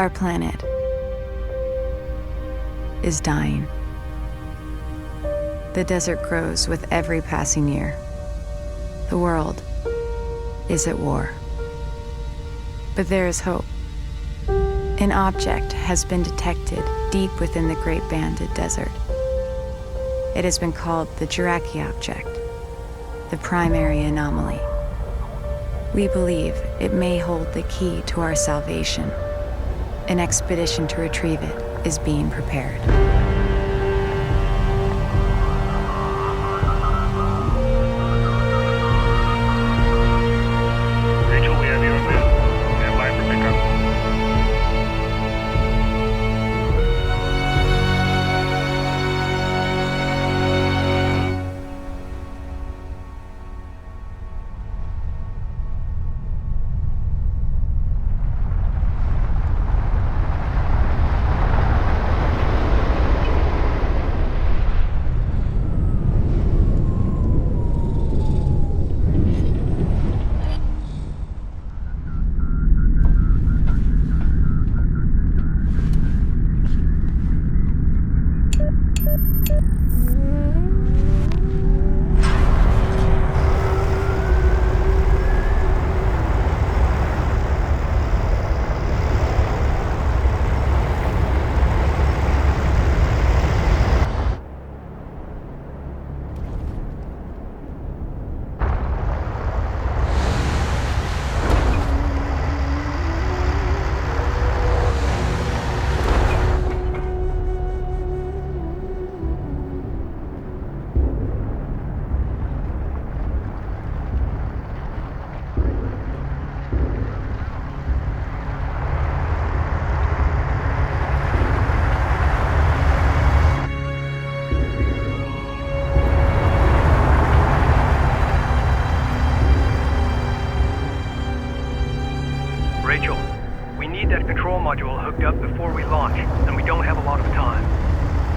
Our planet is dying. The desert grows with every passing year. The world is at war. But there is hope. An object has been detected deep within the Great Banded Desert. It has been called the Kharak object, the primary anomaly. We believe it may hold the key to our salvation. An expedition to retrieve it is being prepared. Rachel, we have you on this. Stand by for pickup. Rachel, we need that control module hooked up before we launch, and we don't have a lot of time.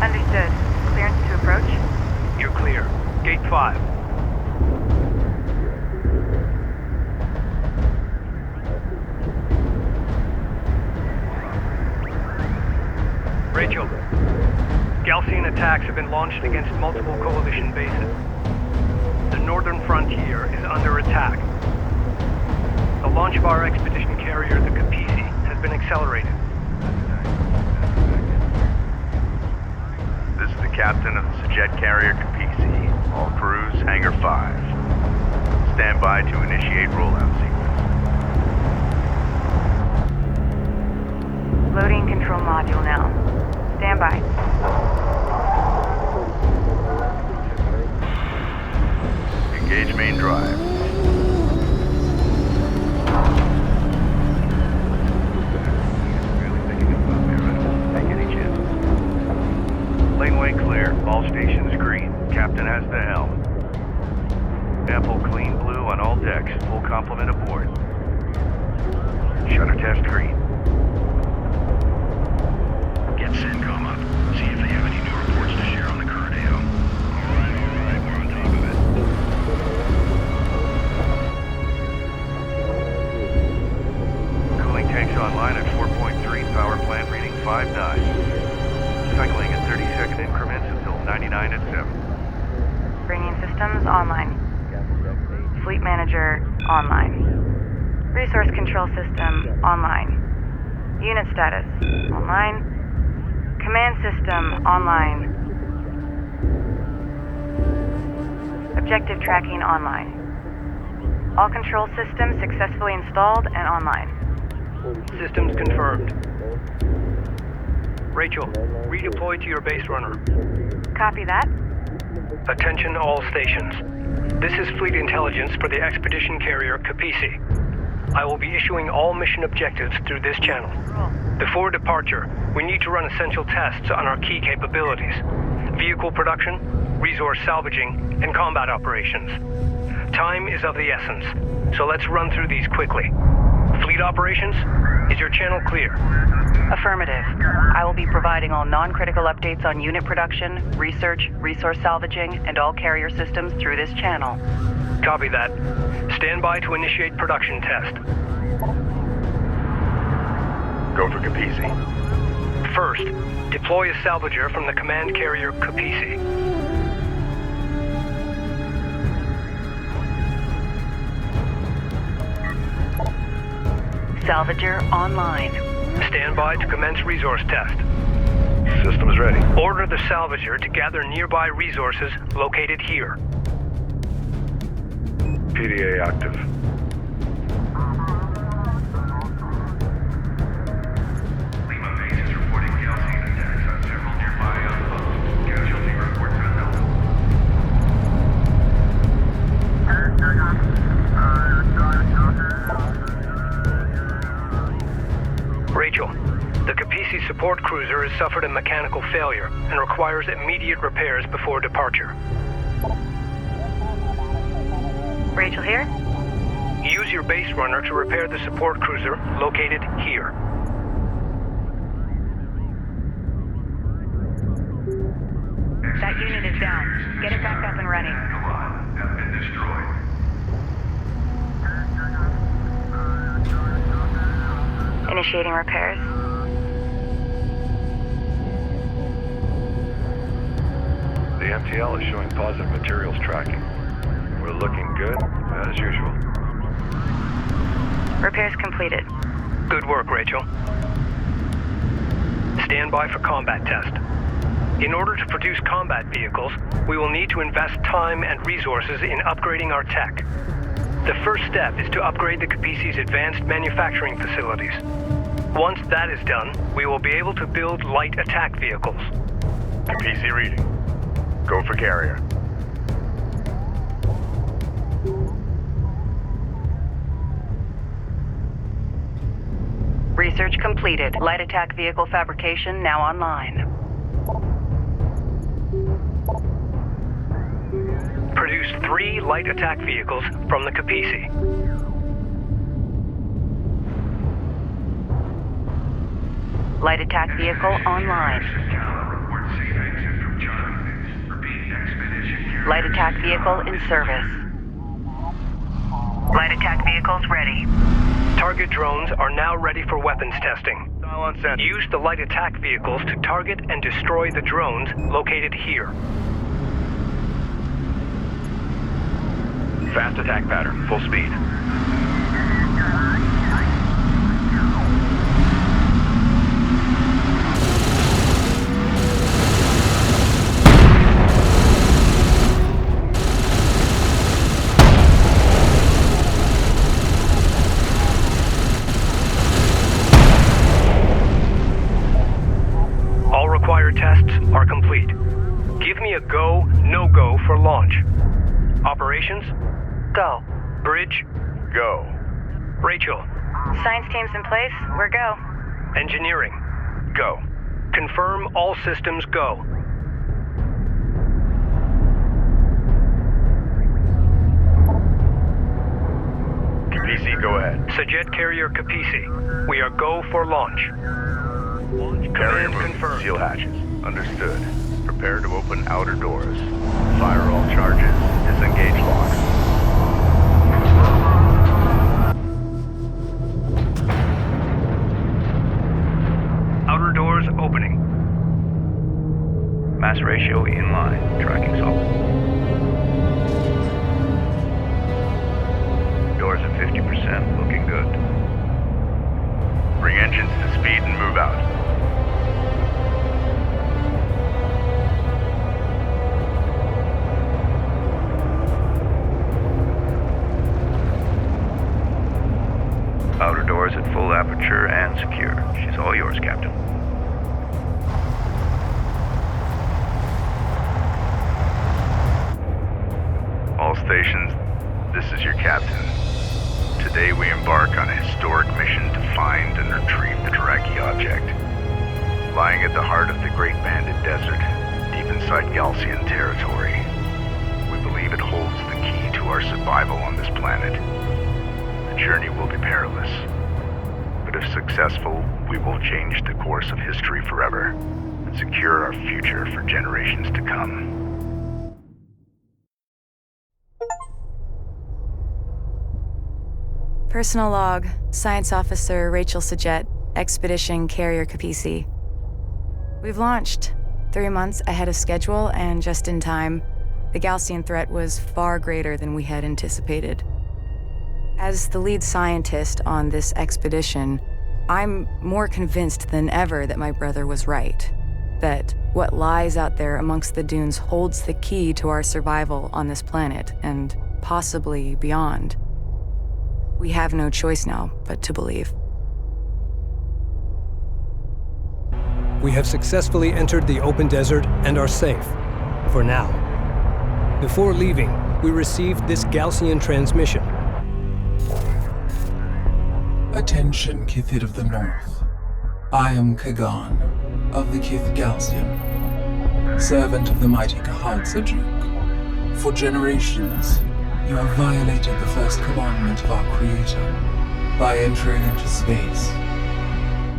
Understood. Clearance to approach? You're clear. Gate 5. Rachel, Gaussian attacks have been launched against multiple coalition bases. The northern frontier is under attack. The launch of our expedition carrier, the Capisi, has been accelerated. This is the captain of the jet carrier Capisi. All crews, Hangar 5. Stand by to initiate rollout sequence. Loading control module now. Stand by. Engage main drive. Laneway clear. All stations green. Captain has the helm. Ample clean blue on all decks. Full complement aboard. Shutter test green. Get CENTCOM up. See if they have any new reports to share on the current AO. Alright, we're on top of it. Cooling tanks online at 4.3. Power plant reading 5.9. Cycling at 30-second increments until 99 at 7. Bringing systems online. Fleet manager online. Resource control system online. Unit status online. Command system online. Objective tracking online. All control systems successfully installed and online. Systems confirmed. Rachel, redeploy to your base runner. Copy that. Attention all stations. This is fleet intelligence for the expedition carrier Capisi. I will be issuing all mission objectives through this channel. Before departure, we need to run essential tests on our key capabilities. Vehicle production, resource salvaging, and combat operations. Time is of the essence, so let's run through these quickly. Fleet operations, is your channel clear? Affirmative. I will be providing all non-critical updates on unit production, research, resource salvaging, and all carrier systems through this channel. Copy that. Stand by to initiate production test. Go for Capisi. First, deploy a salvager from the command carrier Capisi. Salvager online. Stand by to commence resource test. Systems ready. Order the salvager to gather nearby resources located here. PDA active. Lima base is reporting Galaxy attacks on several nearby outposts. Casualty reports unknown. Rachel, the Capisi support cruiser has suffered a mechanical failure and requires immediate repairs before departure. Rachel here? Use your base runner to repair the support cruiser located here. That unit is down. Get it back up and running. Have been destroyed. Initiating repairs. The MTL is showing positive materials tracking. We're looking good, as usual. Repairs completed. Good work, Rachel. Stand by for combat test. In order to produce combat vehicles, we will need to invest time and resources in upgrading our tech. The first step is to upgrade the Capisi's advanced manufacturing facilities. Once that is done, we will be able to build light attack vehicles. Capisi reading. Go for carrier. Research completed. Light attack vehicle fabrication now online. Produce 3 light attack vehicles from the Capisi. Light attack vehicle online. Light attack vehicle in service. Light attack vehicles ready. Target drones are now ready for weapons testing. Silence and Use the light attack vehicles to target and destroy the drones located here. fast attack pattern, full speed. All required tests are complete. Give me a go, no-go for launch. Operations? Go. Bridge? Go. Rachel? Science team's in place. We're go. Engineering? Go. Confirm all systems go. Capisi, go ahead. Sajet carrier Capisi. We are go for launch. Carrier Command moving. confirmed. Seal hatches. Understood. Prepare to open outer doors. Fire all charges. Disengage locks. Outer doors opening. Mass ratio in line. Tracking solid. Doors at 50%. Looking good. Bring engines to speed and move out. Outer doors at full aperture and secure. She's all yours, Captain. All stations, this is your captain. Today we embark on a historic mission to find and retrieve the Taraki object. Lying at the heart of the Great Banded Desert, deep inside Galcian territory, we believe it holds the key to our survival on this planet. The journey will be perilous, but if successful, we will change the course of history forever and secure our future for generations to come. Personal log, Science Officer Rachel Sajet, Expedition Carrier Capisi. We've launched 3 months ahead of schedule and just in time. The Gaussian threat was far greater than we had anticipated. As the lead scientist on this expedition, I'm more convinced than ever that my brother was right. That what lies out there amongst the dunes holds the key to our survival on this planet and possibly beyond. We have no choice now but to believe. We have successfully entered the open desert and are safe, for now. Before leaving, we received this Gaussian transmission. Attention, Kithid of the North. I am Kagan, of the Kith Gaussian, servant of the mighty Kahad Sajuk. For generations, you have violated the first commandment of our Creator by entering into space.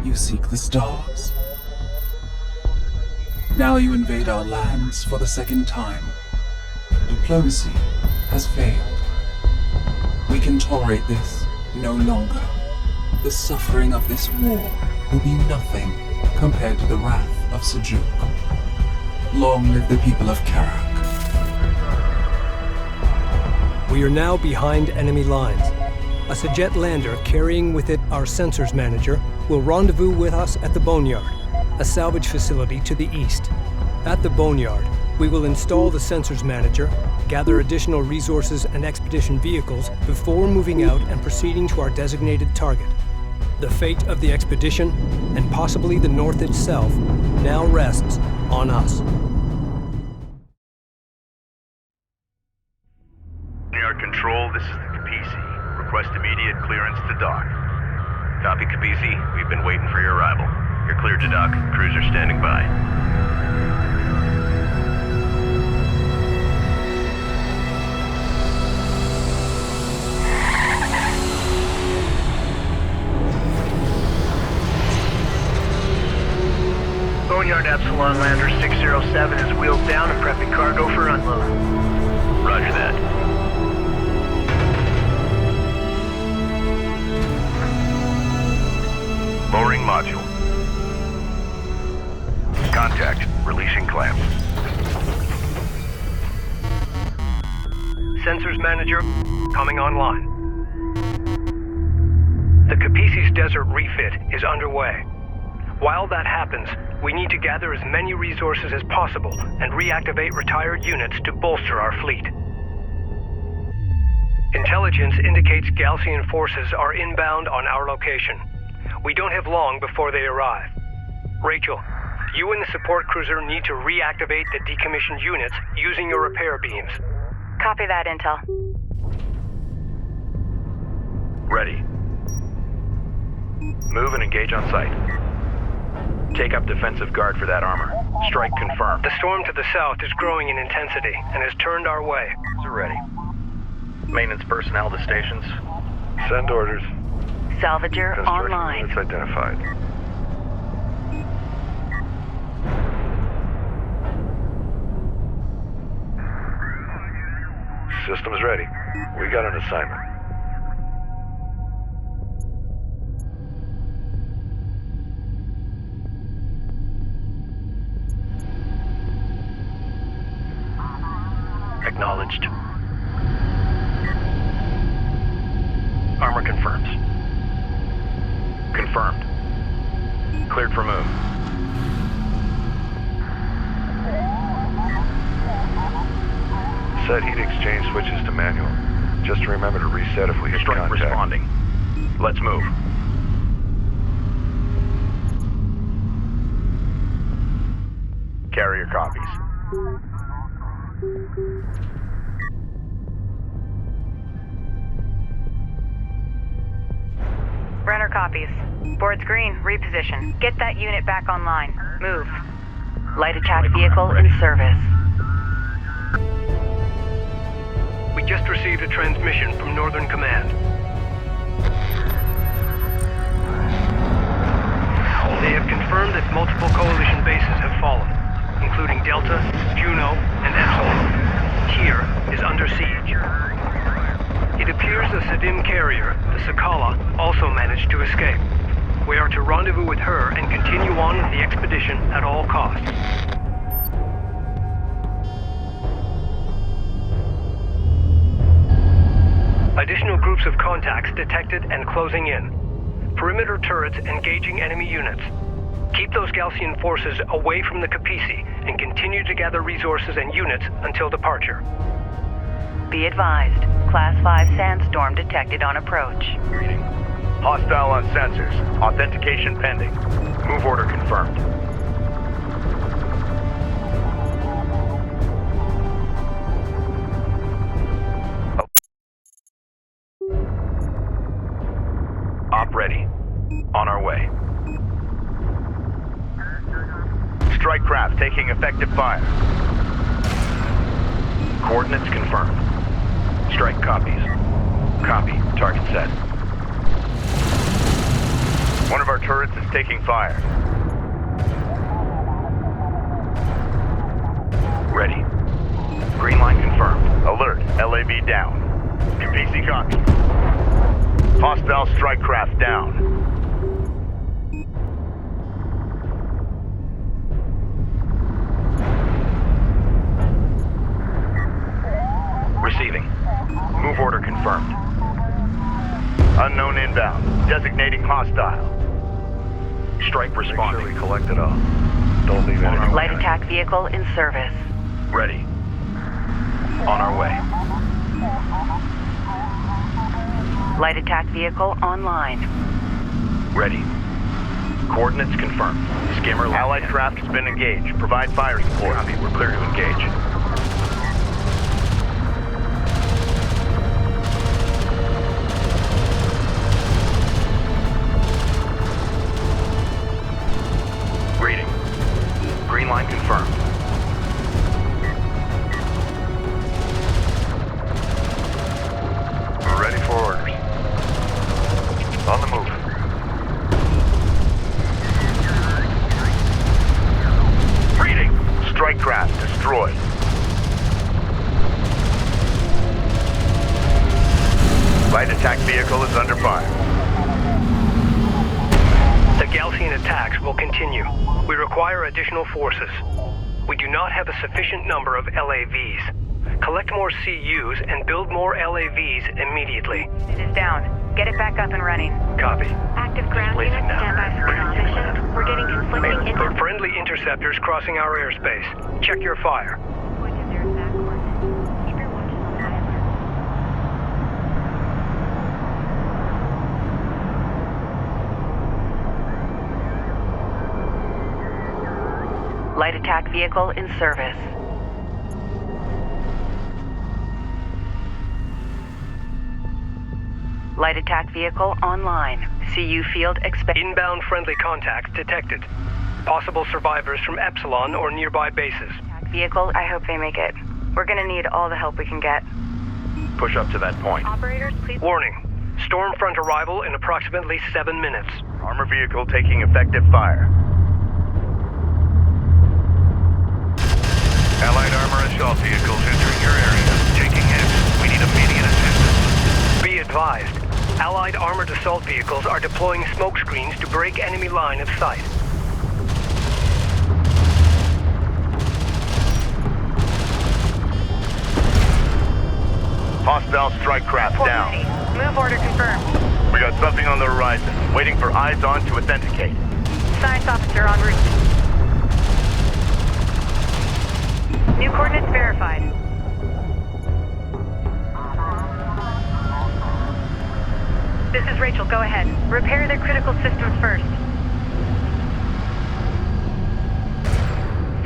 You seek the stars. Now you invade our lands for the second time. Diplomacy has failed. We can tolerate this no longer. The suffering of this war will be nothing compared to the wrath of Sajuk. Long live the people of Kharak. We are now behind enemy lines. A Sajet lander carrying with it our sensors manager will rendezvous with us at the Boneyard, a salvage facility to the east. At the Boneyard, we will install the sensors manager, gather additional resources and expedition vehicles before moving out and proceeding to our designated target. The fate of the expedition, and possibly the North itself, now rests on us. Boneyard Control, this is the Capisi. Request immediate clearance to dock. Copy, Capisi. We've been waiting for your arrival. You're cleared to dock. Cruiser standing by. Boneyard Epsilon Lander 607 is wheeled down and prepping cargo for unload. Roger that. Lowering module. Contact. Releasing clamps. Sensors manager coming online. The Capisi's desert refit is underway. While that happens, we need to gather as many resources as possible and reactivate retired units to bolster our fleet. Intelligence indicates Gaussian forces are inbound on our location. We don't have long before they arrive. Rachel, you and the support cruiser need to reactivate the decommissioned units using your repair beams. Copy that, Intel. Ready. Move and engage on sight. Take up defensive guard for that armor. Strike confirmed. The storm to the south is growing in intensity and has turned our way. We're ready. Maintenance personnel to stations. Send orders. Salvager Construction online. units identified. Systems ready. We got an assignment. Acknowledged. Armor confirms. Confirmed. Cleared for move. Set heat exchange switches to manual. Just remember to reset if we hit Strike contact. responding. Let's move. Carrier copies. Brenner copies. Board's green, reposition. Get that unit back online. Move. Light attack vehicle in service. We just received a transmission from Northern Command. They have confirmed that multiple coalition bases have fallen, including Delta, Juno, and Epsilon. Tyr is under siege. It appears the Sadim carrier, the Sakala, also managed to escape. We are to rendezvous with her and continue on with the expedition at all costs. Additional groups of contacts detected and closing in. Perimeter turrets engaging enemy units. Keep those Galcian forces away from the Capisi and continue to gather resources and units until departure. Be advised, Class 5 sandstorm detected on approach. Reading. Hostile on sensors. Authentication pending. Move order confirmed. Op ready. On our way. Strike craft taking effective fire. Coordinates confirmed. Strike copies. Copy. Target set. One of our turrets is taking fire. Ready. Green line confirmed. Alert. LAV down. Capisi copy. Hostile strike craft down. Receiving. Move order confirmed. Unknown inbound. Designating hostile. Strike responding. Make sure we collect it all. Don't leave anything. Light attack vehicle in service. Ready. On our way. Light attack vehicle online. Ready. Coordinates confirmed. Skimmer line. Allied craft has been engaged. Provide fire support. Copy. We're clear to engage. Reading. Green line confirmed. We're ready for orders. On the move. Reading. Strike craft destroyed. Light attack vehicle is under fire. The Galcian attacks will continue. We require additional forces. We do not have a sufficient number of LAVs. Collect more CUs and build more LAVs immediately. It is down. Get it back up and running. Copy. Active ground units stand by for transmission. We're getting conflicting intel. Friendly interceptors crossing our airspace. Check your fire. Pointed their exact coordinates. Keep your watches on high alert. Light attack vehicle in service. Light attack vehicle online. CU field Inbound friendly contacts detected. Possible survivors from Epsilon or nearby bases. Vehicle, I hope they make it. We're gonna need all the help we can get. Push up to that point. Operators, please. Warning. Stormfront arrival in approximately 7 minutes. Armor vehicle taking effective fire. Allied armor assault vehicles entering your area. Taking hits. We need immediate assistance. Be advised. Allied armored assault vehicles are deploying smoke screens to break enemy line of sight. Hostile strike craft down. Move order confirmed. We got something on the horizon. Waiting for eyes on to authenticate. Science officer en route. New coordinates verified. This is Rachel, go ahead. Repair their critical systems first.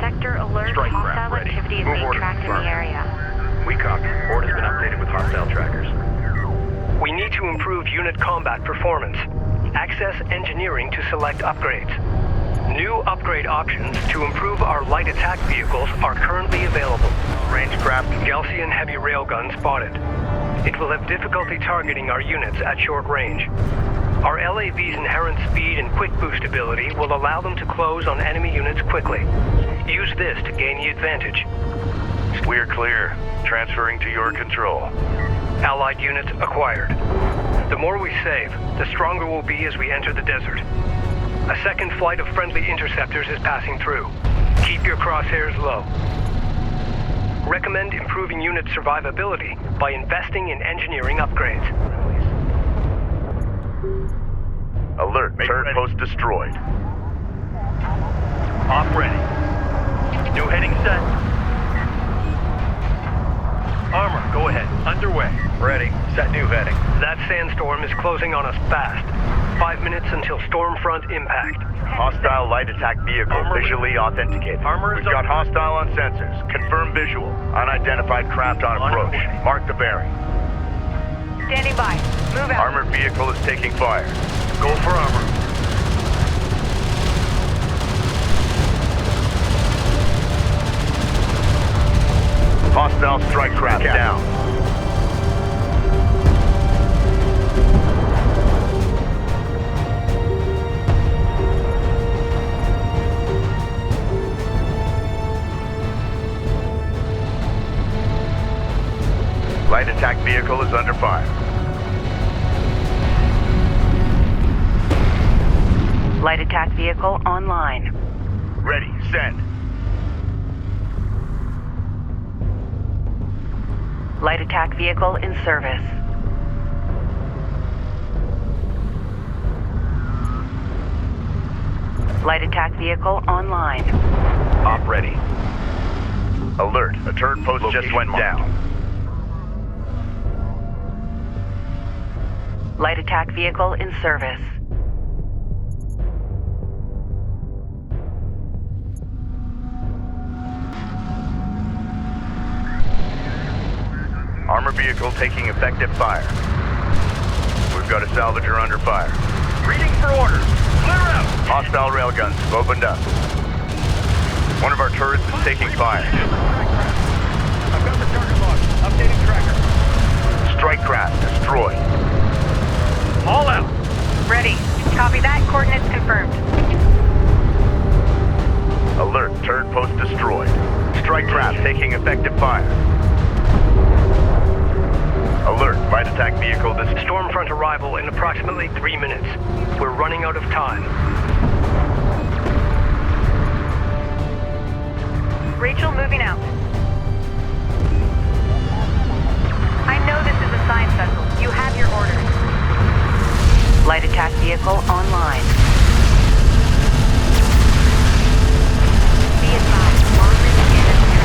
Sector alert. Strike craft Hostile ready. activity is Move being order tracked in the confirmed. area. We copy. Board has been updated with hostile trackers. We need to improve unit combat performance. Access engineering to select upgrades. New upgrade options to improve our light attack vehicles are currently available. Rangecraft. Galcian heavy railgun spotted. It will have difficulty targeting our units at short range. Our LAV's inherent speed and quick boost ability will allow them to close on enemy units quickly. Use this to gain the advantage. We're clear. Transferring to your control. Allied units acquired. The more we save, the stronger we'll be as we enter the desert. A second flight of friendly interceptors is passing through. Keep your crosshairs low. Recommend improving unit survivability by investing in engineering upgrades. Alert, turret post destroyed. Off ready. New heading set. Armor, go ahead. Underway. Ready. Set new heading. That sandstorm is closing on us fast. 5 minutes until Stormfront impact. Hostile light attack vehicle Armor visually authenticated. Armor is We've got up. hostile on sensors. Confirm visual. Unidentified craft on approach. way. Mark the bearing. Standing by. Move out. Armored vehicle is taking fire. Go for armor. Hostile strike craft down. Light attack vehicle is under fire. Light attack vehicle online. Ready, send. Light attack vehicle in service. Light attack vehicle online. Op ready. Alert, a turret post just went down. Light attack vehicle in service. Armor vehicle taking effective fire. We've got a salvager under fire. Reading for orders. Clear out. Hostile railguns have opened up. One of our turrets is taking fire. I've got the target log. Updating tracker. Strike craft destroyed. All out. Ready. Copy that. Coordinates confirmed. Alert, turret post destroyed. Strike craft taking effective fire. Alert, light attack vehicle destroyed. Stormfront arrival in approximately 3 minutes. We're running out of time. Rachel, moving out. I know this is a science vessel. You have your orders. Light attack vehicle online. Be advised,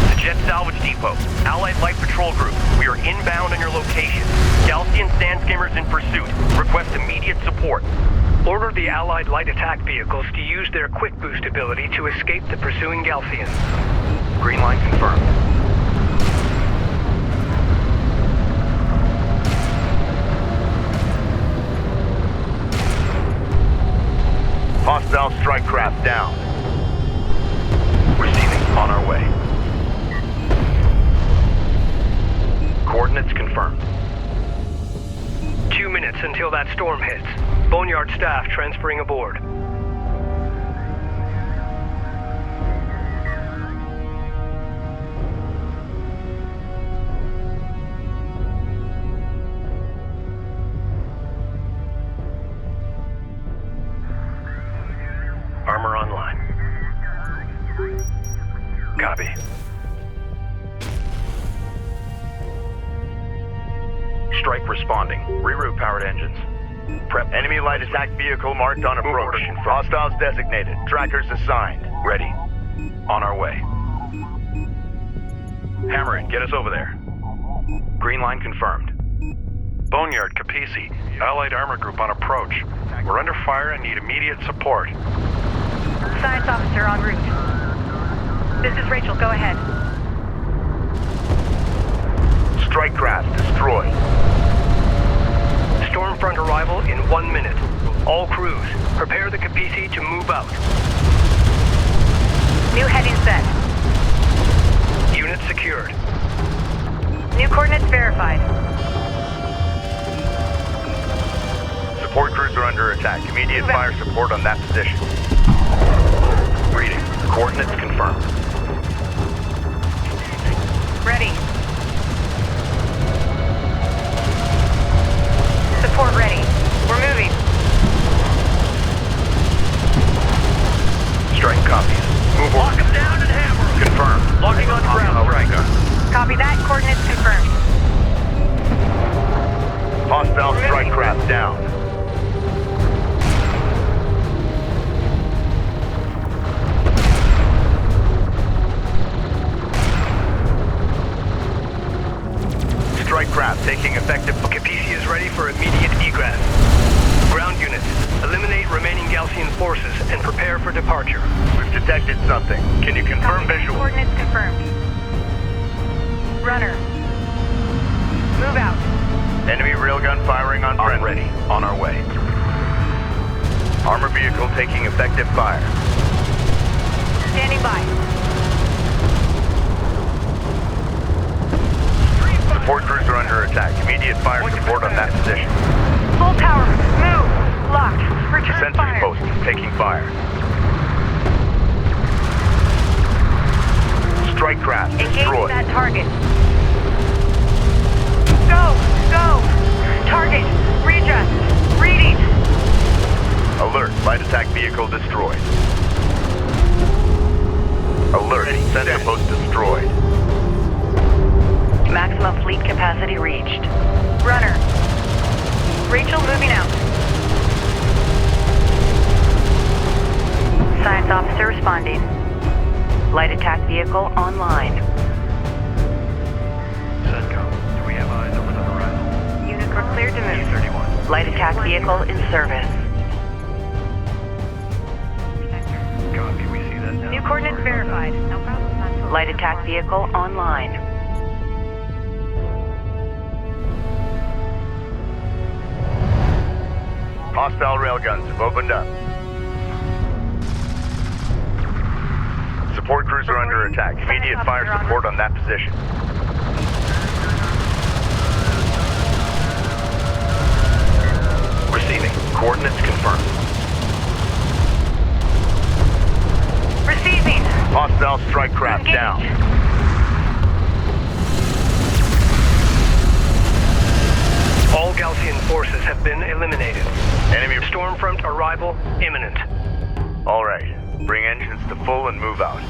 The Jet Salvage Depot. Allied Light Patrol Group. We are inbound on your location. Galcian Sandscammers in pursuit. Request immediate support. Order the Allied light attack vehicles to use their quick boost ability to escape the pursuing Galcians. Green line confirmed. Hostile strike craft down. Receiving. On our way. Coordinates confirmed. 2 minutes until that storm hits. Boneyard staff transferring aboard. Armor online. Copy. Strike responding. Reroute powered engines. Prep. Enemy light attack vehicle marked on approach. Hostiles designated. Trackers assigned. Ready. On our way. Hammer it. Get us over there. Green line confirmed. Boneyard, Capisi. Allied Armor Group on approach. We're under fire and need immediate support. Science officer en route. This is Rachel. Go ahead. Strike craft destroyed. Stormfront arrival in 1 minute. All crews, prepare the Capisi to move out. New heading set. Unit secured. New coordinates verified. Support crews are under attack. Immediate fire support on that position. Reading. Coordinates confirmed. Ready. Support ready. Copy that. Coordinates confirmed. Hostile strike craft down. Strike craft taking effective. Capisi is ready for immediate egress. Ground units, eliminate remaining Gaussian forces and prepare for departure. We've detected something. Can you confirm Copy. visual? Coordinates confirmed. Runner. Move out. Enemy railgun firing on friendly. Ready. On our way. Armor vehicle taking effective fire. Standing by. Support crews are under attack. Immediate fire support on that position. Full power. Move. Locked. Return Sentry fire. post taking fire. Strike craft Engaging destroyed. that target. Go. Go. Target. Readjust. Reading. Alert. Light attack vehicle destroyed. Alert. Center post destroyed. Maximum fleet capacity reached. Runner. Rachel moving out. Science officer responding. Light attack vehicle online. Senko, do we have eyes over the horizon? Units were cleared to move. U-31. Light attack vehicle in service. Copy, we see that now. New coordinates verified. No problem. Light attack vehicle online. Hostile railguns have opened up. Support crews are under attack. Immediate fire support on that position. Receiving. Coordinates confirmed. Receiving. Hostile strike craft down. All Gaussian forces have been eliminated. Enemy Stormfront arrival imminent. All right. Bring engines to full and move out.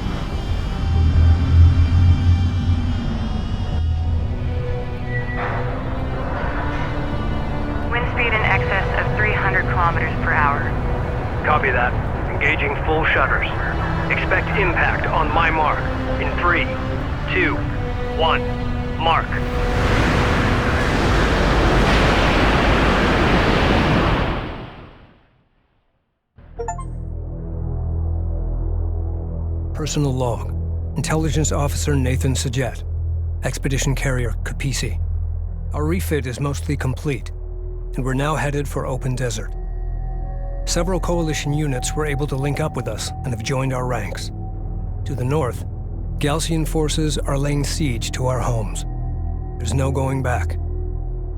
Wind speed in excess of 300 kilometers per hour. Copy that. Engaging full shutters. Expect impact on my mark. In 3, 2, 1. Mark. Personal log. Intelligence Officer Nathan Sajet. Expedition Carrier Capisi. Our refit is mostly complete, and we're now headed for open desert. Several Coalition units were able to link up with us and have joined our ranks. To the north, Gaussian forces are laying siege to our homes. There's no going back.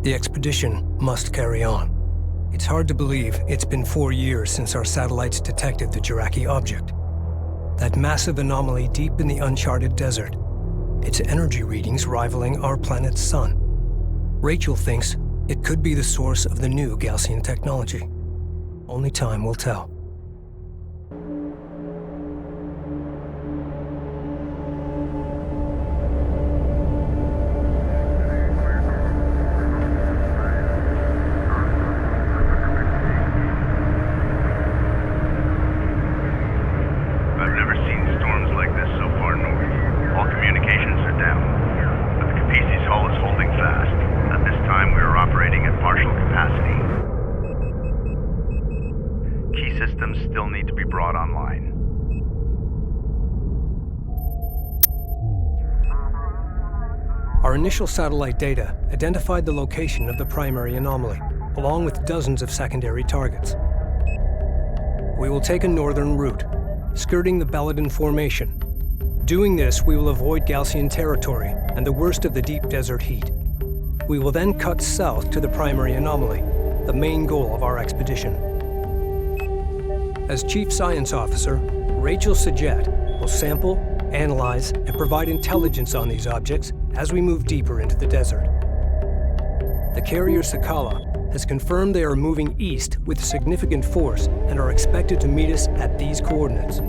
The expedition must carry on. It's hard to believe it's been 4 years since our satellites detected the Jiraki object. That massive anomaly deep in the uncharted desert. Its energy readings rivaling our planet's sun. Rachel thinks it could be the source of the new Gaussian technology. Only time will tell. I've never seen storms like this so far north. All communications are down, but the Capisi's hull is holding fast. At this time, we are operating at partial capacity. Key systems still need to be brought online. Our initial satellite data identified the location of the primary anomaly, along with dozens of secondary targets. We will take a northern route, skirting the Baladin Formation. Doing this, we will avoid Gaussian territory and the worst of the deep desert heat. We will then cut south to the primary anomaly, the main goal of our expedition. As Chief Science Officer, Rachel Sajet will sample, analyze, and provide intelligence on these objects as we move deeper into the desert. The carrier Sakala has confirmed they are moving east with significant force and are expected to meet us at these coordinates.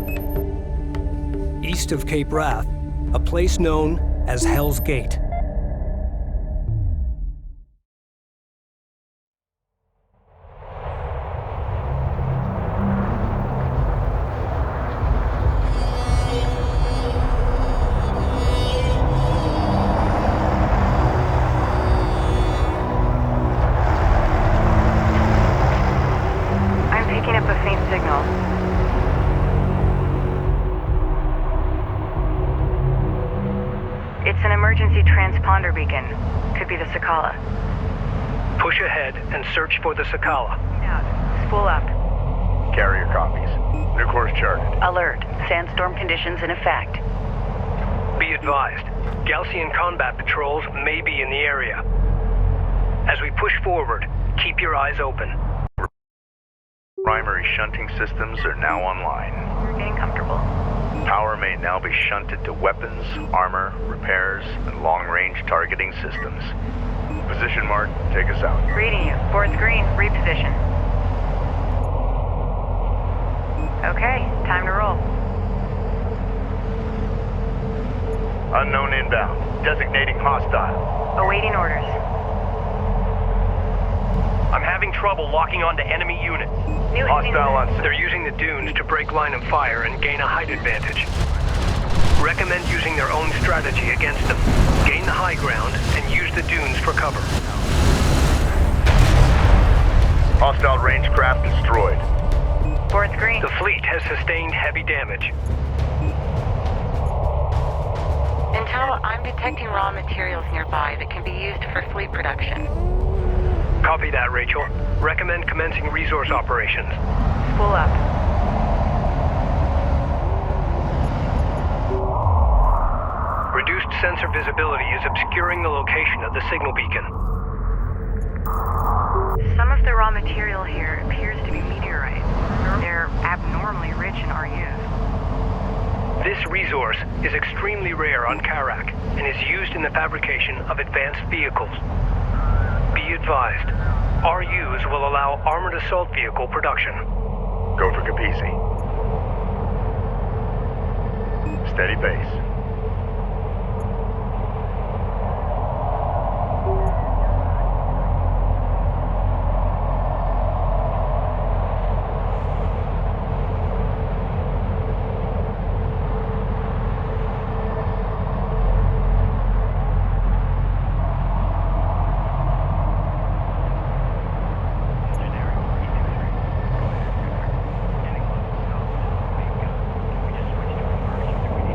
East of Cape Wrath, a place known as Hell's Gate. sounder beacon. Could be the Sakala. Push ahead and search for the Sakala. Spool up. Carrier copies. New course charted. Alert. Sandstorm conditions in effect. Be advised, Galcian combat patrols may be in the area. As we push forward, keep your eyes open. Primary shunting systems are now online. We're getting comfortable. Power may now be shunted to weapons, armor, repairs, and long-range targeting systems. Position mark, take us out. Reading you. Fourth green, reposition. Okay, time to roll. Unknown inbound. Designating hostile. Awaiting orders. I'm having trouble locking onto enemy units. New Hostile on They're using the dunes to break line of fire and gain a height advantage. Recommend using their own strategy against them. Gain the high ground and use the dunes for cover. Hostile range craft destroyed. Fourth green. The fleet has sustained heavy damage. Intel, I'm detecting raw materials nearby that can be used for fleet production. Copy that, Rachel. Recommend commencing resource operations. Spool up. Reduced sensor visibility is obscuring the location of the signal beacon. Some of the raw material here appears to be meteorite. They're abnormally rich in RUs. This resource is extremely rare on Kharak and is used in the fabrication of advanced vehicles. Be advised, RUs will allow armored assault vehicle production. Go for Capisi. Steady pace.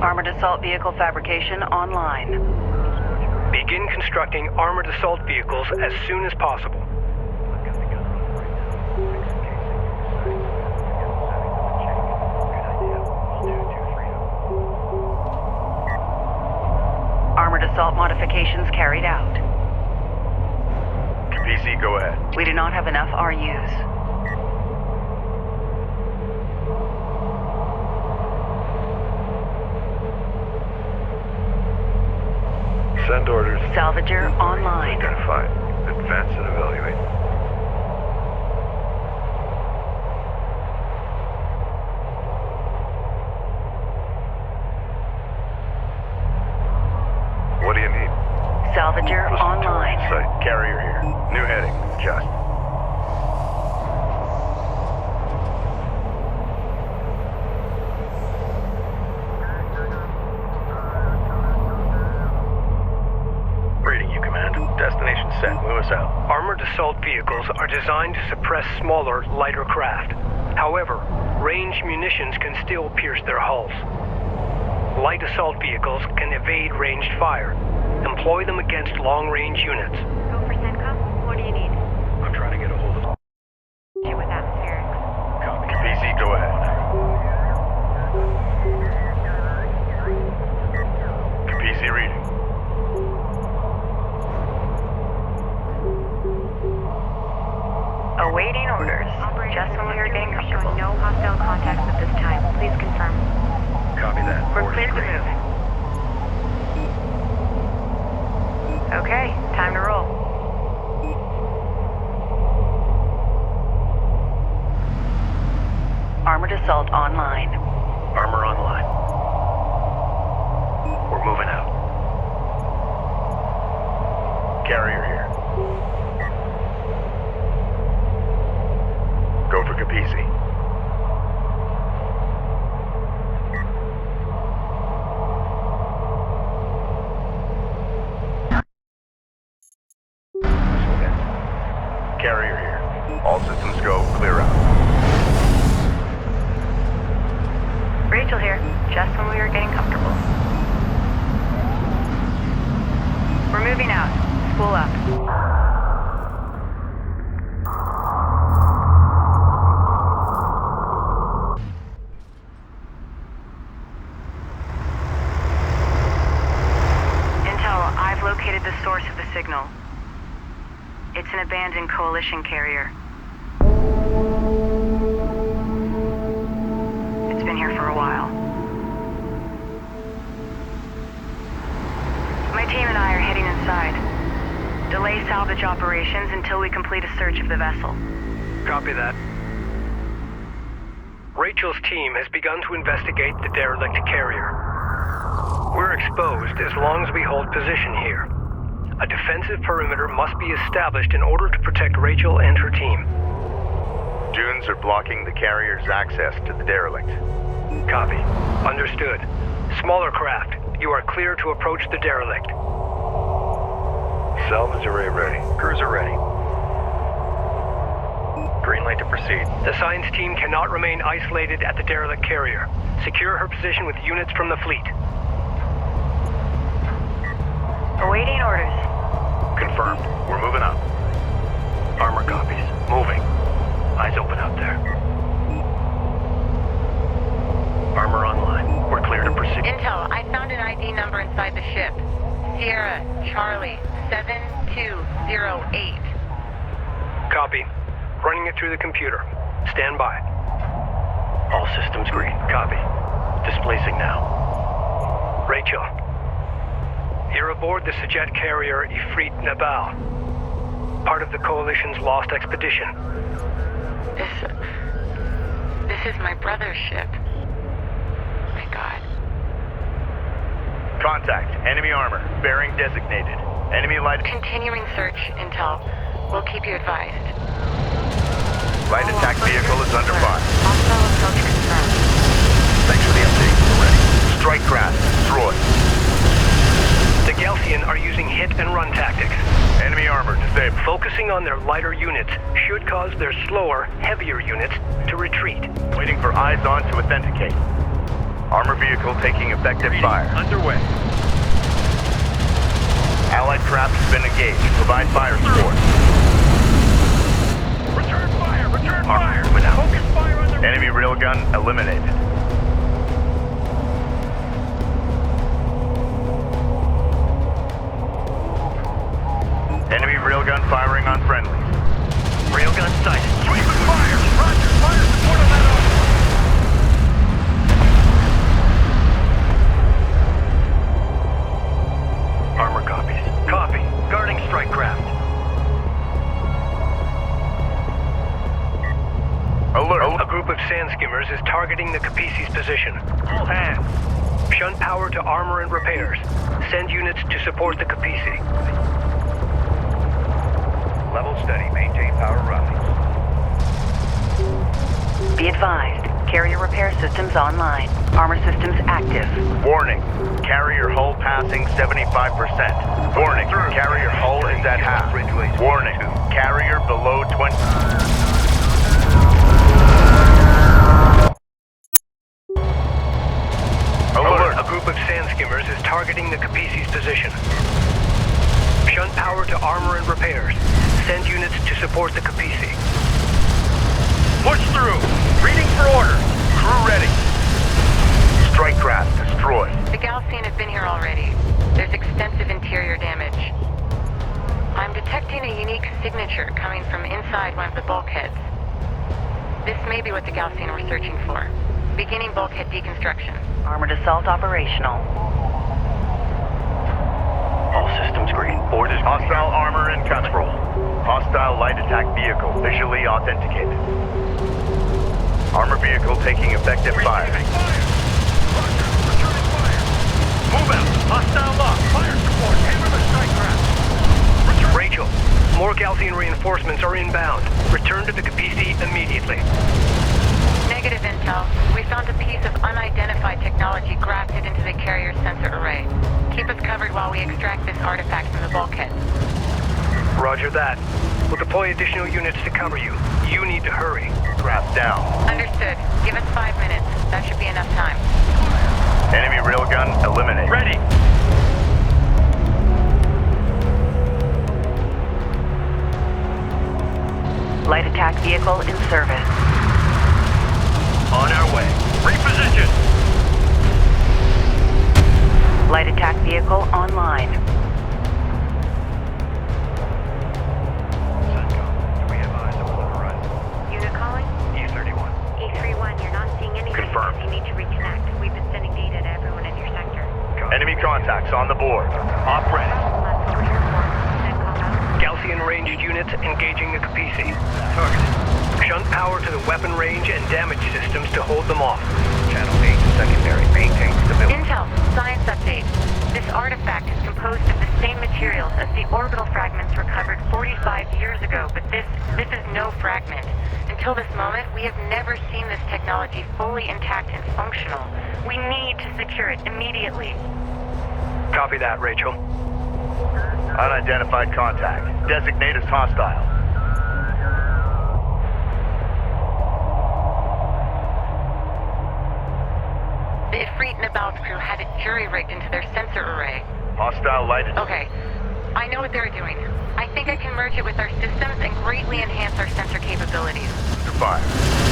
Armored assault vehicle fabrication online. Begin constructing armored assault vehicles as soon as possible. Armored assault modifications carried out. Capisi, go ahead. We do not have enough RUs. Send orders. Salvager online. Identified. Advance and evaluate. What do you need? Salvager online. Site. Carrier here. New heading. Adjust. Destination set. Move us out. Armored assault vehicles are designed to suppress smaller, lighter craft. However, ranged munitions can still pierce their hulls. Light assault vehicles can evade ranged fire. Employ them against long-range units. Go for CENTCOM. What do you need? I'm trying to get a hold of... Shit with atmospherics. Copy. Capisi, go ahead. Capisi reading. Awaiting orders. Just when we are getting comfortable. Showing no hostile contacts at this time. Please confirm. Copy that. We're cleared to move. Okay, time to roll. Armored assault online. Armor online. We're moving out. Carrier here. Go for Capisi. Carrier here. All systems go. Clear out. Rachel here. Just when we were getting comfortable. We're moving out. Spool up. I've located the source of the signal. It's an abandoned coalition carrier. It's been here for a while. My team and I are heading inside. Delay salvage operations until we complete a search of the vessel. Copy that. Rachel's team has begun to investigate the derelict carrier. We're exposed as long as we hold position here. A defensive perimeter must be established in order to protect Rachel and her team. Dunes are blocking the carrier's access to the derelict. Copy. Understood. Smaller craft, you are clear to approach the derelict. Salvage array ready. Cruiser ready. Green light to proceed. The science team cannot remain isolated at the derelict carrier. Secure her position with units from the fleet. Awaiting orders. Confirmed. We're moving up. Armor copies. Moving. Eyes open out there. Armor online. We're clear to proceed. Intel, I found an ID number inside the ship. Sierra Charlie 7208. Copy. Running it through the computer. Stand by. All systems green. Copy. Displacing now. Rachel. You're aboard the Sajet carrier Ifrit Nabal, part of the Coalition's lost expedition. This is my brother's ship. My God. Contact. Enemy armor. Bearing designated. Enemy light... Continuing search, Intel. We'll keep you advised. Light attack vehicle is under fire. Hostile approach confirmed. Thanks for the update. We're ready. Strike craft. Destroyed. The Galcian are using hit-and-run tactics. Enemy armor disabled. Focusing on their lighter units should cause their slower, heavier units to retreat. Waiting for eyes on to authenticate. Armor vehicle taking effective fire. Underway. Allied craft has been engaged. Provide fire support. Return fire! Return fire! Without. Focus fire on the... Enemy railgun eliminated. Enemy railgun firing on friendlies. Railgun sighted. Sweeping fire! Roger! Fire support on that armor. Armor copies. Copy. Guarding strike craft. Alert! A group of sand skimmers is targeting the Capisi's position. All hands. Shunt power to armor and repairs. Send units to support the Capisi. Level steady. Maintain power running. Be advised. Carrier repair systems online. Armor systems active. Warning. Carrier hull passing 75%. Warning. Carrier hull is at half. Warning. Carrier below 20... Alert. A group of sand skimmers is targeting the Capisi's position. Shunt power to armor and repairs. Send units to support the Capisi. Push through. Reading for orders. Crew ready. Strike craft destroyed. The Galcian has been here already. There's extensive interior damage. I'm detecting a unique signature coming from inside one of the bulkheads. This may be what the Galcian were searching for. Beginning bulkhead deconstruction. Armored assault operational. All systems green. Orders green. Hostile armor incoming. Hostile light attack vehicle visually authenticated. Armor vehicle taking effective fire. Roger. Returning fire. Move out. Hostile lock. Fire support. Hammer the strike craft. Return. Rachel, more Galcian reinforcements are inbound. Return to the Capisi immediately. Negative intel. We found a piece of unidentified technology grafted into the carrier's sensor array. Keep us covered while we extract this artifact from the bulkhead. Roger that. We'll deploy additional units to cover you. You need to hurry. Craft down. Understood. Give us 5 minutes. That should be enough time. Enemy railgun eliminated. Ready. vehicle in service. On our way. Reposition! Light attack vehicle online. We have eyes over the horizon. Unit calling? E31. E31, you're not seeing anything. Confirmed. You need to reconnect. We've been sending data to everyone in your sector. Enemy contacts on the board. Op ready. Last call here for. Then call out. Gaussian ranged units engaging the Capisi. Targeted. Shunt power to the weapon range and damage systems to hold them off. Channel 8 secondary. Maintain stability. Intel, science update. This artifact is composed of the same materials as the orbital fragments recovered 45 years ago, but this is no fragment. Until this moment, we have never seen this technology fully intact and functional. We need to secure it immediately. Copy that, Rachel. Unidentified contact. Designate as hostile. The Ifrit Nabal's crew had it jury-rigged into their sensor array. Hostile lighted. Okay, I know what they're doing. I think I can merge it with our systems and greatly enhance our sensor capabilities. Under fire.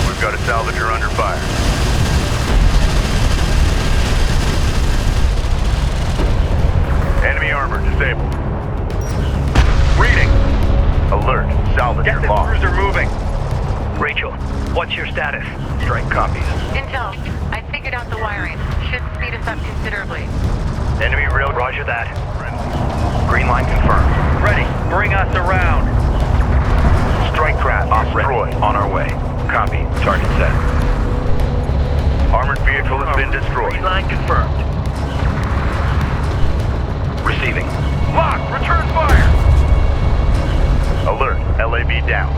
We've got a salvager under fire. Enemy armor disabled. Reading. Alert. Salvager Get this lost. cruiser moving. Rachel, what's your status? Strike copies. Intel, I figured out the wiring. Should speed us up considerably. Enemy rail. Roger that. Green line confirmed. Ready. Bring us around. Strike craft destroyed. On our way. Copy. Target set. Armored vehicle has been destroyed. Green line confirmed. Receiving. Lock! Return fire! Alert. LAB down.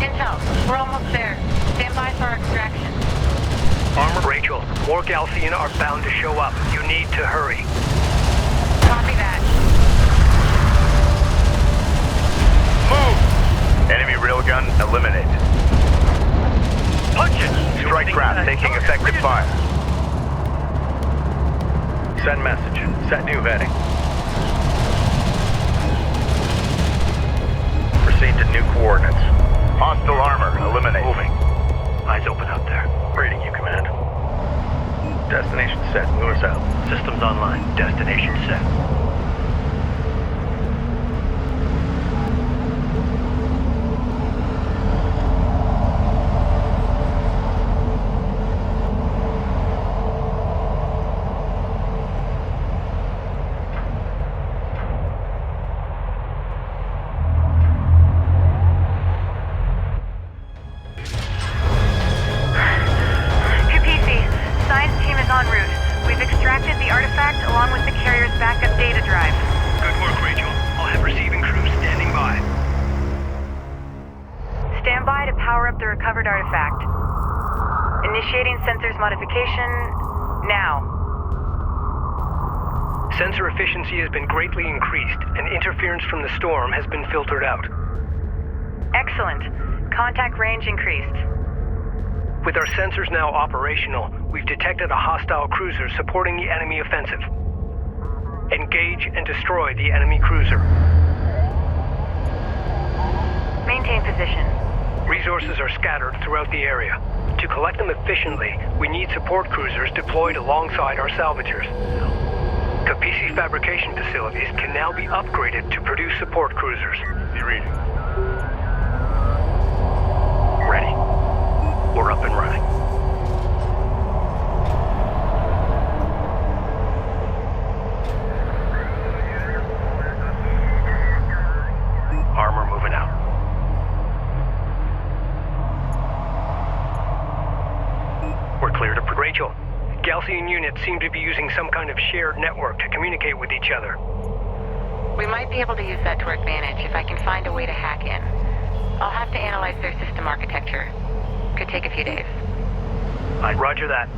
Intel, we're almost there. Stand by for our extraction. Armor Rachel, more Gaussian are bound to show up. You need to hurry. Copy that. Move! Enemy railgun eliminated. Punch it! Strike craft taking effective fire. Send message. Set new heading. Proceed to new coordinates. Hostile armor eliminated. Moving. Eyes open out there. Reading you, Command. Destination set. Move us out. Systems online. Destination set. Capisi, science team is en route. We've extracted the artifact along with the carrier's backup data drive. Good work, Rachel. I'll have receiving crews standing by. Stand by to power up the recovered artifact. Initiating sensors modification now. Sensor efficiency has been greatly increased, and interference from the storm has been filtered out. Excellent. Contact range increased. With our sensors now operational, we've detected a hostile cruiser supporting the enemy offensive. Engage and destroy the enemy cruiser. Maintain position. Resources are scattered throughout the area. To collect them efficiently, we need support cruisers deployed alongside our salvagers. Capisi fabrication facilities can now be upgraded to produce support cruisers. Be reading. Ready. We're up and running. Armor moving out. We're clear to... Rachel, Gaussian units seem to be using some kind of shared network to communicate with each other. We might be able to use that to our advantage if I can find a way to hack in. I'll have to analyze their system architecture. Could take a few days. Roger that.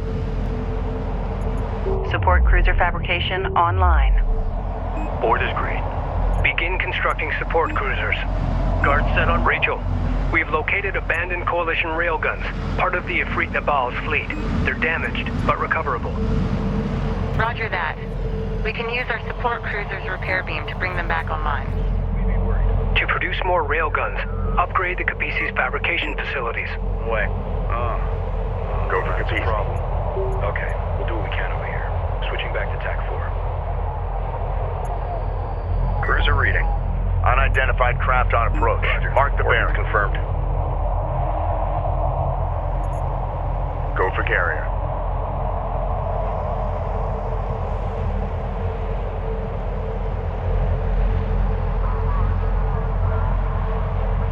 Support cruiser fabrication online. Board is green. Begin constructing support cruisers. Guard set on Rachel. We've located abandoned Coalition railguns, part of the Ifrit Nabal's fleet. They're damaged, but recoverable. Roger that. We can use our support cruiser's repair beam to bring them back online. To produce more railguns, upgrade the Capisi's fabrication facilities. Way. Go for That's a Capisi. problem. Okay, we'll do what we can over here. Switching back to TAC 4. Cruiser reading. Unidentified craft on approach. Mark the bearing. Confirmed. Go for carrier.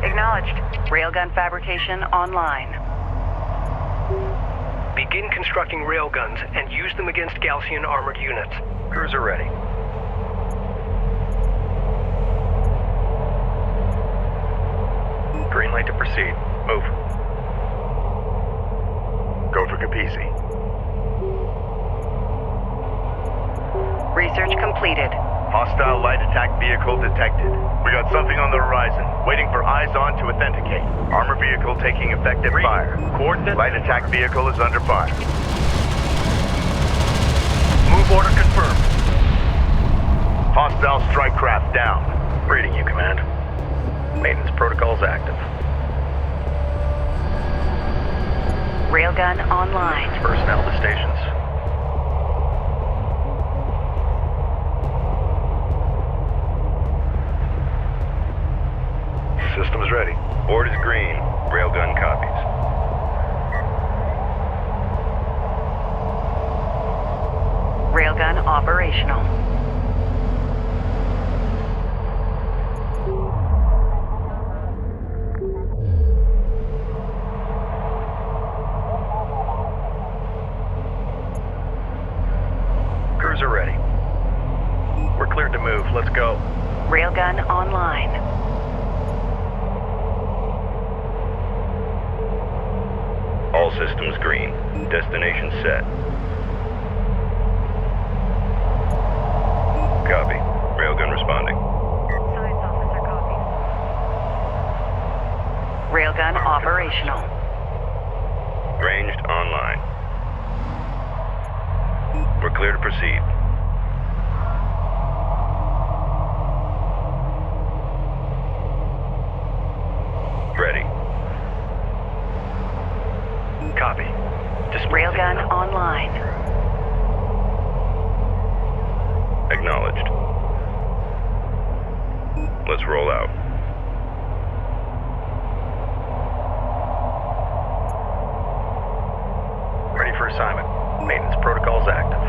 Acknowledged. Railgun fabrication online. Begin constructing railguns and use them against Gaussian armored units. Cruiser ready. Green light to proceed. Move. Go for Capisi. Research completed. Hostile light attack vehicle detected. We got something on the horizon. Waiting for eyes on to authenticate. Armor vehicle taking effective fire. Coordinates. Light attack vehicle is under fire. Move order confirmed. Hostile strike craft down. Reading you, Command. Maintenance protocols active. Railgun online. Personnel to stations. Systems ready. Board is green. Railgun copies. Railgun operational. Cruiser ready. We're cleared to move. Let's go. Railgun online. All systems green. Destination set. Copy. Railgun responding. Science officer copies. Railgun operational. Ranged online. We're clear to proceed. Ready. Copy. Railgun online. Acknowledged. Let's roll out. Ready for assignment. Maintenance protocols active.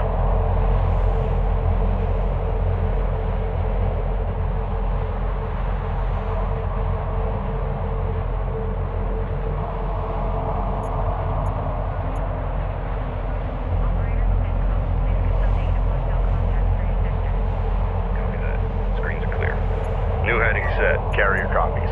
Copy that. Screens are clear. New heading set. Carrier copies.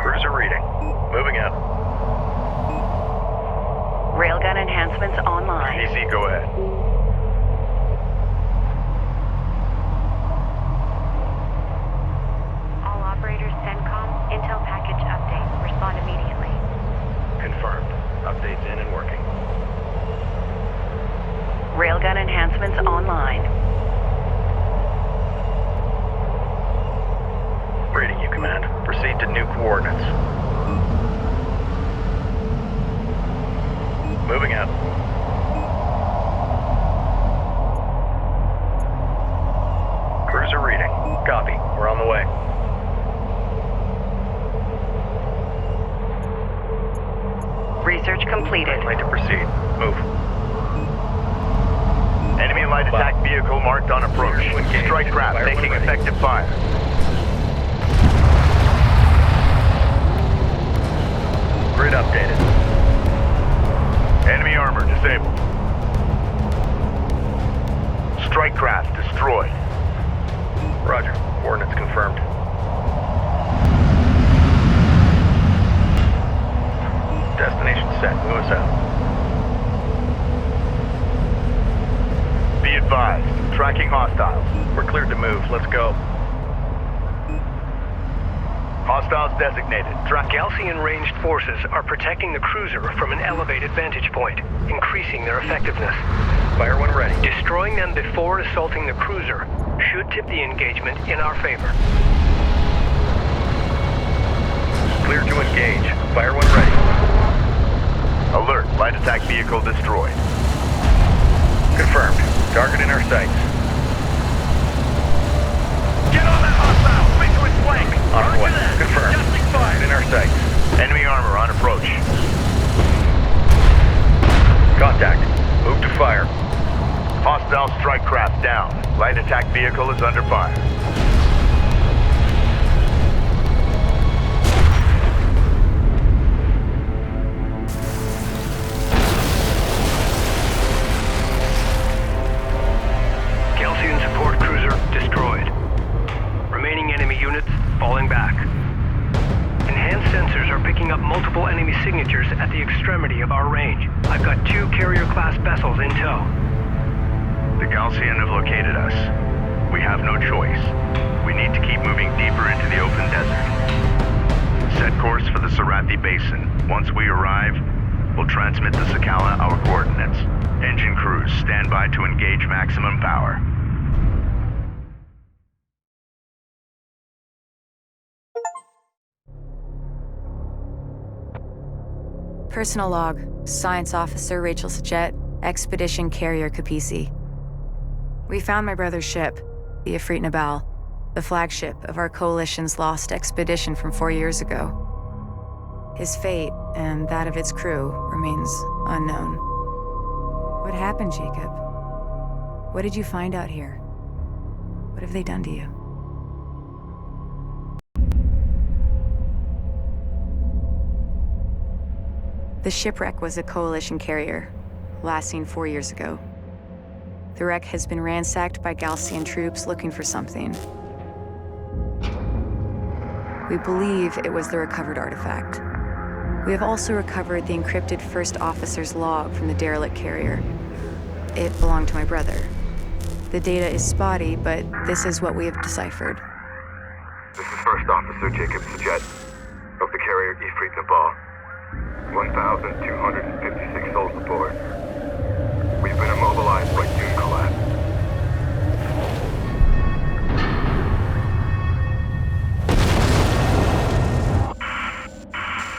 Cruiser reading. Moving out. Railgun enhancements online. PC, go ahead. All operators, CENTCOM, intel package update. Respond immediately. Confirmed. Updates in and working. Railgun enhancements online. Reading you, Command. Proceed to new coordinates. Moving out. Cruiser reading. Copy. We're on the way. Research completed. Green light to proceed. Move. Enemy light attack vehicle marked on approach. Engage. Strike craft Fire taking when ready. effective fire. Grid updated. Enemy armor disabled. Strike craft destroyed. Roger. Coordinates confirmed. Destination set. Move us out. Be advised. Tracking hostiles. We're cleared to move. Let's go. Hostiles designated. Galcian ranged forces are protecting the cruiser from an elevated vantage point, increasing their effectiveness. Fire when ready. Destroying them before assaulting the cruiser should tip the engagement in our favor. Clear to engage. Fire when ready. Alert, light attack vehicle destroyed. Confirmed. Target in our sights. Get on that hostile! Swing to its flank! On our way. Roger that. Confirmed. Adjusting fire. In our sights. Enemy armor on approach. Contact. Move to fire. Hostile strike craft down. Light attack vehicle is under fire. Galcian support cruiser destroyed. Remaining enemy units falling back. Enhanced sensors are picking up multiple enemy signatures at the extremity of our range. I've got 2 carrier-class vessels in tow. The Galcian have located us. We have no choice. We need to keep moving deeper into the open desert. Set course for the Sarathi Basin. Once we arrive, we'll transmit to Sakala our coordinates. Engine crews, stand by to engage maximum power. Personal log, Science Officer Rachel Sajet, Expedition Carrier Kapisi. We found my brother's ship, the Ifrit Nabal, the flagship of our coalition's lost expedition from 4 years ago. His fate, and that of its crew, remains unknown. What happened, Jacob? What did you find out here? What have they done to you? The shipwreck was a coalition carrier, last seen 4 years ago. The wreck has been ransacked by Galcian troops looking for something. We believe it was the recovered artifact. We have also recovered the encrypted first officer's log from the derelict carrier. It belonged to my brother. The data is spotty, but this is what we have deciphered. This is First Officer Jacob Sajet of the carrier Ifrit Nabal. 1,256 souls aboard. We've been immobilized by dune collapse.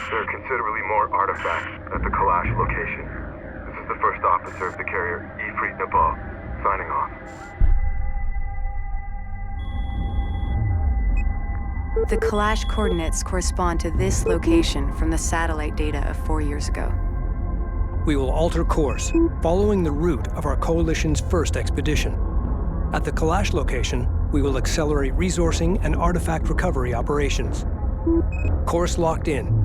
There are considerably more artifacts at the Kalash location. This is the First Officer of the carrier Ifrit Nabal, signing off. The Kalash coordinates correspond to this location from the satellite data of 4 years ago. We will alter course, following the route of our coalition's first expedition. At the Kalash location, we will accelerate resourcing and artifact recovery operations. Course locked in.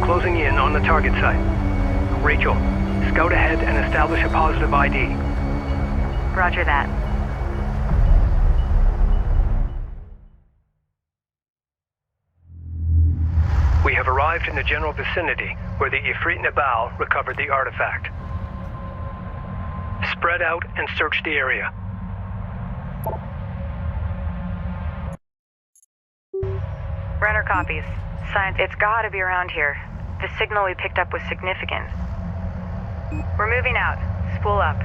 Closing in on the target site. Rachel, scout ahead and establish a positive ID. Roger that. We have arrived in the general vicinity where the Ifrit Nabal recovered the artifact. Spread out and search the area. Runner copies. Science, it's gotta be around here. The signal we picked up was significant. We're moving out. Spool up.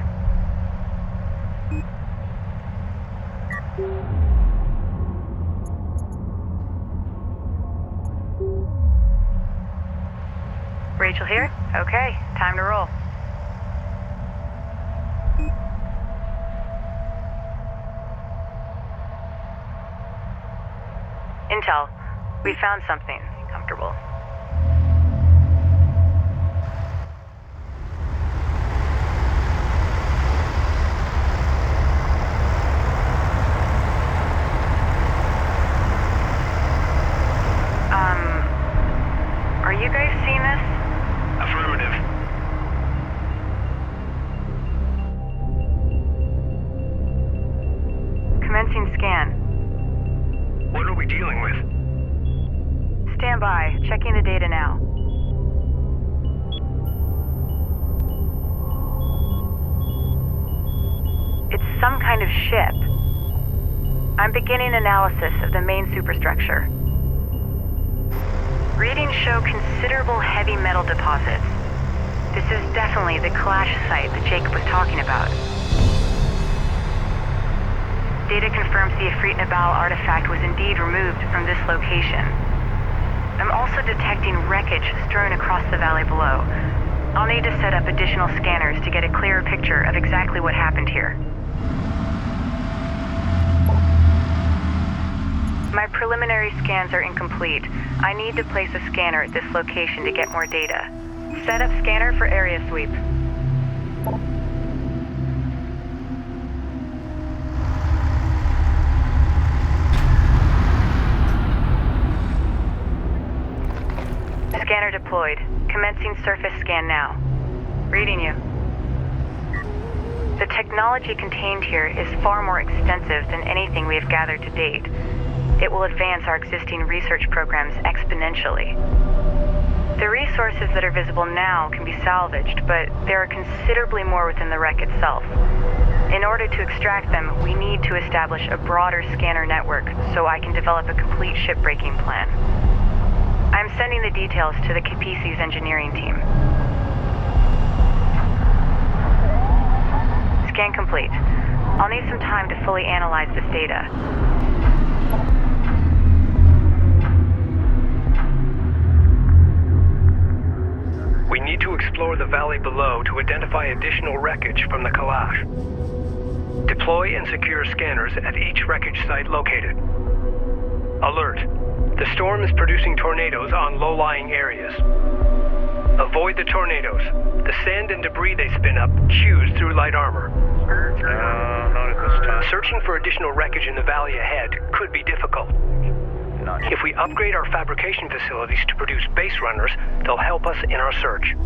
Rachel here? Okay, time to roll. Intel. We found something comfortable. Are you guys seeing this? Affirmative. data now. It's some kind of ship. I'm beginning analysis of the main superstructure. Readings show considerable heavy metal deposits. This is definitely the clash site that Jacob was talking about. Data confirms the Ifrit Nabal artifact was indeed removed from this location. I'm also detecting wreckage strewn across the valley below. I'll need to set up additional scanners to get a clearer picture of exactly what happened here. My preliminary scans are incomplete. I need to place a scanner at this location to get more data. Set up scanner for area sweep. Scanner deployed. Commencing surface scan now. Reading you. The technology contained here is far more extensive than anything we have gathered to date. It will advance our existing research programs exponentially. The resources that are visible now can be salvaged, but there are considerably more within the wreck itself. In order to extract them, we need to establish a broader scanner network so I can develop a complete shipbreaking plan. I'm sending the details to the Capisi's engineering team. Scan complete. I'll need some time to fully analyze this data. We need to explore the valley below to identify additional wreckage from the Kalash. Deploy and secure scanners at each wreckage site located. Alert. The storm is producing tornadoes on low-lying areas. Avoid the tornadoes. The sand and debris they spin up chews through light armor. Not at this time. Searching for additional wreckage in the valley ahead could be difficult. If we upgrade our fabrication facilities to produce base runners, they'll help us in our search.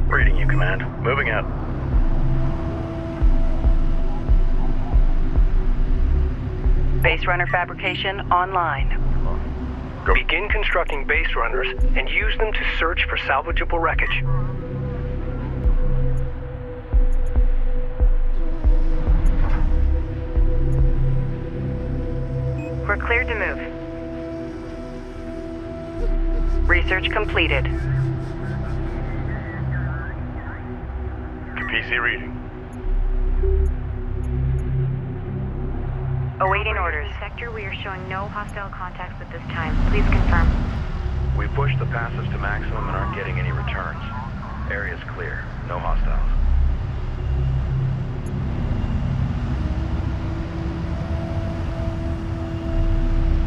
Reading you, Command. Moving out. Base runner fabrication online. Go. Begin constructing base runners and use them to search for salvageable wreckage. We're cleared to move. Research completed. Capisi reading. Awaiting orders. Sector, we are showing no hostile contacts at this time. Please confirm. We pushed the passives to maximum and aren't getting any returns. Area's clear. No hostiles.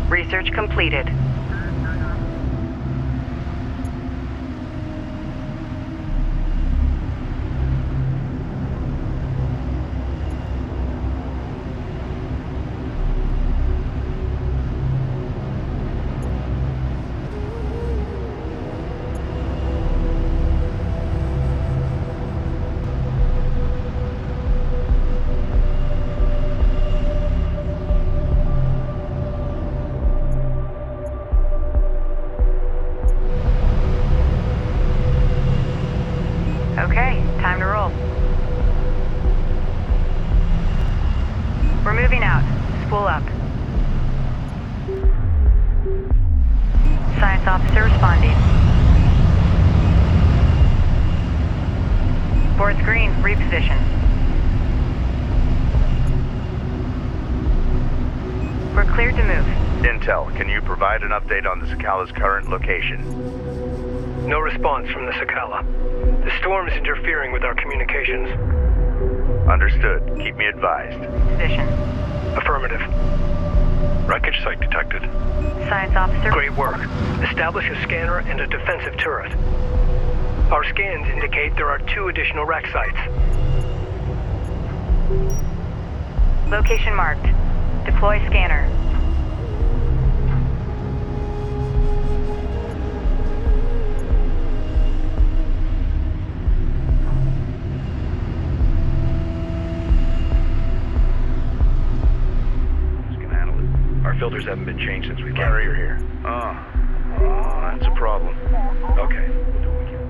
Research completed. Okay, time to roll. We're moving out. Spool up. Science officer responding. Board's green, reposition. We're cleared to move. Intel, can you provide an update on the Sakala's current location? No response from the Sakala. The storm is interfering with our communications. Understood. Keep me advised. Position. Affirmative. Wreckage site detected. Science officer. Great work. Establish a scanner and a defensive turret. Our scans indicate there are 2 additional wreck sites. Location marked. Deploy scanner. Our filters haven't been changed since we left. Carrier here. Oh, that's a problem. Okay, we'll do what we can.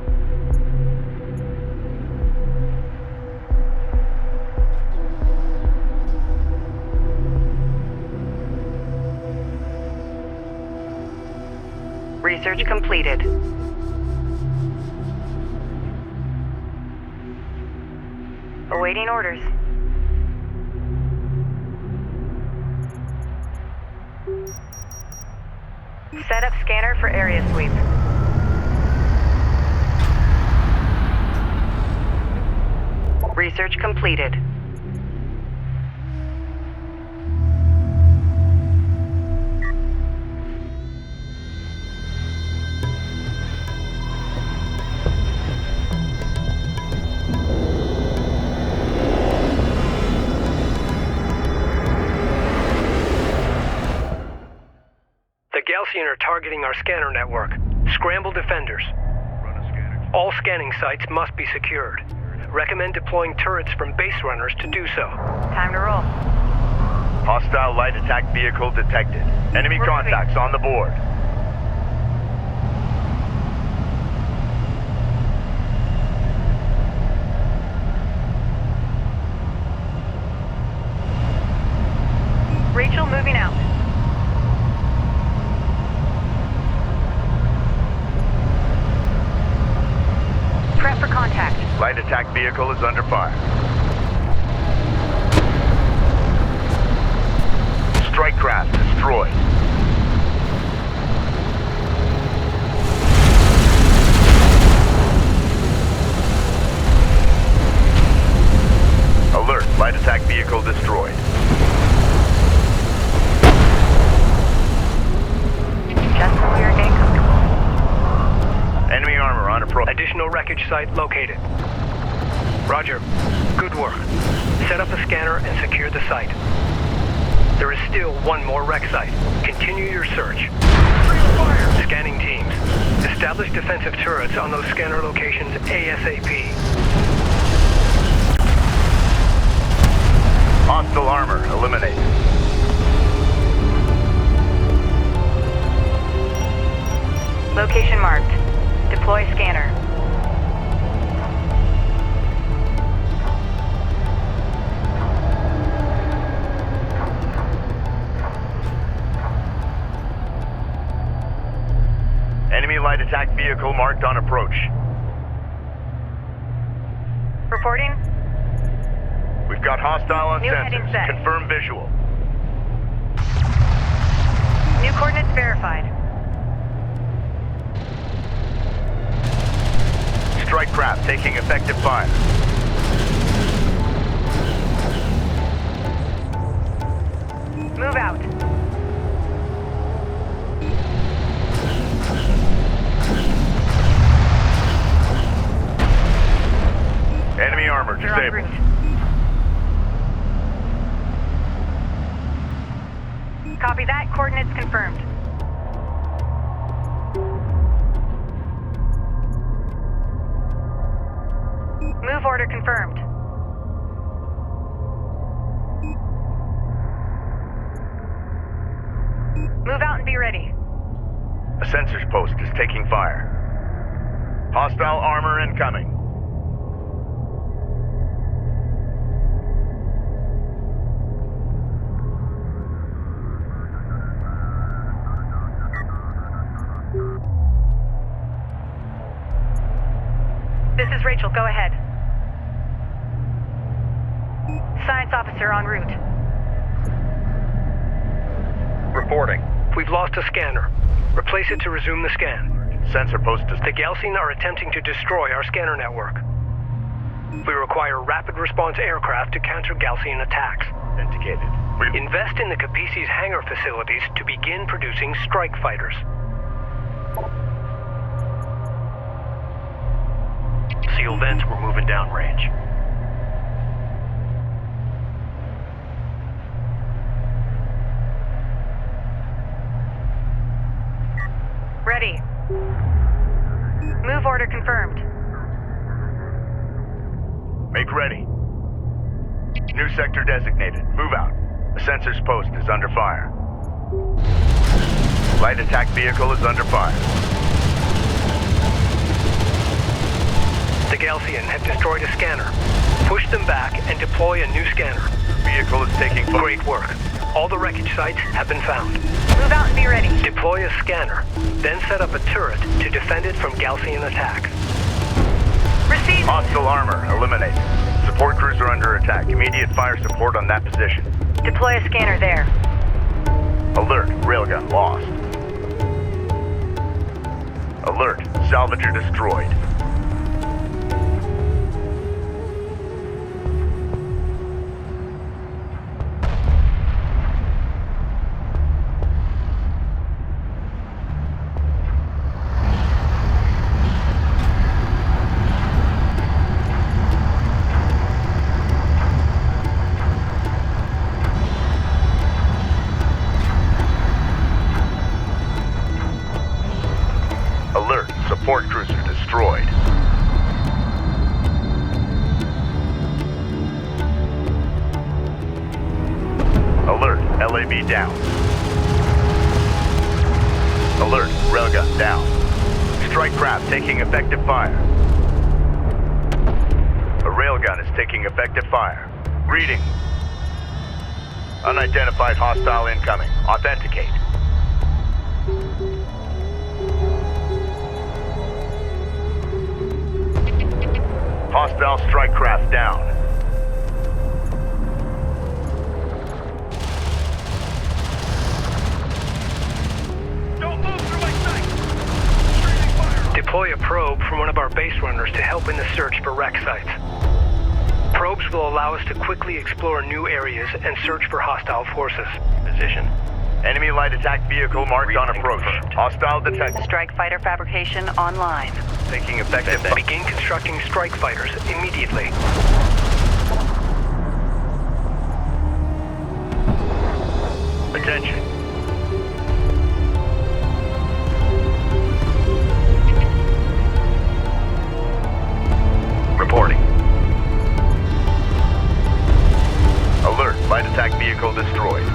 Research completed. Awaiting orders. Set up scanner for area sweep. Research completed. Are targeting our scanner network. Scramble defenders. All scanning sites must be secured. Recommend deploying turrets from base runners to do so. Time to roll. Hostile light attack vehicle detected. Enemy contacts on the board. Rachel moving out. Prep for contact. Light attack vehicle is under fire. Strike craft destroyed. Alert, light attack vehicle destroyed. Just when we were getting comfortable. Enemy armor on approach. Additional wreckage site located. Roger. Good work. Set up a scanner and secure the site. There is still one more wreck site. Continue your search. Scanning teams. Establish defensive turrets on those scanner locations ASAP. Hostile armor eliminated. Location marked. Deploy scanner. Enemy light attack vehicle marked on approach. Reporting. We've got hostile on New heading sensors. set. Confirm visual. New coordinates verified. Strike craft taking effective fire. Move out. Enemy armor You're en disabled. route. Copy that. Coordinates confirmed. Move order confirmed. Move out and be ready. A sensors post is taking fire. Hostile armor incoming. This is Rachel. Go ahead. Science officer en route. Reporting. We've lost a scanner. Replace it to resume the scan. Sensor post is... The Galcian are attempting to destroy our scanner network. We require rapid response aircraft to counter Galcian attacks. Authenticated. Invest in the Capisi's hangar facilities to begin producing strike fighters. Seal vents, we're moving downrange. Ready. Move order confirmed. Make ready. New sector designated. Move out. The sensors post is under fire. Light attack vehicle is under fire. The Galcian have destroyed a scanner. Push them back and deploy a new scanner. Vehicle is taking fire. Great work. All the wreckage sites have been found. Move out and be ready. Deploy a scanner, then set up a turret to defend it from Galcian attacks. Receive. Hostile armor eliminated. Support crews are under attack. Immediate fire support on that position. Deploy a scanner there. Alert, railgun lost. Alert, salvager destroyed. Alert, support cruiser destroyed. Alert, LAV down. Alert, railgun down. Strike craft taking effective fire. A railgun is taking effective fire. Reading. Unidentified hostile incoming. Authenticate. Hostile strike craft down. Don't move through my sight! Streaming fire! Deploy a probe from one of our base runners to help in the search for wreck sites. Probes will allow us to quickly explore new areas and search for hostile forces. Position. Enemy light attack vehicle marked on approach. Hostile detected. Strike fighter fabrication online. Taking effective. Begin constructing strike fighters immediately. Attention. Reporting. Alert, light attack vehicle destroyed.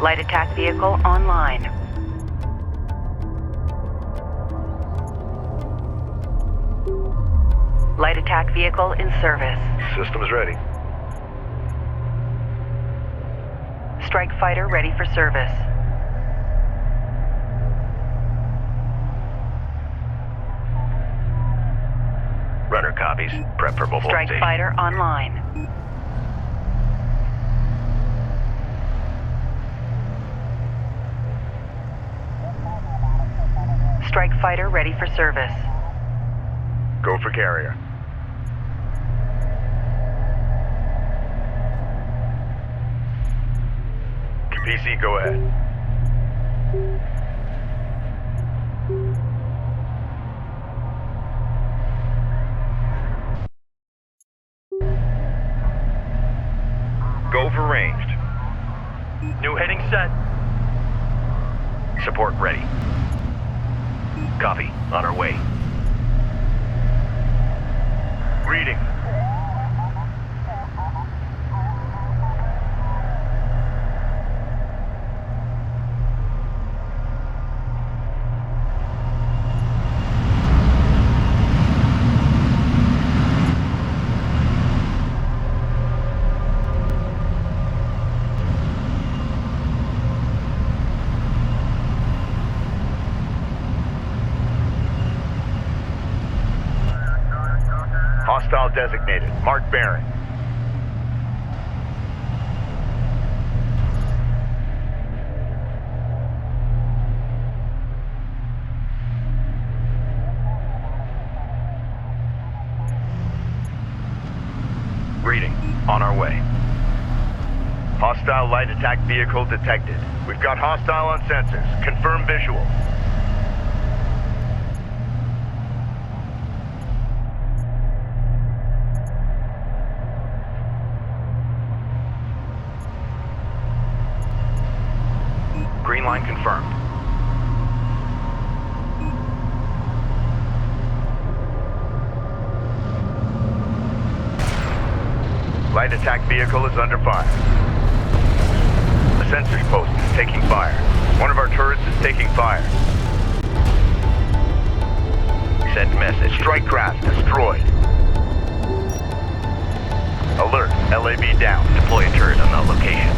Light attack vehicle online. Light attack vehicle in service. Systems ready. Strike fighter ready for service. Runner copies. Prep for mobile Strike fighter online. Strike fighter ready for service. Go for carrier. PC, go ahead. Go for ranged. New heading set. Support ready. Copy. On our way. Reading. Hostile designated. Mark bearing. Reading. On our way. Hostile light attack vehicle detected. We've got hostile on sensors. Confirm visual. Green line confirmed. Light attack vehicle is under fire. The sensors post is taking fire. One of our turrets is taking fire. Send message. Strike craft destroyed. Alert, LAV down. Deploy a turret on that location.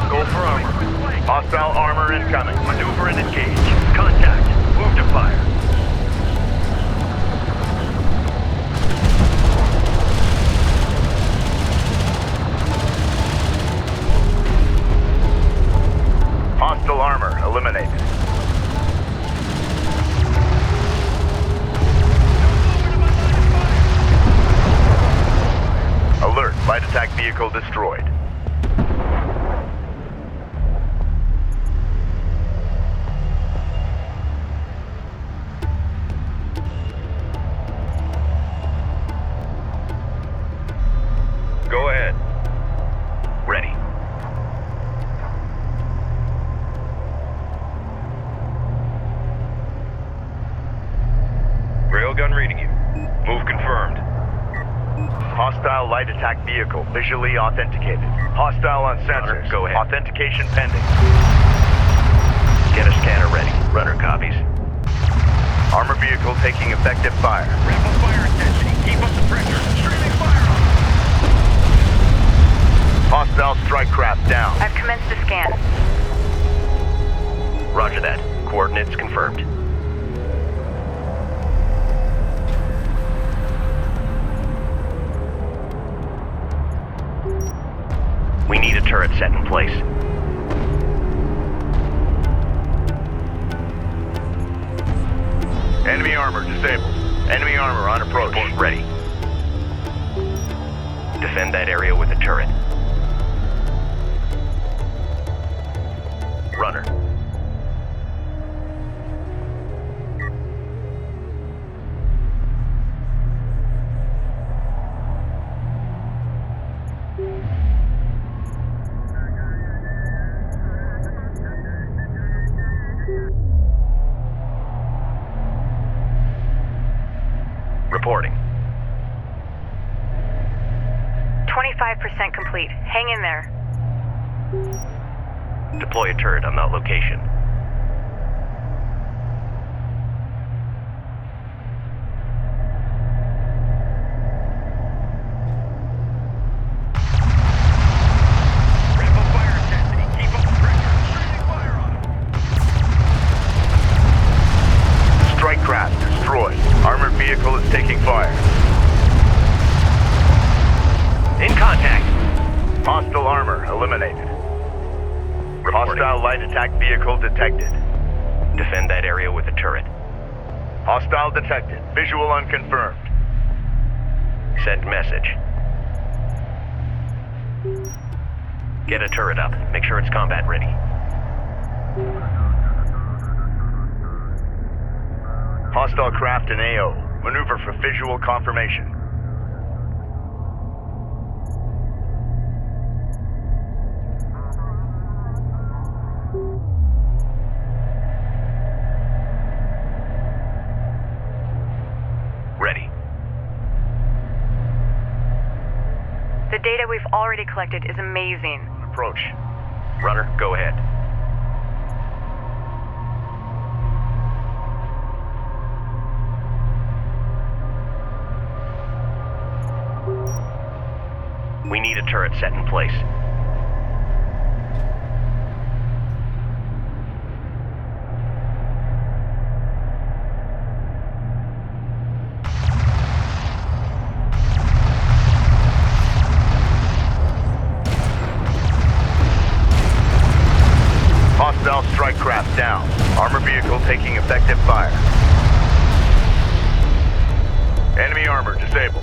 Go for armor. Hostile armor incoming. Maneuver and engage. Contact. Move to fire. Hostile armor eliminated. Alert, light attack vehicle destroyed. Go ahead. Ready. Railgun reading you. Move confirmed. Hostile light attack vehicle visually authenticated. Hostile on sensors. Go ahead. Authentication pending. Get a scanner ready. Runner copies. Armor vehicle taking effective fire. Ramp up fire intensity. Keep up the pressure. Streaming fire on them. Hostile strike craft down. I've commenced a scan. Roger that. Coordinates confirmed. We need a turret set in place. Enemy armor disabled. Enemy armor on approach. Ready. Defend that area with a turret. Runner. Reporting. 25% complete. Hang in there. Deploy a turret on that location. Ramp up fire intensity. Keep up the pressure. Streaming fire on them. Strike craft destroyed. Armored vehicle is taking fire. In contact. Hostile armor eliminated. Reporting. Hostile light attack vehicle detected. Defend that area with a turret. Hostile detected. Visual unconfirmed. Send message. Get a turret up. Make sure it's combat ready. Hostile craft in AO. Maneuver for visual confirmation. Ready. The data we've already collected is amazing. Approach. Runner, go ahead. We need a turret set in place. Hostile strike craft down. Armor vehicle taking effective fire. Enemy armor disabled.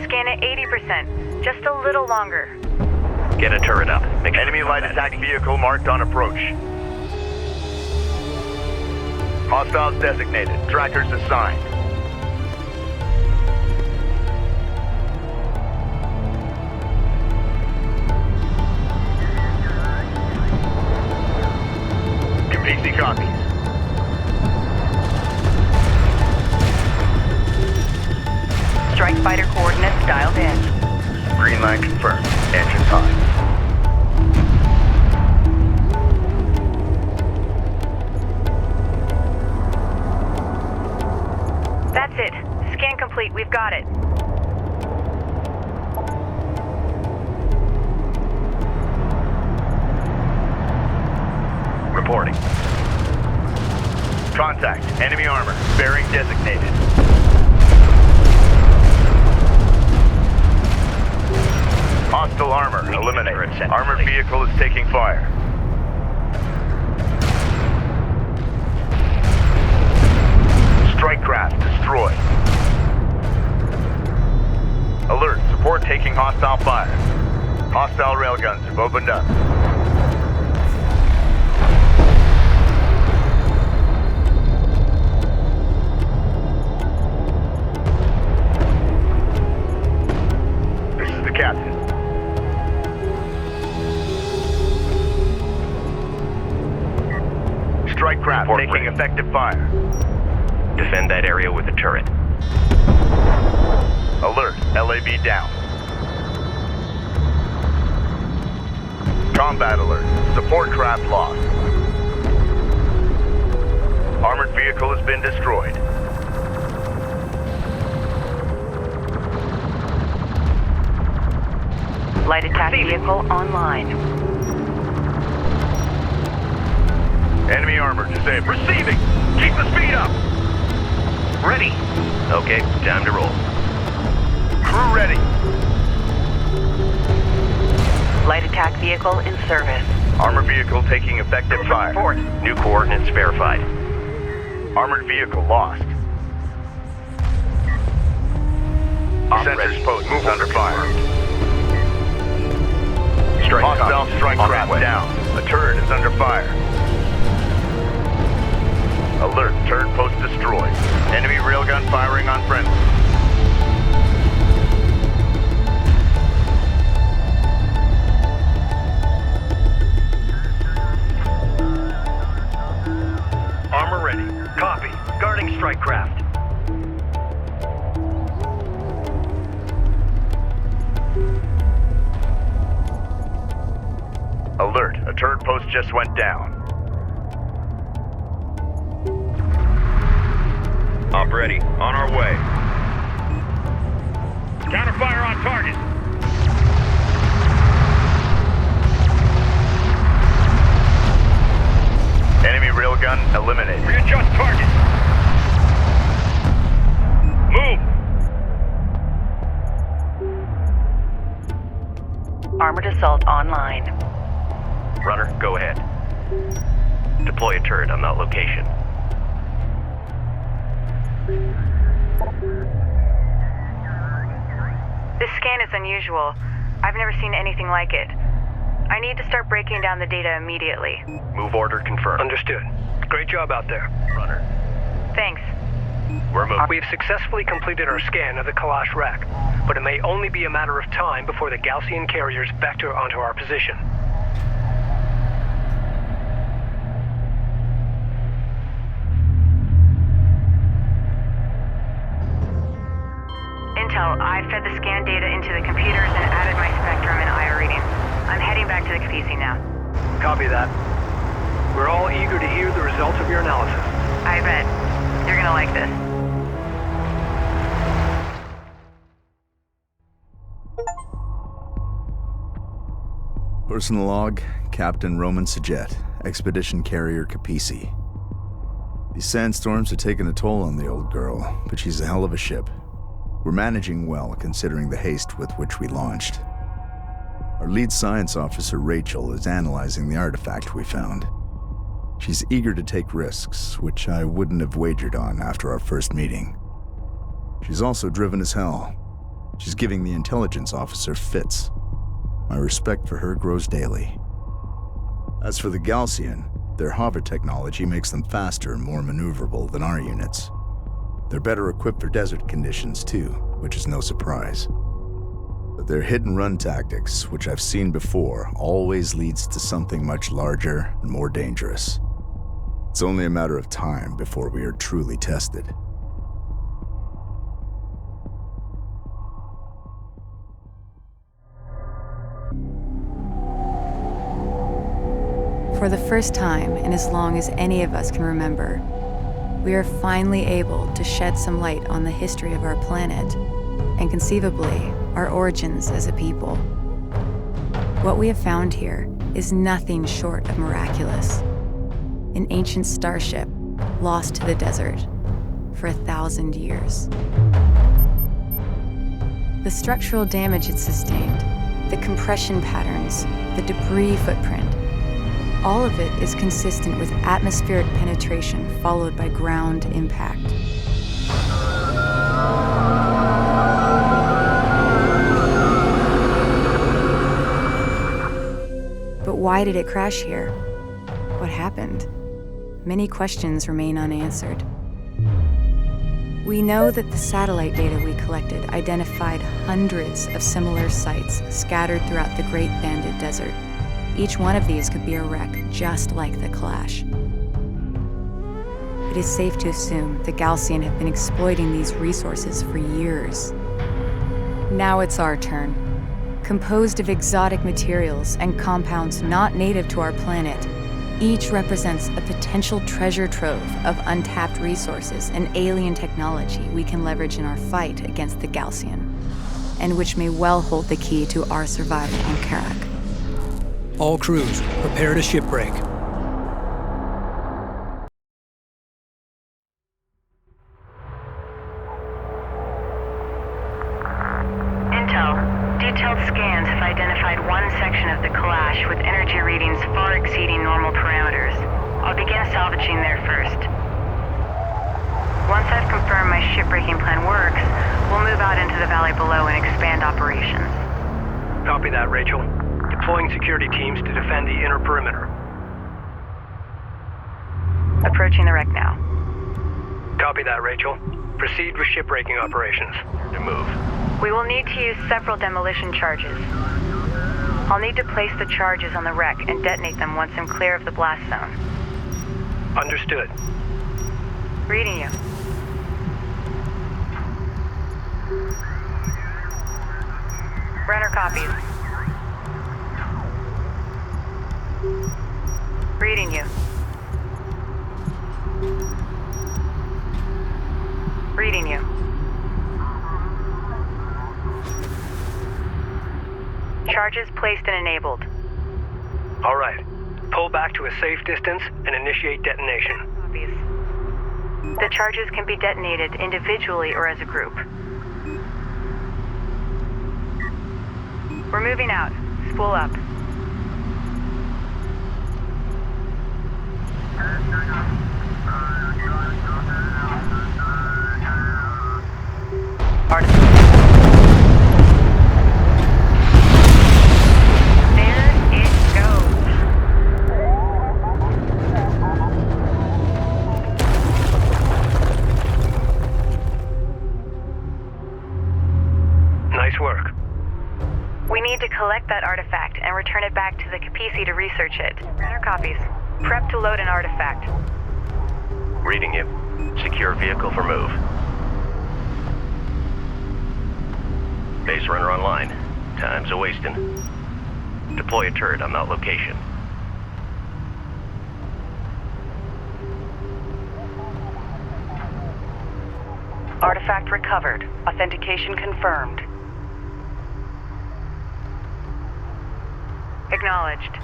Scan at 80%. Just a little longer. Get a turret up. Make sure Enemy it's light combat attack ready. vehicle marked on approach. Hostiles designated. Trackers assigned. PC copies. Strike fighter coordinates dialed in. Green line confirmed. Engines on. That's it. Scan complete. We've got it. Reporting. Contact. Enemy armor. Bearing designated. Hostile armor. Eliminate. Armored vehicle is taking fire. Strike craft destroyed. Alert. Support taking hostile fire. Hostile railguns have opened up. This is the captain. Strike craft taking effective fire. Defend that area with a turret. Alert. LAV down. Combat alert. Support craft lost. Armored vehicle has been destroyed. Light attack vehicle online. Enemy armor disabled. Receiving! Keep the speed up! Ready. Okay, time to roll. Crew ready. Light attack vehicle in service. Armored vehicle taking effective fire. Report. New coordinates verified. Armored vehicle lost. Sensors post moves under fire. Hostile strike craft down. A turret is under fire. Alert, turret post destroyed. Enemy railgun firing on friendly. Armor ready. Copy. Guarding strike craft. Alert, a turret post just went down. Op ready. On our way. Counterfire on target. Enemy railgun eliminated. Readjust target. Move. Armored assault online. Runner, go ahead. Deploy a turret on that location. This scan is unusual. I've never seen anything like it. I need to start breaking down the data immediately. Move order confirmed. Understood. Great job out there. Runner. Thanks. We're moving. We've successfully completed our scan of the Kalash wreck, but it may only be a matter of time before the Gaussian carriers vector onto our position. Intel, I fed the scan data into the computers and added my spectrum and IR readings. I'm heading back to the Kapisi now. Copy that. We're all eager to hear the results of your analysis. I bet. You're gonna like this. Personal log, Captain Roman Sajet, Expedition Carrier Kapisi. These sandstorms have taken a toll on the old girl, but she's a hell of a ship. We're managing well, considering the haste with which we launched. Our lead science officer, Rachel, is analyzing the artifact we found. She's eager to take risks, which I wouldn't have wagered on after our first meeting. She's also driven as hell. She's giving the intelligence officer fits. My respect for her grows daily. As for the Gaussian, their hover technology makes them faster and more maneuverable than our units. They're better equipped for desert conditions too, which is no surprise. But their hit-and-run tactics, which I've seen before, always leads to something much larger and more dangerous. It's only a matter of time before we are truly tested. For the first time in as long as any of us can remember, we are finally able to shed some light on the history of our planet and conceivably our origins as a people. What we have found here is nothing short of miraculous. An ancient starship lost to the desert for 1,000 years. The structural damage it sustained, the compression patterns, the debris footprint, all of it is consistent with atmospheric penetration followed by ground impact. But why did it crash here? What happened? Many questions remain unanswered. We know that the satellite data we collected identified hundreds of similar sites scattered throughout the Great Banded Desert. Each one of these could be a wreck just like the Clash. It is safe to assume the Galcian have been exploiting these resources for years. Now it's our turn. Composed of exotic materials and compounds not native to our planet, each represents a potential treasure trove of untapped resources and alien technology we can leverage in our fight against the Galcian, and which may well hold the key to our survival on Kharak. All crews, prepare to shipbreak. Detailed scans have identified one section of the Clash with energy readings far exceeding normal parameters. I'll begin salvaging there first. Once I've confirmed my shipbreaking plan works, we'll move out into the valley below and expand operations. Copy that, Rachel. Deploying security teams to defend the inner perimeter. Approaching the wreck now. Copy that, Rachel. Proceed with shipbreaking operations. To move. We will need to use several demolition charges. I'll need to place the charges on the wreck and detonate them once I'm clear of the blast zone. Understood. Reading you. Runner copies. Reading you. Reading you. Charges placed and enabled. All right. Pull back to a safe distance and initiate detonation. Copies. The charges can be detonated individually or as a group. We're moving out. Spool up. Nice work. We need to collect that artifact and return it back to the Capisi to research it. Runner copies. Prep to load an artifact. Reading you. Secure vehicle for move. Base runner online. Time's a-wasting. Deploy a turret on that location. Artifact recovered. Authentication confirmed. Acknowledged.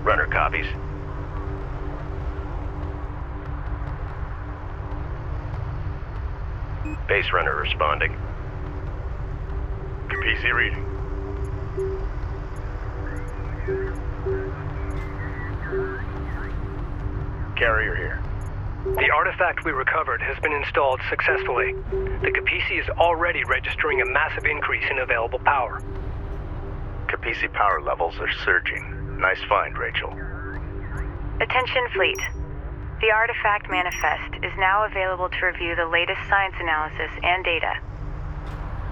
Runner copies. Base runner responding. Capisi reading. Carrier here. The artifact we recovered has been installed successfully. The Capisi is already registering a massive increase in available power. Capisi power levels are surging. Nice find, Rachel. Attention, Fleet. The artifact manifest is now available to review the latest science analysis and data.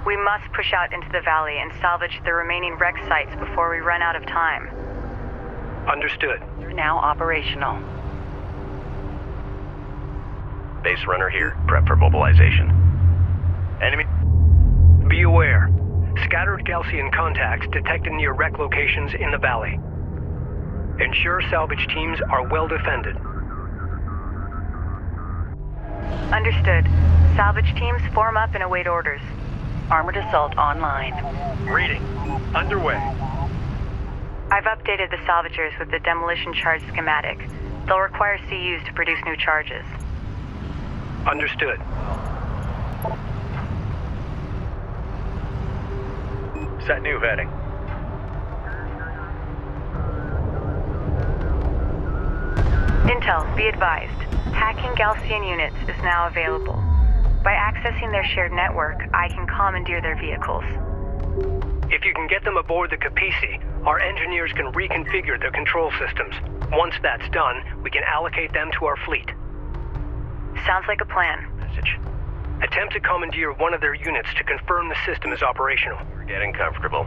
We must push out into the valley and salvage the remaining wreck sites before we run out of time. Understood. You're now operational. Base runner here. Prep for mobilization. Enemy Be aware. Scattered Gaussian contacts detected near wreck locations in the valley. Ensure salvage teams are well defended. Understood. Salvage teams form up and await orders. Armored assault online. Reading. Underway. I've updated the salvagers with the demolition charge schematic. They'll require CUs to produce new charges. Understood. Set new heading. Intel, be advised. Hacking Gaussian units is now available. By accessing their shared network, I can commandeer their vehicles. If you can get them aboard the Capisi, our engineers can reconfigure their control systems. Once that's done, we can allocate them to our fleet. Sounds like a plan. Message. Attempt to commandeer one of their units to confirm the system is operational. We're getting comfortable.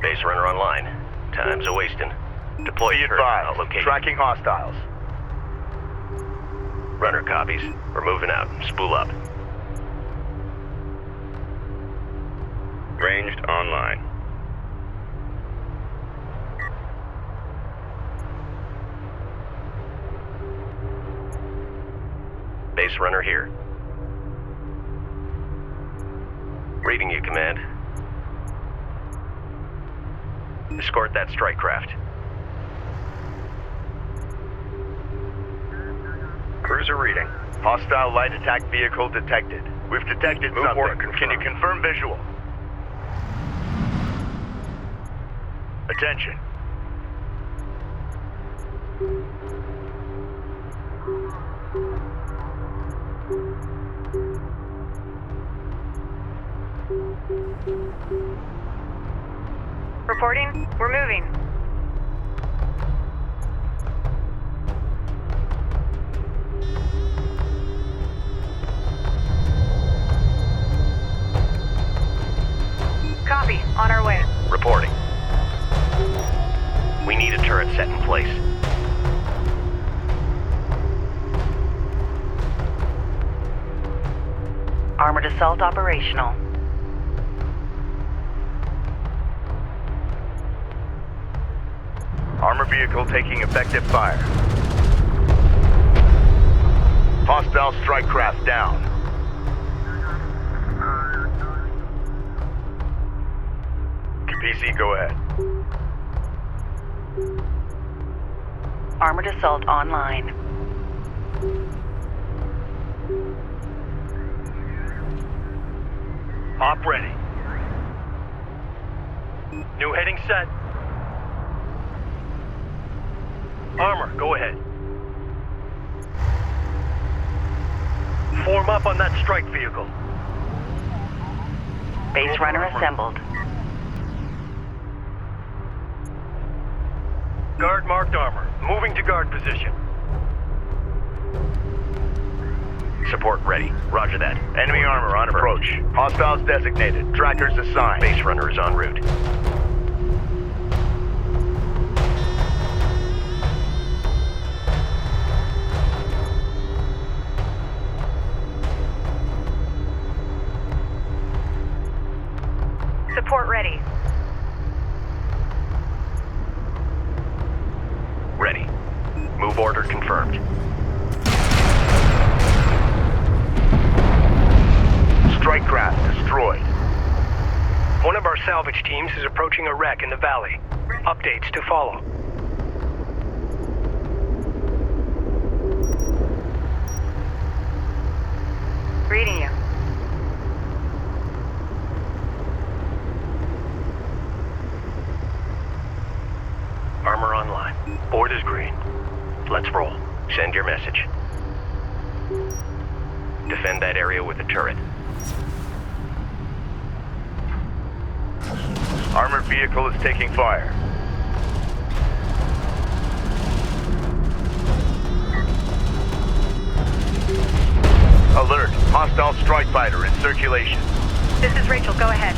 Base runner online. Time's a wasting. Deploy Be turret advised. location. Tracking hostiles. Runner copies. We're moving out. Spool up. Ranged online. Base runner here. Reading you, Command. Escort that strike craft. Cruiser reading. Hostile light attack vehicle detected. We've detected Move something. order Can you confirm visual? Attention. Reporting, we're moving. Copy, on our way. Reporting. We need a turret set in place. Armored assault operational. Armor vehicle taking effective fire. Hostile strike craft down. PC, go ahead. Armored assault online. Op ready. New heading set. Armor, go ahead. Form up on that strike vehicle. Base runner assembled. Guard marked armor. Moving to guard position. Support ready. Roger that. Enemy armor on approach. Hostiles designated. Trackers assigned. Base runner is en route. Support ready. Ready. Move order confirmed. Strike craft destroyed. One of our salvage teams is approaching a wreck in the valley. Updates to follow. Reading you. Armor online. Board is green. Let's roll. Send your message. Defend that area with a turret. Armored vehicle is taking fire. Alert. Hostile strike fighter in circulation. This is Rachel, go ahead.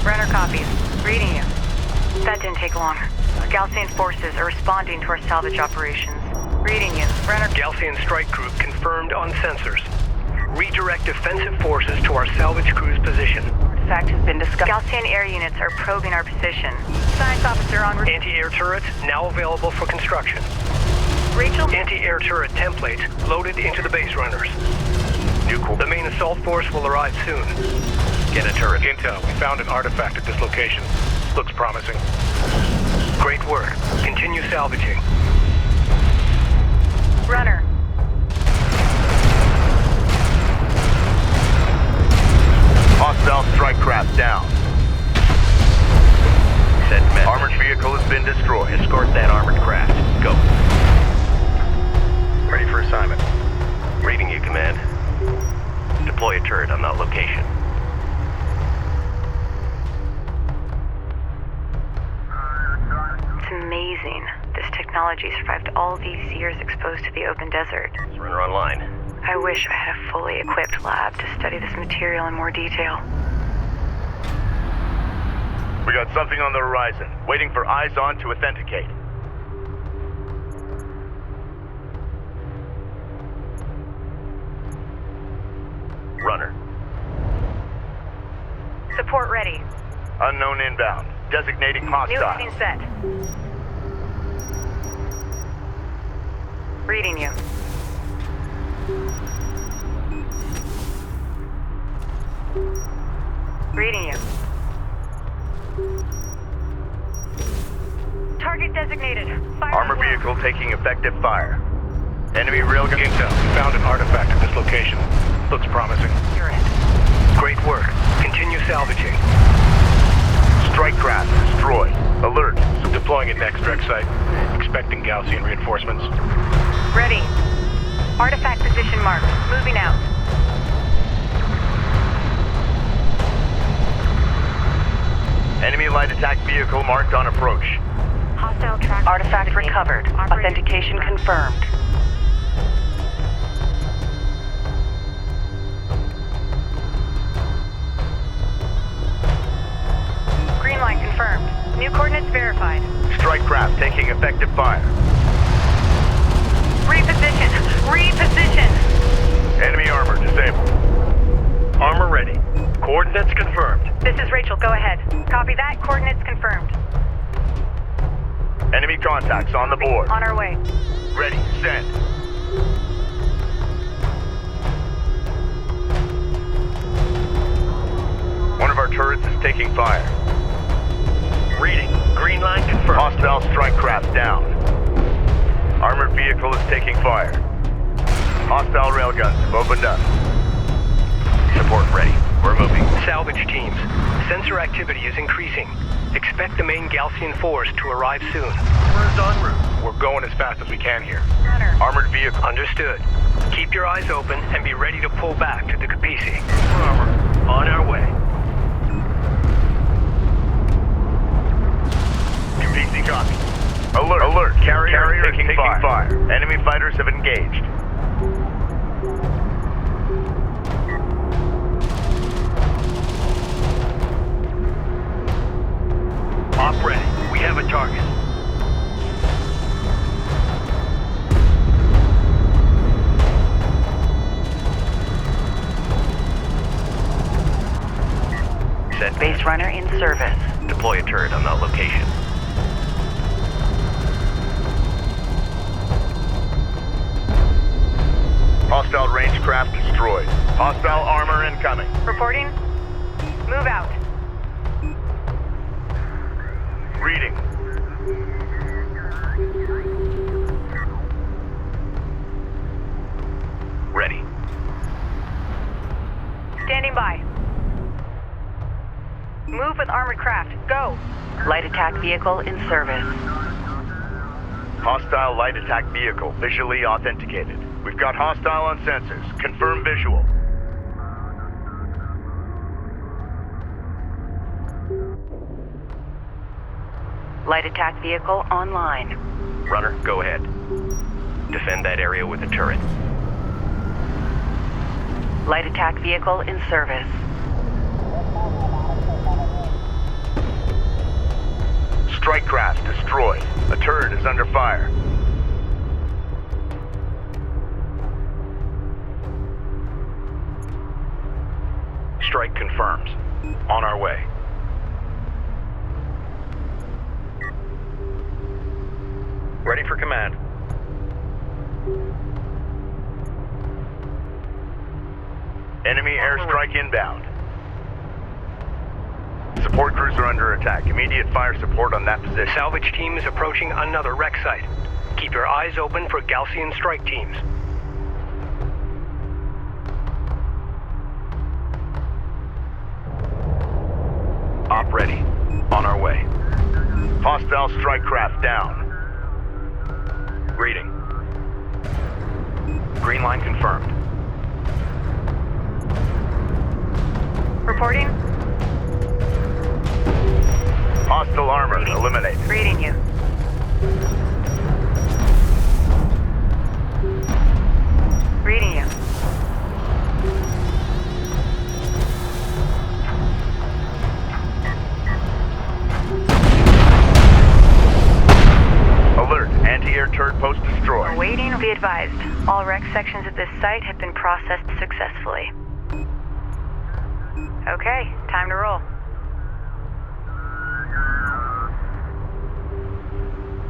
Runner copies. Reading you. That didn't take long. Galcian forces are responding to our salvage operations. Reading you. Runner. Galcian strike group confirmed on sensors. Redirect defensive forces to our salvage crew's position. Artifact has been discovered. Galcian air units are probing our position. Science officer on route. Anti-air turrets now available for construction. Rachel? Anti-air turret templates loaded into the base runners. The main assault force will arrive soon. Get a turret. Intel, we found an artifact at this location. Looks promising. Great work. Continue salvaging. Runner. Hostile strike craft down. Send men. Armored vehicle has been destroyed. Escort that armored craft. Go. Ready for assignment. Reading you, Command. Deploy a turret on that location. It's amazing. This technology survived all these years exposed to the open desert. Runner online. I wish I had a fully equipped lab to study this material in more detail. We got something on the horizon. Waiting for eyes on to authenticate. Runner. Support ready. Unknown inbound. Designating New hostile. scene set. Reading you. Reading you. Target designated. Fire Armor below. vehicle taking effective fire. Enemy railgun. Intel, we found an artifact at this location. Looks promising. You're in. Great work. Continue salvaging. Strike craft destroyed. Alert. Deploying at next direct site. Expecting Galcian reinforcements. Ready. Artifact position marked. Moving out. Enemy light attack vehicle marked on approach. Hostile track. Artifact recovered. Authentication confirmed. Green light confirmed. New coordinates verified. Strike craft taking effective fire. Reposition. Reposition. Enemy armor disabled. Armor ready. Coordinates confirmed. This is Rachel. Go ahead. Copy that. Coordinates confirmed. Enemy contacts on the board. On our way. Ready. Send. One of our turrets is taking fire. Reading. Green line confirmed. Hostile strike craft down. Armored vehicle is taking fire. Hostile railguns have opened up. Support ready. We're moving. Salvage teams. Sensor activity is increasing. Expect the main Galcian force to arrive soon. Armor's en route. We're going as fast as we can here. Runner. Armored vehicle. Understood. Keep your eyes open and be ready to pull back to the Capisi. Armor. On our way. Capisi copy. Alert. Alert. Carrier taking fire. Enemy fighters have engaged. Op ready. We have a target. Set Base runner in service. Deploy a turret on that location. Hostile range craft destroyed. Hostile armor incoming. Reporting. Move out. Reading. Ready. Standing by. Move with armored craft. Go. Light attack vehicle in service. Hostile light attack vehicle visually authenticated. We've got hostile on sensors. Confirm visual. Light attack vehicle online. Runner, go ahead. Defend that area with a turret. Light attack vehicle in service. strike craft destroyed. A turret is under fire. Strike confirms. On our way. Ready for command. Enemy airstrike inbound. Support crews are under attack. Immediate fire support on that position. Salvage team is approaching another wreck site. Keep your eyes open for Galcian strike teams. Op ready. On our way. Hostile strike craft down. Reading. Green line confirmed. Reporting. Hostile armor eliminated. Reading you. Reading you. Alert, anti-air turret post destroyed. Awaiting, be advised. All wreck sections at this site have been processed successfully. Okay, time to roll.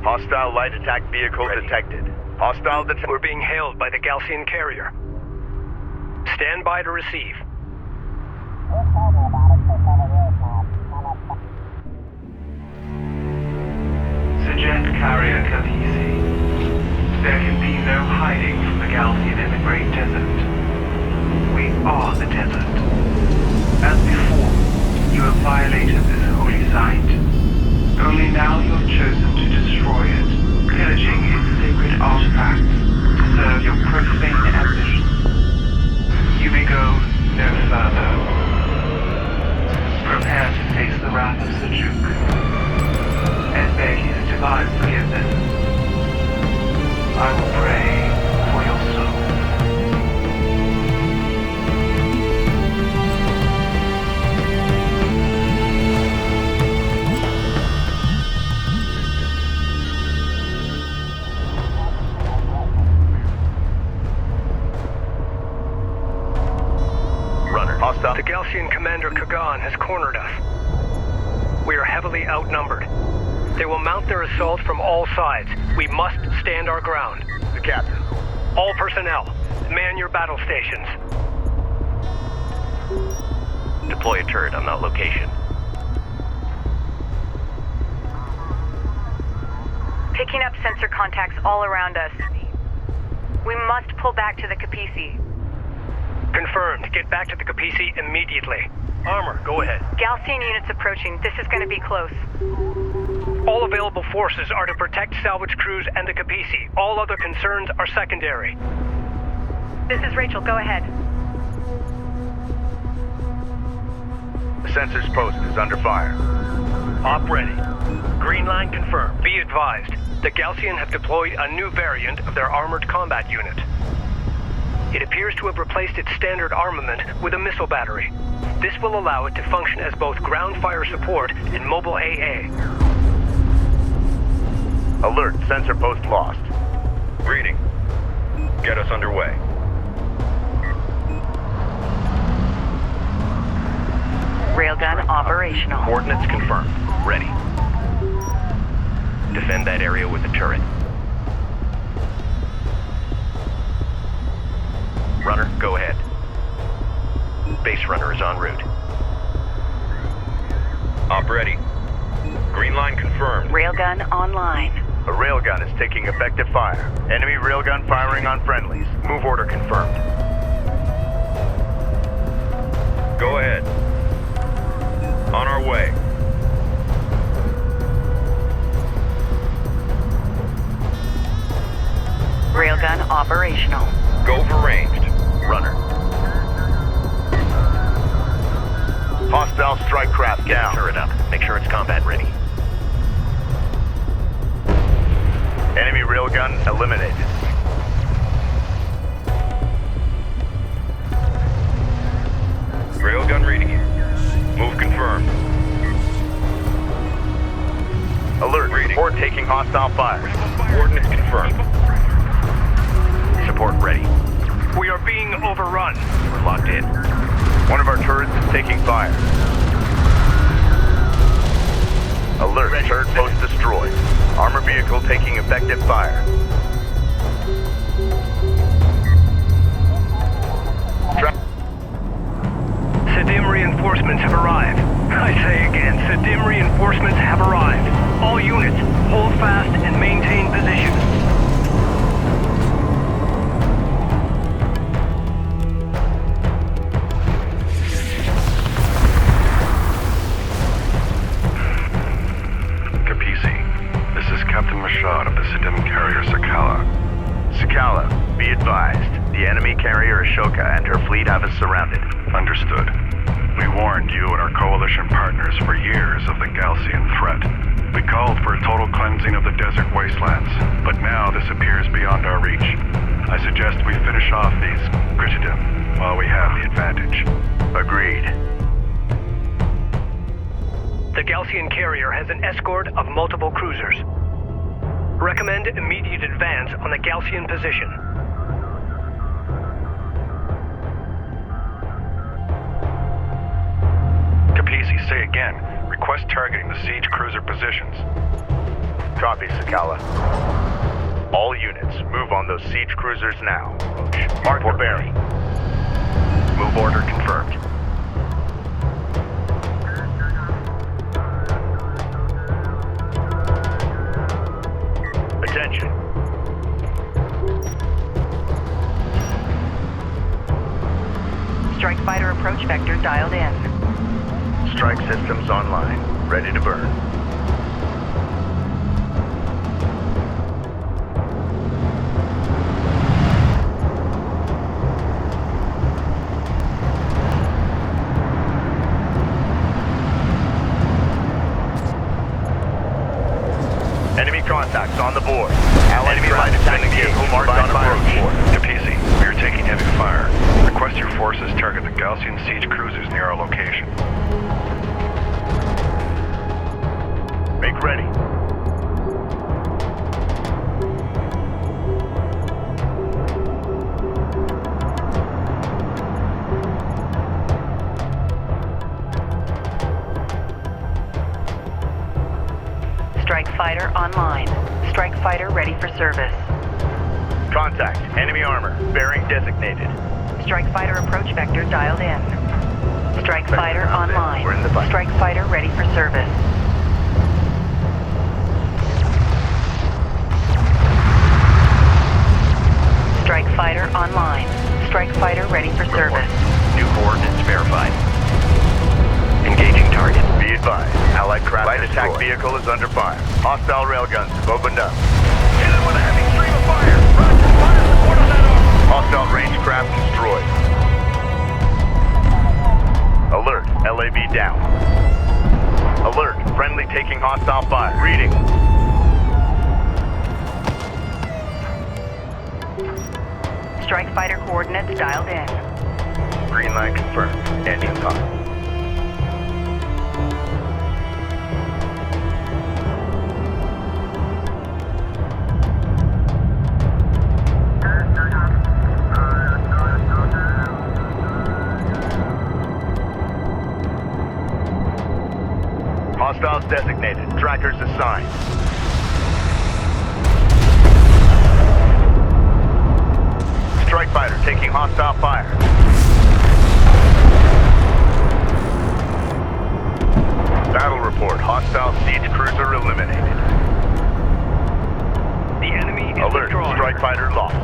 Hostile light attack vehicle detected. Hostile detected. We're being hailed by the Galcian carrier. Stand by to receive. Suggest carrier Capisi. There can be no hiding from the Galcian in the Great Desert. We are the desert. As before, you have violated this holy site. Only now you have chosen to destroy it, pillaging its sacred artifacts to serve your profane ambitions. You may go no further. Prepare to face the wrath of Seljuk and beg his divine forgiveness. I will pray for your soul. The Galcian commander Kagan has cornered us. We are heavily outnumbered. They will mount their assault from all sides. We must stand our ground. The captain. All personnel, man your battle stations. Deploy a turret on that location. Picking up sensor contacts all around us. We must pull back to the Capisi. Confirmed. Get back to the Capisi immediately. Armor, go ahead. Galcian units approaching. This is going to be close. All available forces are to protect salvage crews and the Capisi. All other concerns are secondary. This is Rachel. Go ahead. The sensors post is under fire. Op ready. Green line confirmed. Be advised. The Galcian have deployed a new variant of their armored combat unit. It appears to have replaced its standard armament with a missile battery. This will allow it to function as both ground fire support and mobile AA. Alert, sensor post lost. Reading. Get us underway. Railgun operational. Coordinates confirmed. Ready. Defend that area with a turret. Runner, go ahead. Base runner is en route. Op ready. Green line confirmed. Railgun online. A railgun is taking effective fire. Enemy railgun firing on friendlies. Move order confirmed. Go ahead. On our way. Railgun operational. Go for ranged. Runner. Hostile strike craft down. Turret up. Make sure it's combat ready. Enemy railgun eliminated. Railgun reading you. Move confirmed. Alert. fire. Coordinates confirmed. Support ready. We are being overrun. We're locked in. One of our turrets is taking fire. Alert, turret post destroyed. Armor vehicle taking effective fire. Sedim reinforcements have arrived. I say again, Sedim reinforcements have arrived. All units, hold fast and maintain position. This is Captain Mashad of the Sedim carrier Sakala. Sakala, be advised. The enemy carrier Ashoka and her fleet have us surrounded. Understood. We warned you and our coalition partners for years of the Galcian threat. We called for a total cleansing of the desert wastelands, but now this appears beyond our reach. I suggest we finish off these Gritidim while we have the advantage. Agreed. The Galcian carrier has an escort of multiple cruisers. Recommend immediate advance on the Galcian position. Capisi, say again. Request targeting the siege cruiser positions. Copy, Sakala. All units, move on those siege cruisers now. Mark for bearing. Move order confirmed. Attention. Strike fighter approach vector dialed in. Strike systems online. Ready to burn. Enemy contacts on the board. Allied Enemy ground line attack defending vehicle vehicle marked marked on on approach. Capisi, we are taking heavy fire. Request your forces target the Galcian siege cruisers near our location. Make ready. Strike fighter online. Strike fighter ready for service. Contact. Enemy armor. Bearing designated. Strike fighter approach vector dialed in. Strike fighter online. We're in the fight. Strike fighter ready for service. Strike fighter online. Strike fighter ready for service. New coordinates verified. Engaging target. Be advised. Allied craft light attack vehicle is under fire. Hostile railguns have opened up. Hit it with a heavy stream of fire! Roger, fire support on that arm! Hostile range craft destroyed. Alert. LAV down. Alert. Friendly taking hostile fire. Reading. Strike fighter coordinates dialed in. Green line confirmed. Ending time. Hostiles designated. Trackers assigned. Strike fighter taking hostile fire. Battle report. Hostile siege cruiser eliminated. The enemy is Alert. withdrawn. Strike fighter lost.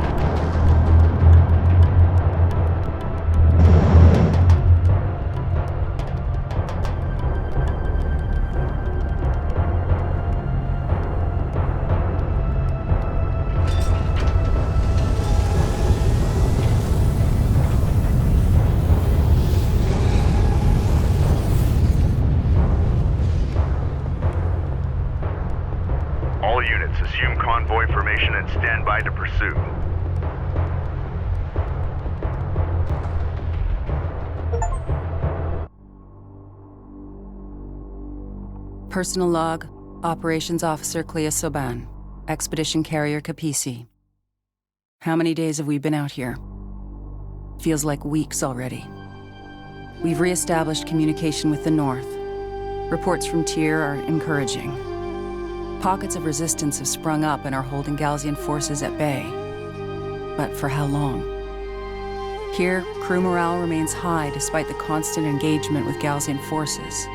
All units assume convoy formation and stand by to pursue. Personal log, Operations Officer Clea Soban. Expedition Carrier Capisi. How many days have we been out here? Feels like weeks already. We've re-established communication with the North. Reports from Tyr are encouraging. Pockets of resistance have sprung up and are holding Galsian forces at bay. But for how long? Here, crew morale remains high despite the constant engagement with Galsian forces.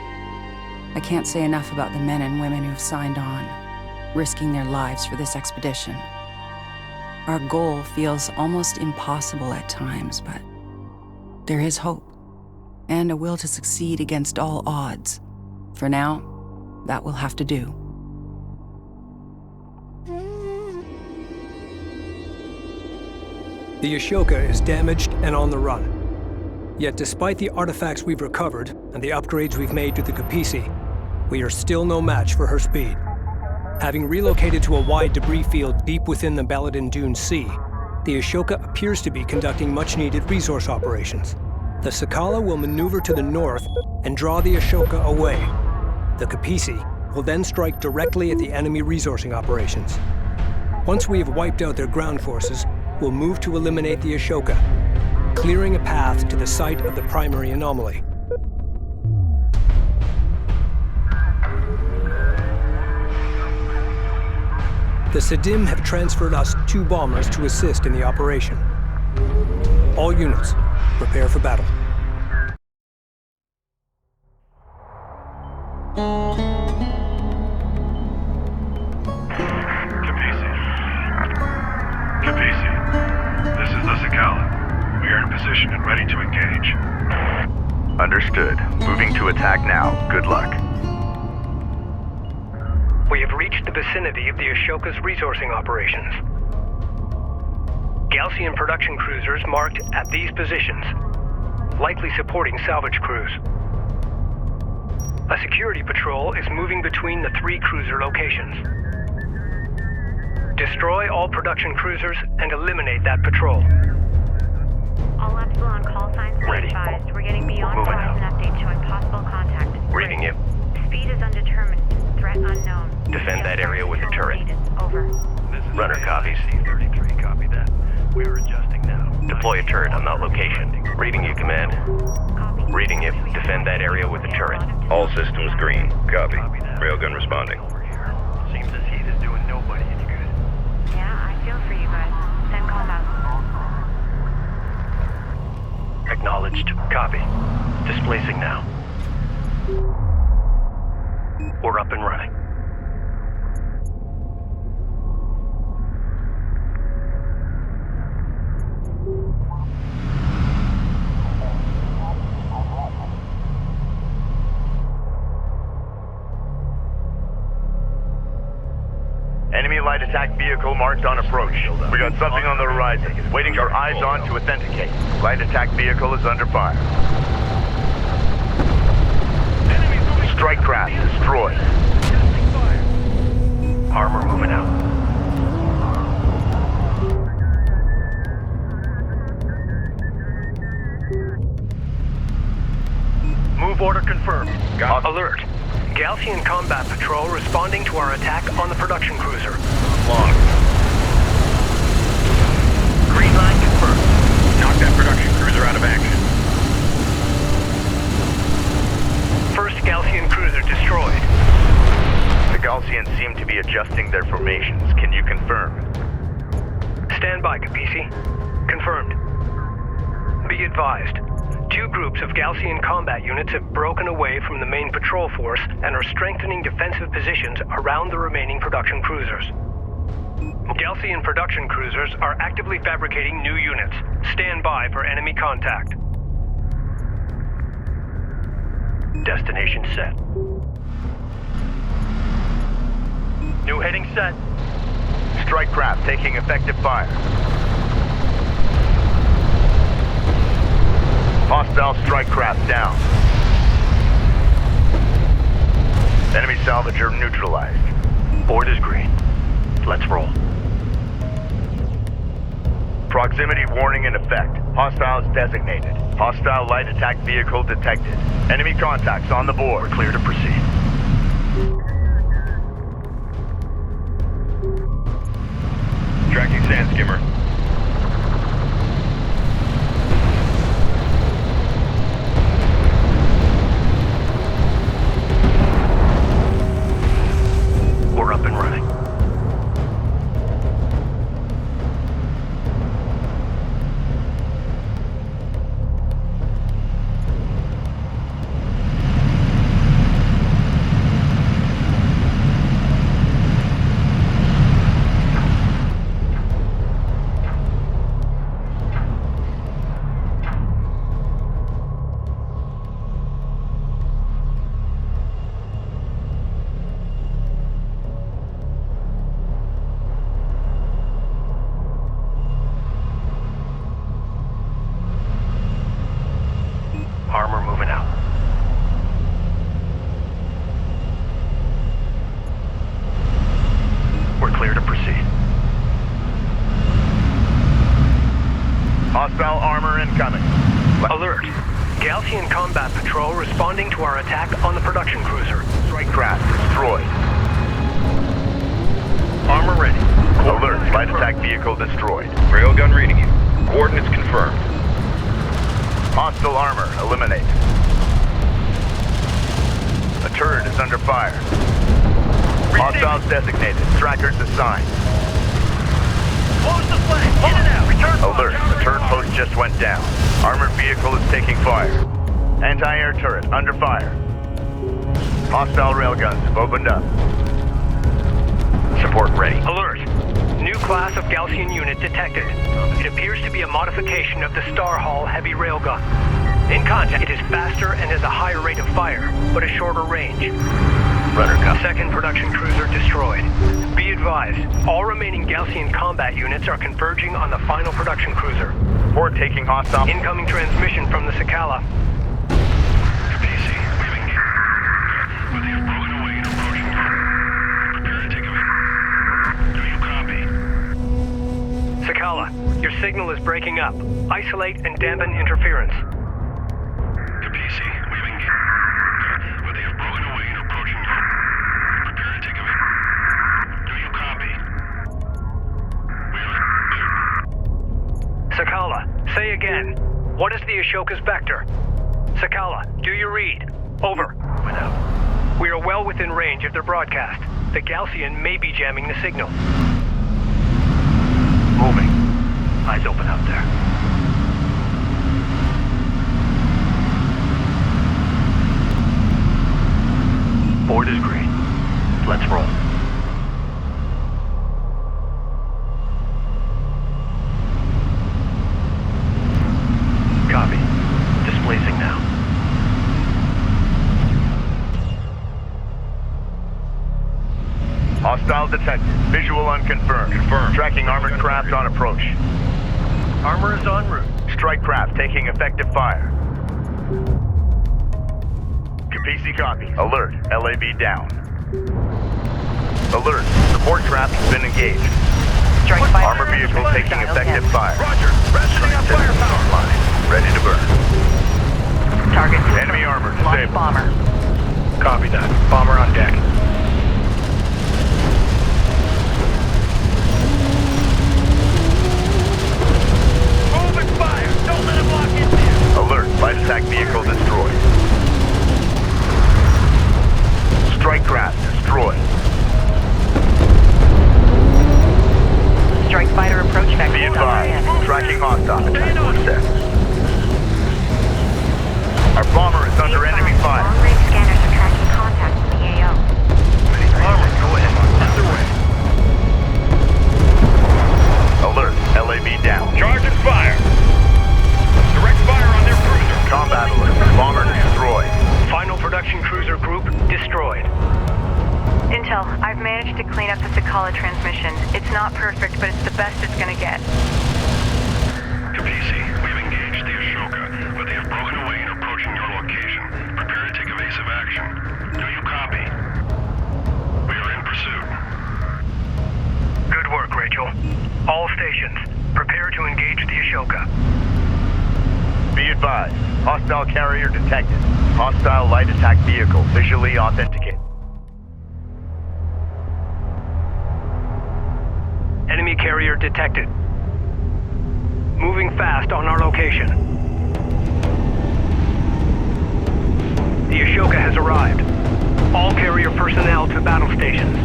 I can't say enough about the men and women who've signed on, risking their lives for this expedition. Our goal feels almost impossible at times, but there is hope, and a will to succeed against all odds. For now, that will have to do. The Ashoka is damaged and on the run. Yet despite the artifacts we've recovered and the upgrades we've made to the Capisi, we are still no match for her speed. Having relocated to a wide debris field deep within the Baladin Dune Sea, the Ashoka appears to be conducting much-needed resource operations. The Sakala will maneuver to the north and draw the Ashoka away. The Capisi will then strike directly at the enemy resourcing operations. Once we have wiped out their ground forces, we'll move to eliminate the Ashoka, clearing a path to the site of the primary anomaly. The Sadim have transferred us 2 bombers to assist in the operation. All units, prepare for battle. Capisi, this is the Sakala. We are in position and ready to engage. Understood. Moving to attack now. Good luck. We have reached the vicinity of the Ashoka's resourcing operations. Galsian production cruisers marked at these positions, likely supporting salvage crews. A security patrol is moving between the 3 cruiser locations. Destroy all production cruisers and eliminate that patrol. All labs on call signs be advised. We're getting beyond horizon update showing possible contact. Reading you. Speed is undetermined. Threat unknown. Defend that area with a turret. Over. Runner copies. C-33, copy that. We are adjusting now. Deploy a turret on that location. Reading you, Command. Copy. Reading you. Defend that area with a turret. All systems green. Copy. Railgun responding. Seems this heat is doing nobody any good. Yeah, I feel for you guys. Send calm out. Acknowledged. Copy. Displacing now. We're up and running. Enemy light attack vehicle marked on approach. We got something on the horizon. Waiting for eyes on to authenticate. Light attack vehicle is under fire. Strike craft destroyed. Armor moving out. Move order confirmed. Alert. Galsian combat patrol responding to our attack on the production cruiser. Long. Green line confirmed. Knock that production cruiser out of action. First Galsian cruiser destroyed. The Galsians seem to be adjusting their formations. Can you confirm? Stand by, Capisi. Confirmed. Be advised. 2 groups of Galsian combat units have broken away from the main patrol force and are strengthening defensive positions around the remaining production cruisers. Galsian production cruisers are actively fabricating new units. Stand by for enemy contact. Destination set. New heading set. Strike craft taking effective fire. Hostile strike craft down. Enemy salvager neutralized. Board is green. Let's roll. Proximity warning in effect. Hostiles designated. Hostile light attack vehicle detected. Enemy contacts on the board. We're clear to proceed. Tracking sand skimmer. We're up and running. Armor moving out. We're clear to proceed. Hostile armor incoming. Alert. Galcian Combat Patrol responding to our attack on the production cruiser. Strike craft destroyed. Armor ready. Alert. Light attack vehicle destroyed. Railgun reading you. Coordinates confirmed. Hostile armor eliminate. A turret is under fire. Hostiles designated. Trackers assigned. Close the flank. In and out. Return. Alert. The turret post just went down. Armored vehicle is taking fire. Anti-air turret under fire. Hostile railguns have opened up. Support ready. Alert. New class of Galcian unit detected. It appears to be a modification of the Star Hall heavy railgun. In contact, it is faster and has a higher rate of fire, but a shorter range. Runner come. Second production cruiser destroyed. Be advised, all remaining Galcian combat units are converging on the final production cruiser. Report taking hostile. Incoming transmission from the Sakala. PC, we've engaged. But they have broken away and approaching you. Prepare to take evade. Do you copy? Sakala, your signal is breaking up. Isolate and dampen interference. PC, we've engaged. But they have broken away and approaching you. Prepare to take evade. Do you copy? We are Sakala, say again. What is the Ashoka's vector? Sakala, do you read? Over. Went out. We are well within range of their broadcast. The Galcian may be jamming the signal. Moving. Eyes open out there. Board is green. Let's roll. Copy. Displacing now. Hostile detected. Visual unconfirmed. Confirmed. Tracking armored craft on approach. Armor is en route. Strike craft taking effective fire. PC copy. Alert. LAV down. Alert. Support craft has been engaged. Strike fire. Armor vehicle taking effective fire. Roger. Ratcheting up firepower. Line. Ready to burn. Target. Enemy armor Launch disabled. bomber. Copy that. Bomber on deck. Open fire! Don't let him lock into you! Alert. Light attack vehicle destroyed. Strike craft destroyed. Strike fighter approach vector. Be advised. Tracking hostile. Set. Our bomber is under enemy fire. Long-range scanners are tracking contacts in the AO. Armor, go ahead. Underway. Alert. LAV down. Charge and fire. Direct fire on their cruiser. Combat alert. Bomber destroyed. Final production cruiser group destroyed. Intel, I've managed to clean up the Sakala transmission. It's not perfect, but it's the best it's gonna get. PC, we've engaged the Ashoka, but they have broken away and approaching your location. Prepare to take evasive action. Do you copy? We are in pursuit. Good work, Rachel. All stations, prepare to engage the Ashoka. Be advised. Hostile carrier detected. Hostile light attack vehicle visually authenticated. Enemy carrier carrier detected. Moving fast on our location. The Ashoka has arrived. All carrier personnel to battle stations.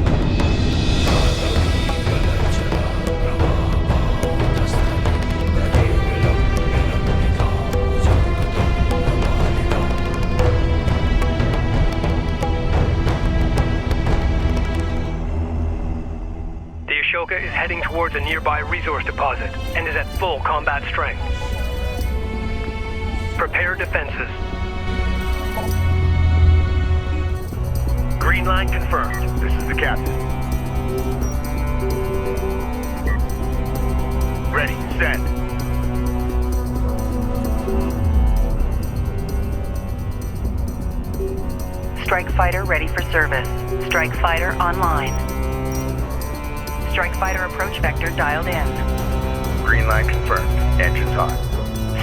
The Ashoka is heading towards a nearby resource deposit and is at full combat strength. Prepare defenses. Green line confirmed. This is the captain. Ready, send. Strike fighter ready for service. Strike fighter online. Strike fighter approach vector dialed in. Green line confirmed. Engines on.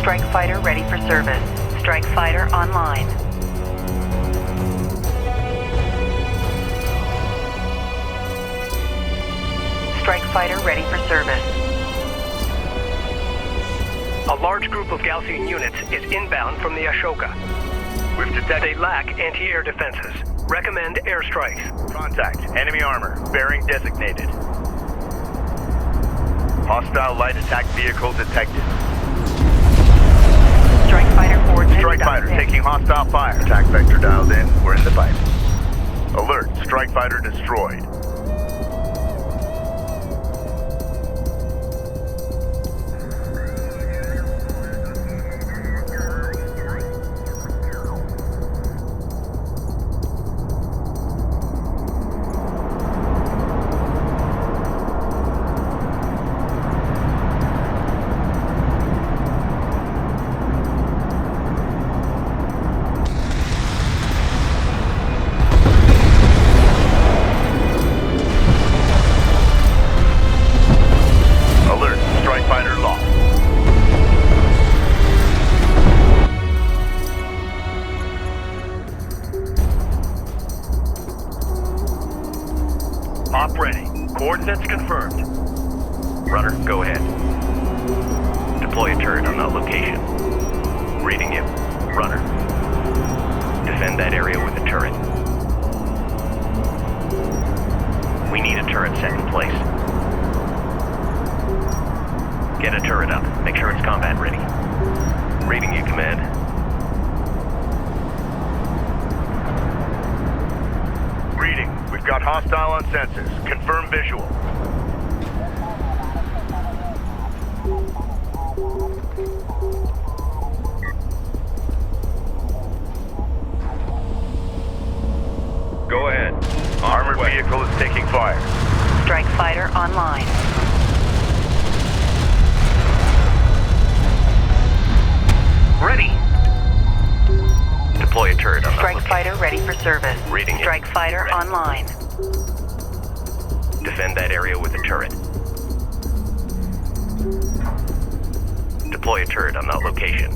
Strike fighter ready for service. Strike fighter online. Strike fighter ready for service. A large group of Gaussian units is inbound from the Ashoka. We've detected. They lack anti-air defenses. Recommend airstrikes. Contact. Enemy armor. Bearing designated. Hostile light attack vehicle detected. Strike fighter coordinates. Strike fighter taking hostile fire. Attack vector dialed in. We're in the fight. Alert. Strike fighter destroyed. Op ready. Coordinates confirmed. Runner, go ahead. Deploy a turret on that location. Reading you. Runner. Defend that area with a turret. We need a turret set in place. Get a turret up. Make sure it's combat ready. Reading you, Command. Reading. We've got hostile on sensors. Confirm visual. Go ahead. Armored vehicle is taking fire. Strike fighter online. Ready. Deploy a turret on Strike fighter ready for service. Reading you. Strike fighter Ready. online. Defend that area with a turret. Deploy a turret on that location.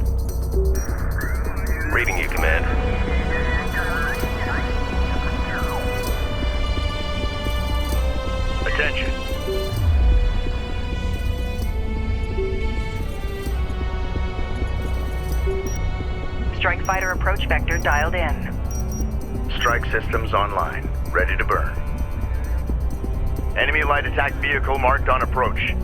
Reading you, Command. Attention. Strike fighter approach vector dialed in. Strike systems online. Ready to burn. Enemy light attack vehicle marked on approach.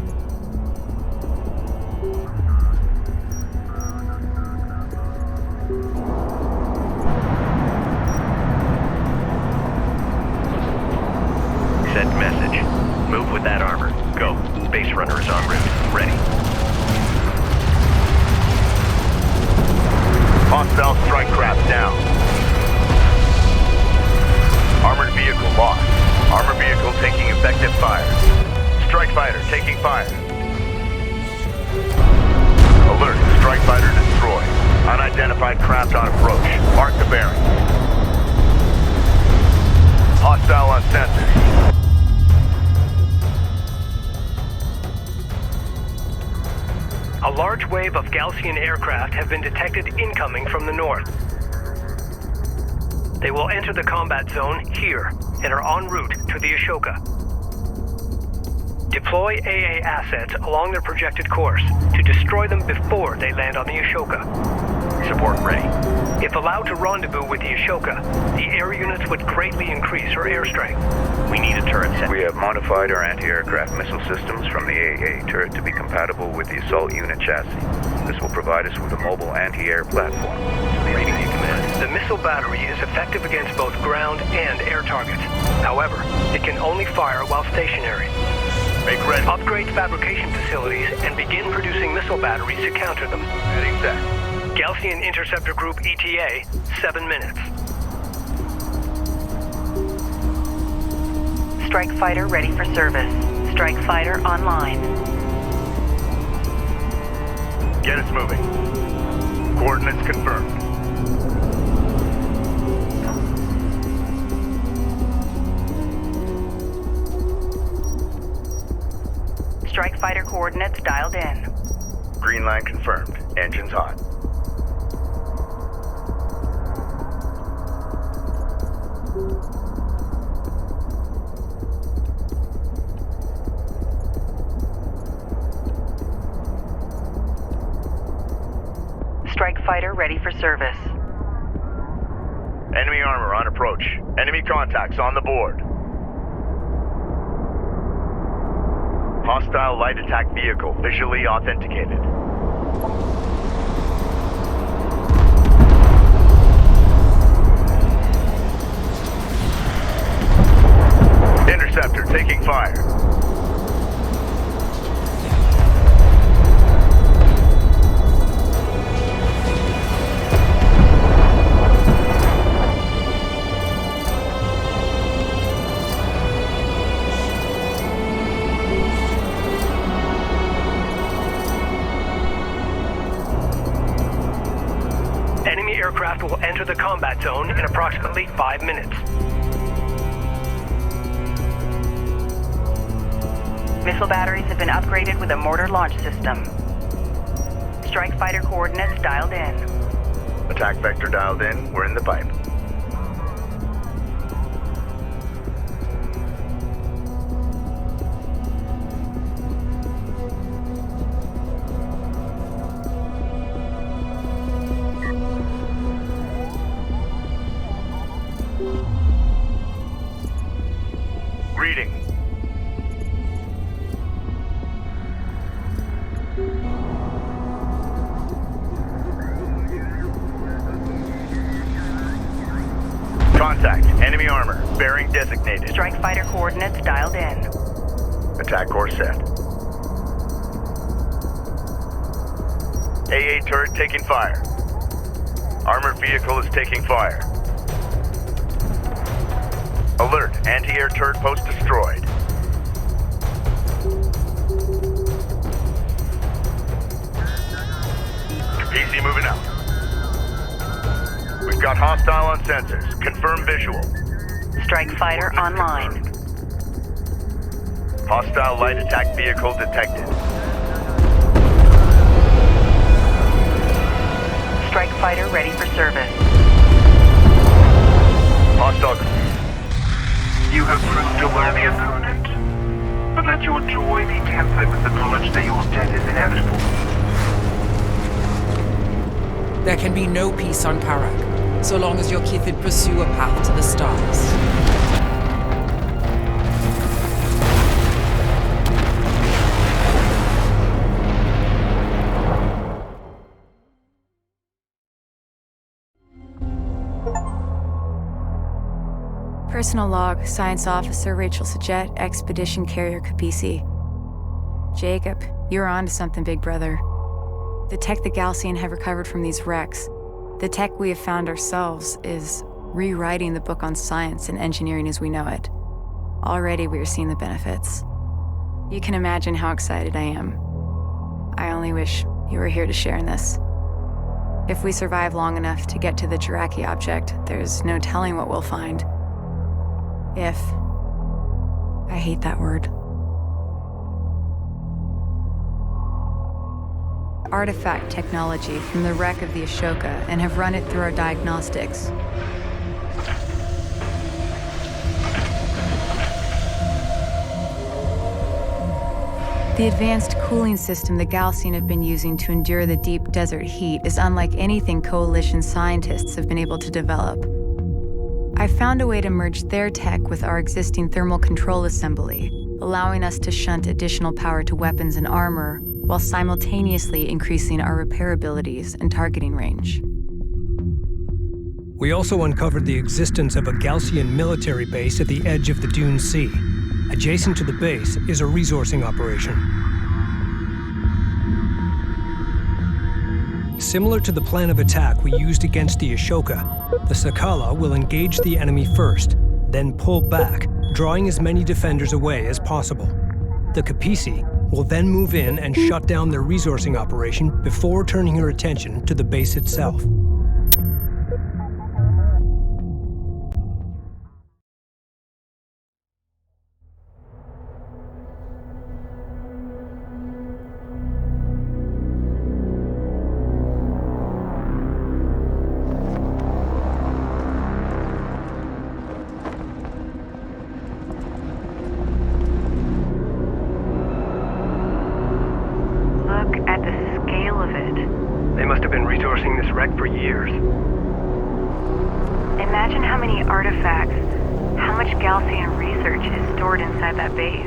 Send message. Move with that armor. Go. Space Runner is en route. Ready. Hostile strike craft down. Armored vehicle lost. Armored vehicle taking effective fire. Strike fighter taking fire. Alert. Strike fighter destroyed. Unidentified craft on approach. Mark the bearing. Hostile on sensors. A large wave of Gaussian aircraft have been detected incoming from the north. They will enter the combat zone here and are en route to the Ashoka. Deploy AA assets along their projected course to destroy them before they land on the Ashoka. Support ready. If allowed to rendezvous with the Ashoka, the air units would greatly increase her air strength. We need a turret set. We have modified our anti-aircraft missile systems from the AA turret to be compatible with the assault unit chassis. This will provide us with a mobile anti-air platform. Reading you, Command. The missile battery is effective against both ground and air targets. However, it can only fire while stationary. Make ready. Upgrade fabrication facilities and begin producing missile batteries to counter them. Heading set. Gaussian Interceptor Group ETA, 7 minutes. Strike fighter ready for service. Strike fighter online. Get us moving. Coordinates confirmed. Strike fighter coordinates dialed in. Green line confirmed. Engines hot. Strike fighter ready for service. Enemy armor on approach. Enemy contacts on the board. Hostile light attack vehicle visually authenticated. Interceptor taking fire. Enemy aircraft will enter the combat zone in approximately 5 minutes. Missile batteries have been upgraded with a mortar launch system. Strike fighter coordinates dialed in. Attack vector dialed in. We're in the pipe. Reading. Contact. Enemy armor. Bearing designated. Strike fighter coordinates dialed in. Attack course set. AA turret taking fire. Armored vehicle is taking fire. Alert. Anti-air turret post destroyed. PC moving out. We've got hostile on sensors. Confirm visual. Strike fighter online. Hostile light attack vehicle detected. Strike fighter ready for service. Hostile. You have proved a worthy opponent, but let your joy be tempered with the knowledge that your death is inevitable. There can be no peace on Kharak, so long as your Kithid pursue a path to the stars. Personal log, Science Officer Rachel Sajet, Expedition Carrier Capisi. Jacob, you're on to something, big brother. The tech the Gaussian have recovered from these wrecks, the tech we have found ourselves, is rewriting the book on science and engineering as we know it. Already we are seeing the benefits. You can imagine how excited I am. I only wish you were here to share in this. If we survive long enough to get to the Jiraki object, there's no telling what we'll find. If. I hate that word. Artifact technology from the wreck of the Ashoka and have run it through our diagnostics. The advanced cooling system the Galcian have been using to endure the deep desert heat is unlike anything Coalition scientists have been able to develop. I found a way to merge their tech with our existing thermal control assembly, allowing us to shunt additional power to weapons and armor while simultaneously increasing our repair abilities and targeting range. We also uncovered the existence of a Galcian military base at the edge of the Dune Sea. Adjacent to the base is a resourcing operation. Similar to the plan of attack we used against the Ashoka, the Sakala will engage the enemy first, then pull back, drawing as many defenders away as possible. The Kapisi will then move in and shut down their resourcing operation before turning her attention to the base itself. Imagine how many artifacts, how much Galcian research is stored inside that base.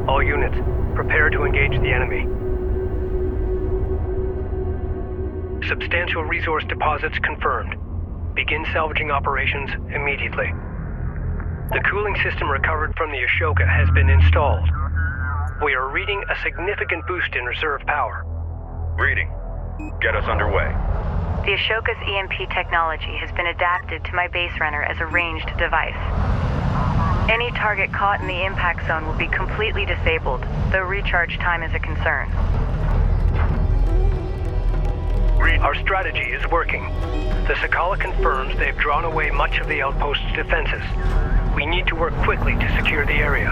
All units, prepare to engage the enemy. Substantial resource deposits confirmed. Begin salvaging operations immediately. The cooling system recovered from the Ashoka has been installed. We are reading a significant boost in reserve power. Reading. Get us underway. The Ashoka's EMP technology has been adapted to my base runner as a ranged device. Any target caught in the impact zone will be completely disabled, though recharge time is a concern. Our strategy is working. The Sakala confirms they've drawn away much of the outpost's defenses. We need to work quickly to secure the area.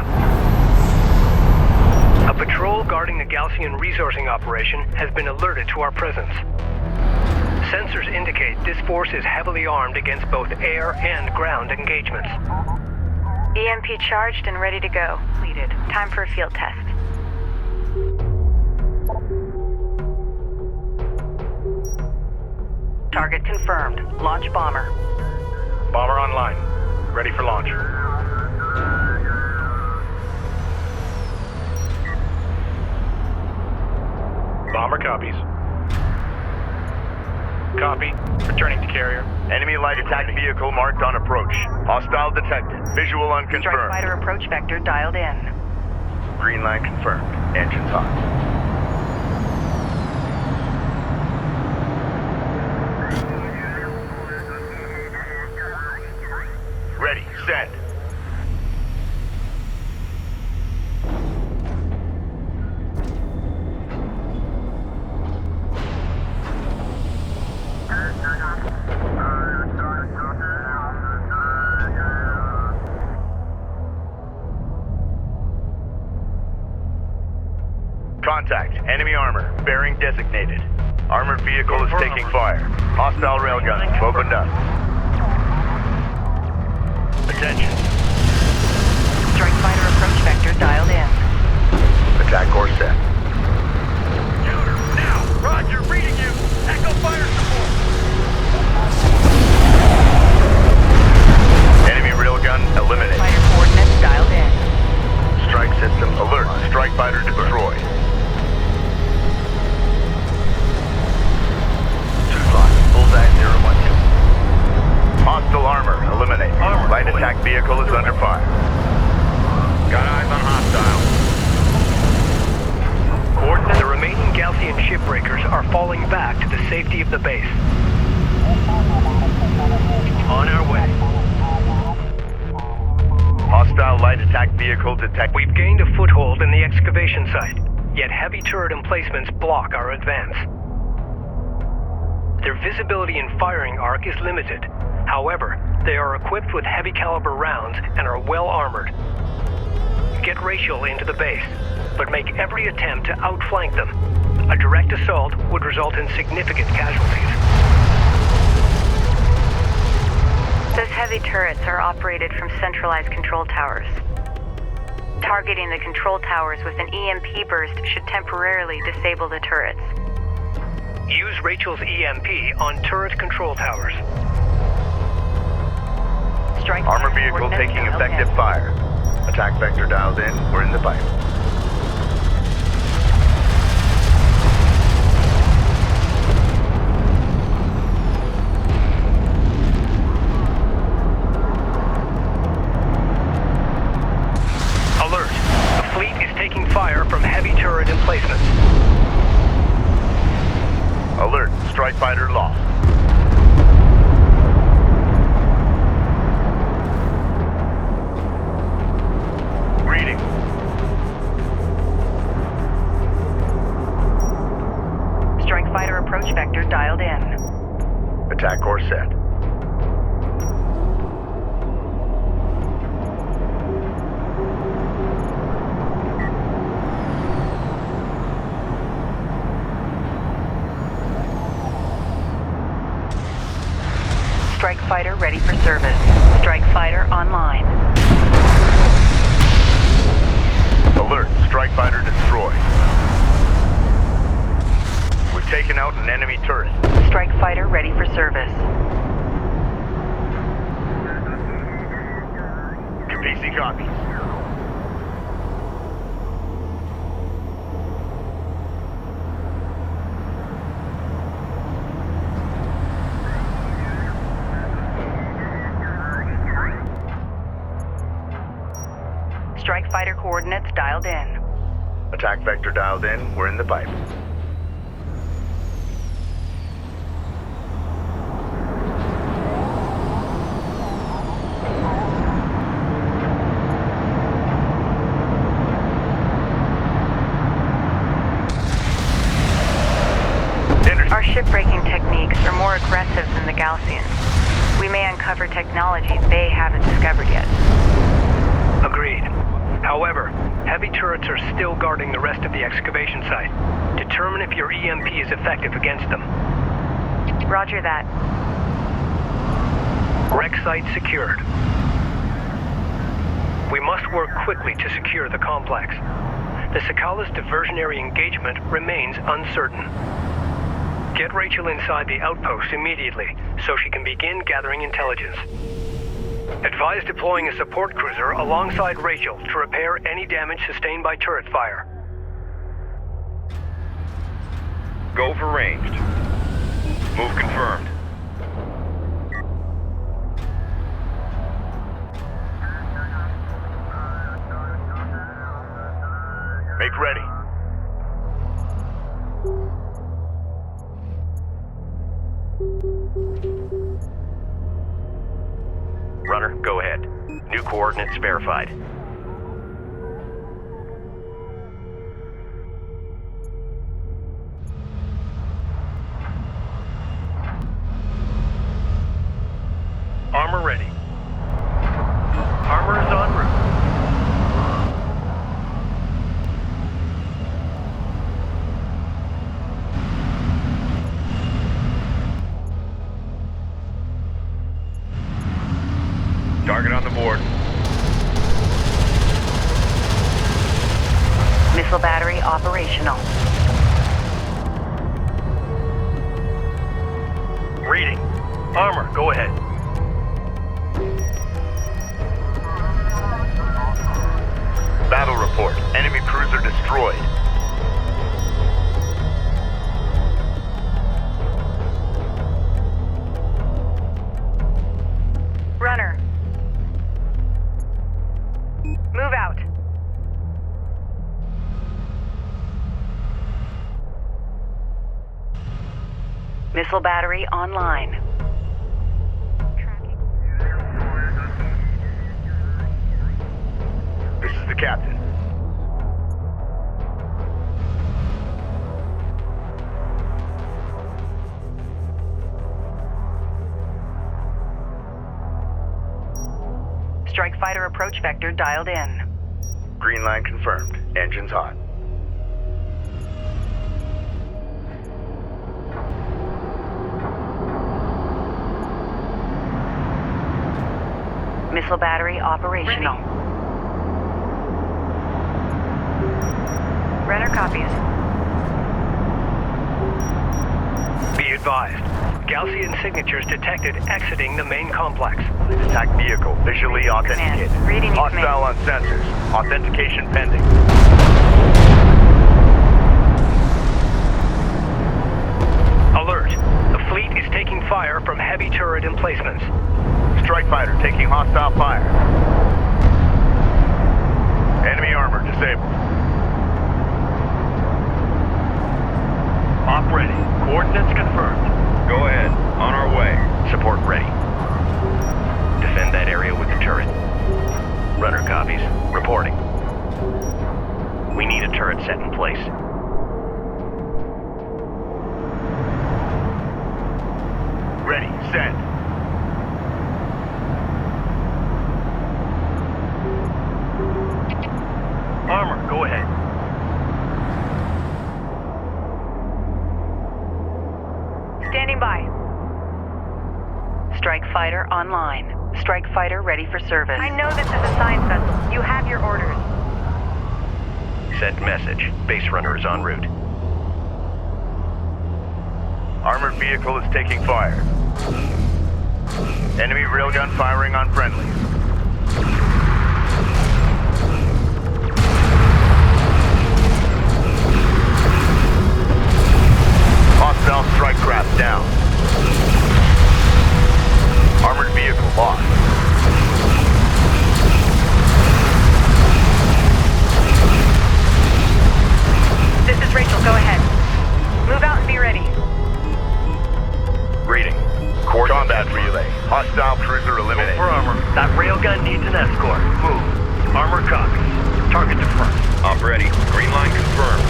A patrol guarding the Galcian resourcing operation has been alerted to our presence. Sensors indicate this force is heavily armed against both air and ground engagements. EMP charged and ready to go. Completed. Time for a field test. Target confirmed. Launch bomber. Bomber online. Ready for launch. Bomber copies. Copy. Returning to carrier. Enemy light attack vehicle marked on approach. Hostile detected. Visual unconfirmed. Strike fighter approach vector dialed in. Green line confirmed. Engines hot. Ready. Set. Contact. Enemy armor. Bearing designated. Armored vehicle is taking fire. Hostile railguns opened up. Attention. Strike fighter approach vector dialed in. Attack course set. Shooter, now! Roger, reading you! Echo fire support! Enemy railgun eliminated. Fighter coordinates dialed in. Strike system alert. Strike fighter destroyed. Bullseye 012. Hostile armor eliminated. Light attack vehicle is under fire. Got eyes on hostile. Coordinates. The remaining Galcian shipbreakers are falling back to the safety of the base. On our way. Hostile light attack vehicle detected. We've gained a foothold in the excavation site, yet heavy turret emplacements block our advance. Their visibility and firing arc is limited. However, they are equipped with heavy caliber rounds and are well armored. Get Rachel into the base, but make every attempt to outflank them. A direct assault would result in significant casualties. Those heavy turrets are operated from centralized control towers. Targeting the control towers with an EMP burst should temporarily disable the turrets. Use Rachel's EMP on turret control towers. Strike Armor vehicle taking effective fire. Attack vector dialed in. We're in the pipe. Alert. The fleet is taking fire from heavy turret emplacements. Alert. Strike fighter lost. Reading. Strike fighter approach vector dialed in. Attack course set. Strike fighter ready for service. Strike fighter online. Alert. Strike fighter destroyed. We've taken out an enemy turret. Strike fighter ready for service. Kapisi copies. Strike fighter coordinates dialed in. Attack vector dialed in. We're in the pipe. Our shipbreaking techniques are more aggressive than the Galcians. We may uncover technology they haven't discovered yet. Agreed. However, heavy turrets are still guarding the rest of the excavation site. Determine if your EMP is effective against them. Roger that. Wreck site secured. We must work quickly to secure the complex. The Sakala's diversionary engagement remains uncertain. Get Rachel inside the outpost immediately, so she can begin gathering intelligence. Advise deploying a support cruiser alongside Rachel to repair any damage sustained by turret fire. Go for ranged. Move confirmed. Make ready. Runner, go ahead. New coordinates verified. Armor ready. Armor is en route. Target on the board. Missile battery operational. Reading. Armor, go ahead. Battle report. Enemy cruiser destroyed. Runner. Move out. Missile battery online. This is the captain. Strike fighter approach vector dialed in. Green line confirmed. Engines hot. Missile battery operational. Runner copies. Be advised. Gaussian signatures detected exiting the main complex. Attack vehicle visually authenticated. Reading you, Hostile on sensors. Authentication pending. Alert. The fleet is taking fire from heavy turret emplacements. Strike fighter taking hostile fire. Enemy armor disabled. Op ready. Coordinates confirmed. Go ahead. On our way. Support ready. Defend that area with the turret. Runner copies. Reporting. We need a turret set in place. Ready. Send. Armor, go ahead. Standing by. Strike fighter online. Strike fighter ready for service. I know this is a science vessel. You have your orders. Sent message. Base runner is en route. Armored vehicle is taking fire. Enemy railgun firing on friendly. Hostile strike craft down. Armored vehicle lost. This is Rachel. Go ahead. Move out and be ready. Reading. Combat relay. Hostile cruiser eliminated. For armor. That railgun needs an escort. Move. Armor copies. Target to front. Op ready. Green line confirmed.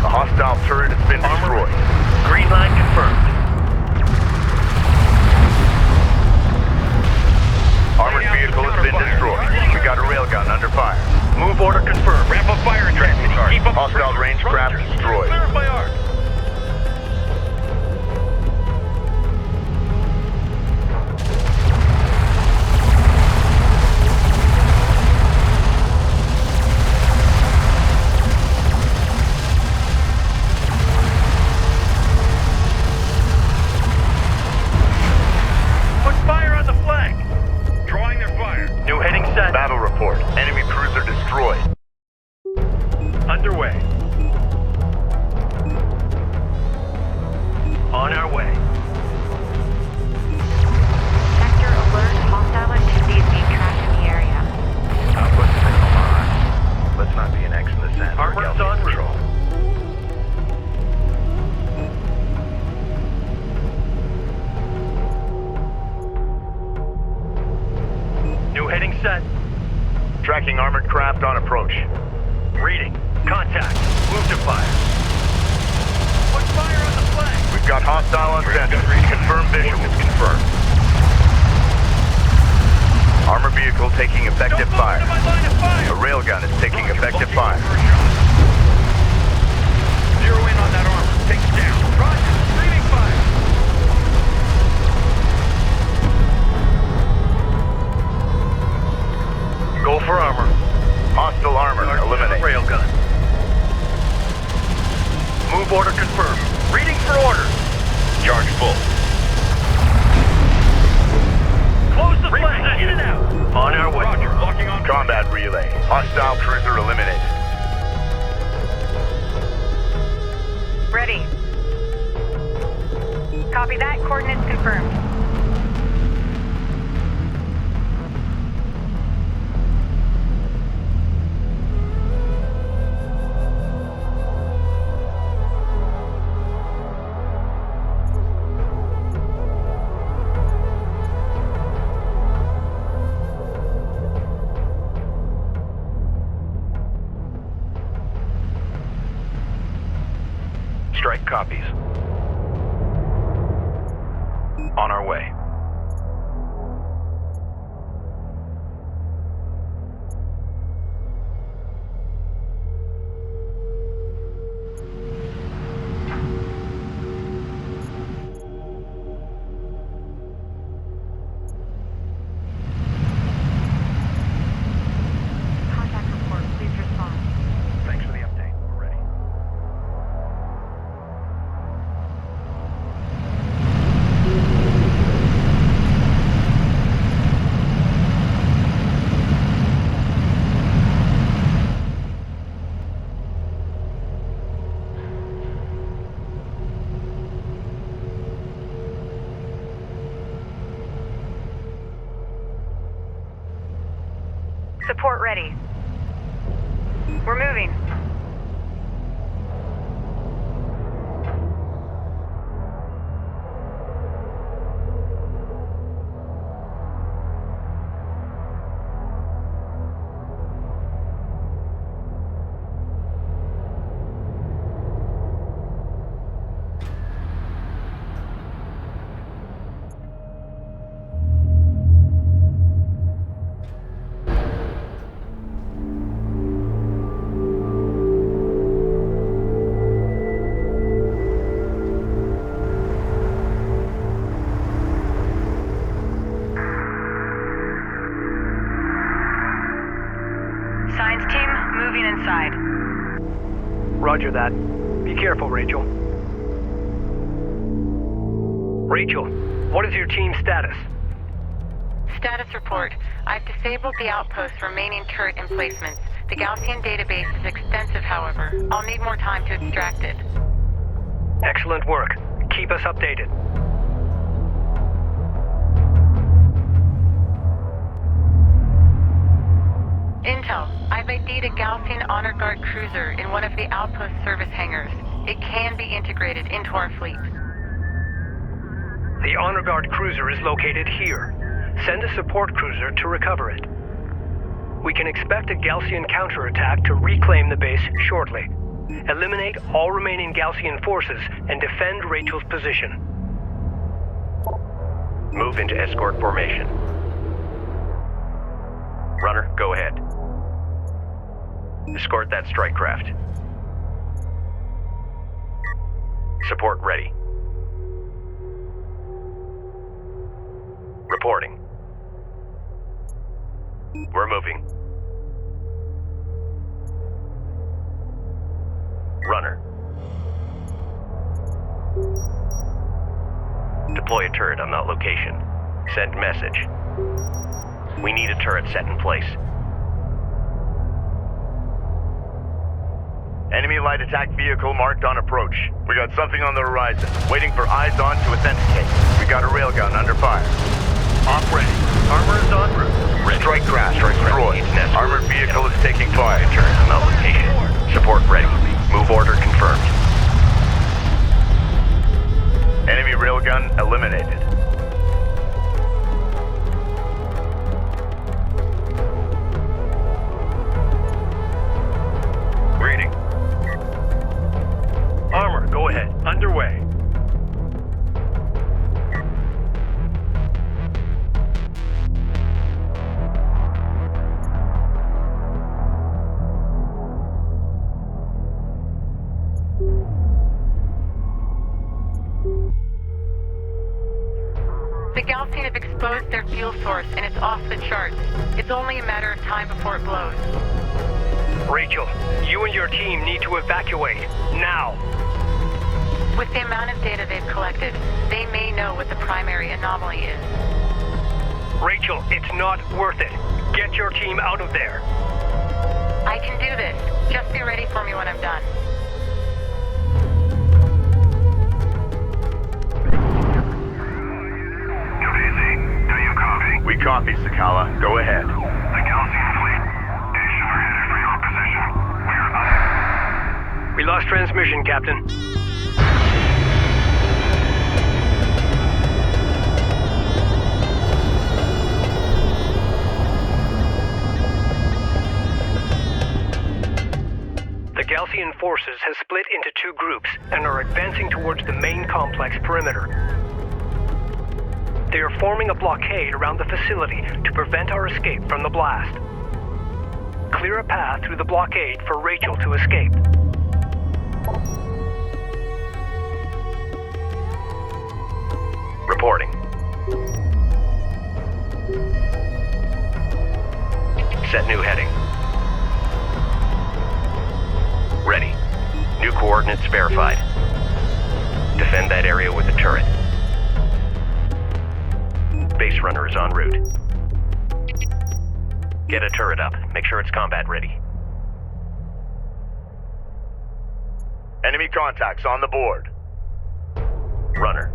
The hostile turret has been destroyed. Green line confirmed. Armored vehicle has been destroyed. We got a railgun under fire. Move order confirmed. Ramp up fire intensity. Keep up. Hostile range craft destroyed. Clarify arc. Put fire on the flank. Drawing their fire. New heading set. Battle report. Enemy cruiser destroyed. Underway. On our way. Sector alert. Hostile activity is being tracked in the area. Output signal on. Let's not be an X in the sand. Armor's on control. New heading set. Tracking armored craft on approach. Reading. Contact. Move to fire. Put fire on the flank. We've got hostile on sensor. Confirmed visual. Confirmed. Armor vehicle taking effective Don't fire. move into my line of fire. A railgun is taking effective fire. Zero in on that armor. Take it down. Roger. Streaming fire. Go for armor. Hostile armor eliminated. Railgun. Move order confirmed. Reading for orders. Charge full. Close the flank. In and out. On our way. Roger. Locking on. Combat relay. Hostile cruiser eliminated. Ready. Copy that. Coordinates confirmed. Strike copies. On our way. Support ready. We're moving. Science team, moving inside. Roger that. Be careful, Rachel. Rachel, what is your team's status? Status report. I've disabled the outpost's remaining turret emplacements. The Gaussian database is extensive, however. I'll need more time to extract it. Excellent work. Keep us updated. Intel. I've ID'd a Gaussian Honor Guard cruiser in one of the outpost service hangars. It can be integrated into our fleet. The Honor Guard cruiser is located here. Send a support cruiser to recover it. We can expect a Gaussian counterattack to reclaim the base shortly. Eliminate all remaining Gaussian forces and defend Rachel's position. Move into escort formation. Runner, go ahead. Escort that strike craft. Support ready. Reporting. We're moving. Runner. Deploy a turret on that location. Send message. We need a turret set in place. Enemy light attack vehicle marked on approach. We got something on the horizon. Waiting for eyes on to authenticate. We got a railgun under fire. Op ready. Armor is en route. Ready. Strike craft destroyed. Armored vehicle is taking fire. Turret on that location. Support ready. Move order confirmed. Enemy railgun eliminated. Reading. Armor, go ahead. Underway. The Gaussian have exposed their fuel source and it's off the charts. It's only a matter of time before it blows. Rachel, you and your team need to evacuate. Now! With the amount of data they've collected, they may know what the primary anomaly is. Rachel, it's not worth it. Get your team out of there. I can do this. Just be ready for me when I'm done. We copy, Sakala. Go ahead. The Gaussian fleet is headed for your position. We're up. We lost transmission, Captain. The Gaussian forces have split into two groups and are advancing towards the main complex perimeter. They are forming a blockade around the facility to prevent our escape from the blast. Clear a path through the blockade for Rachel to escape. Reporting. Set new heading. Ready. New coordinates verified. Defend that area with a turret. Base runner is en route. Get a turret up. Make sure it's combat ready. Enemy contacts on the board. Runner.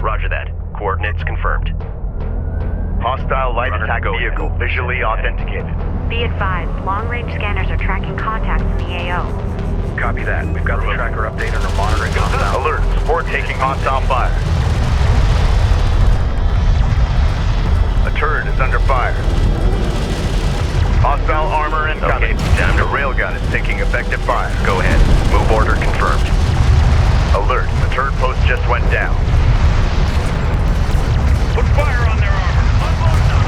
Roger that. Coordinates confirmed. Hostile light attack vehicle visually authenticated. Be advised, long-range scanners are tracking contacts in the AO. Copy that. We've got the tracker update and are monitoring hostile. Alert, support taking hostile fire. A turret is under fire. Hostile armor incoming. Okay, down The to railgun is taking effective fire. Go ahead. Move order confirmed. Alert, the turret post just went down. Put fire on their armor. Unload them.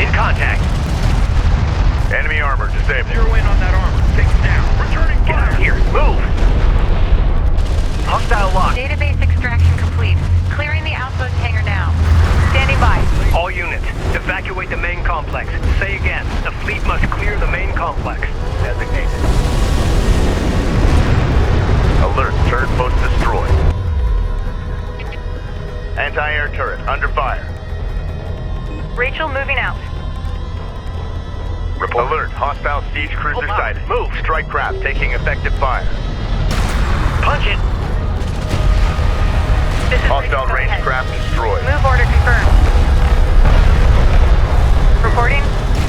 In contact. Enemy armor disabled. Zero in on that armor. Take it down. Returning fire. Here. Move. Hostile lock. Database extraction complete. Clearing the outpost hangar now. Standing by. All units, evacuate the main complex. Say again, the fleet must clear the main complex. Designated. Alert, turret post destroyed. Anti-air turret under fire. Rachel moving out. Report. Alert, hostile siege cruiser Hold on. sighted. Move. Strike craft taking effective fire. Punch it. This is Hostile Rachel, range ahead. craft destroyed. Move order confirmed. Reporting.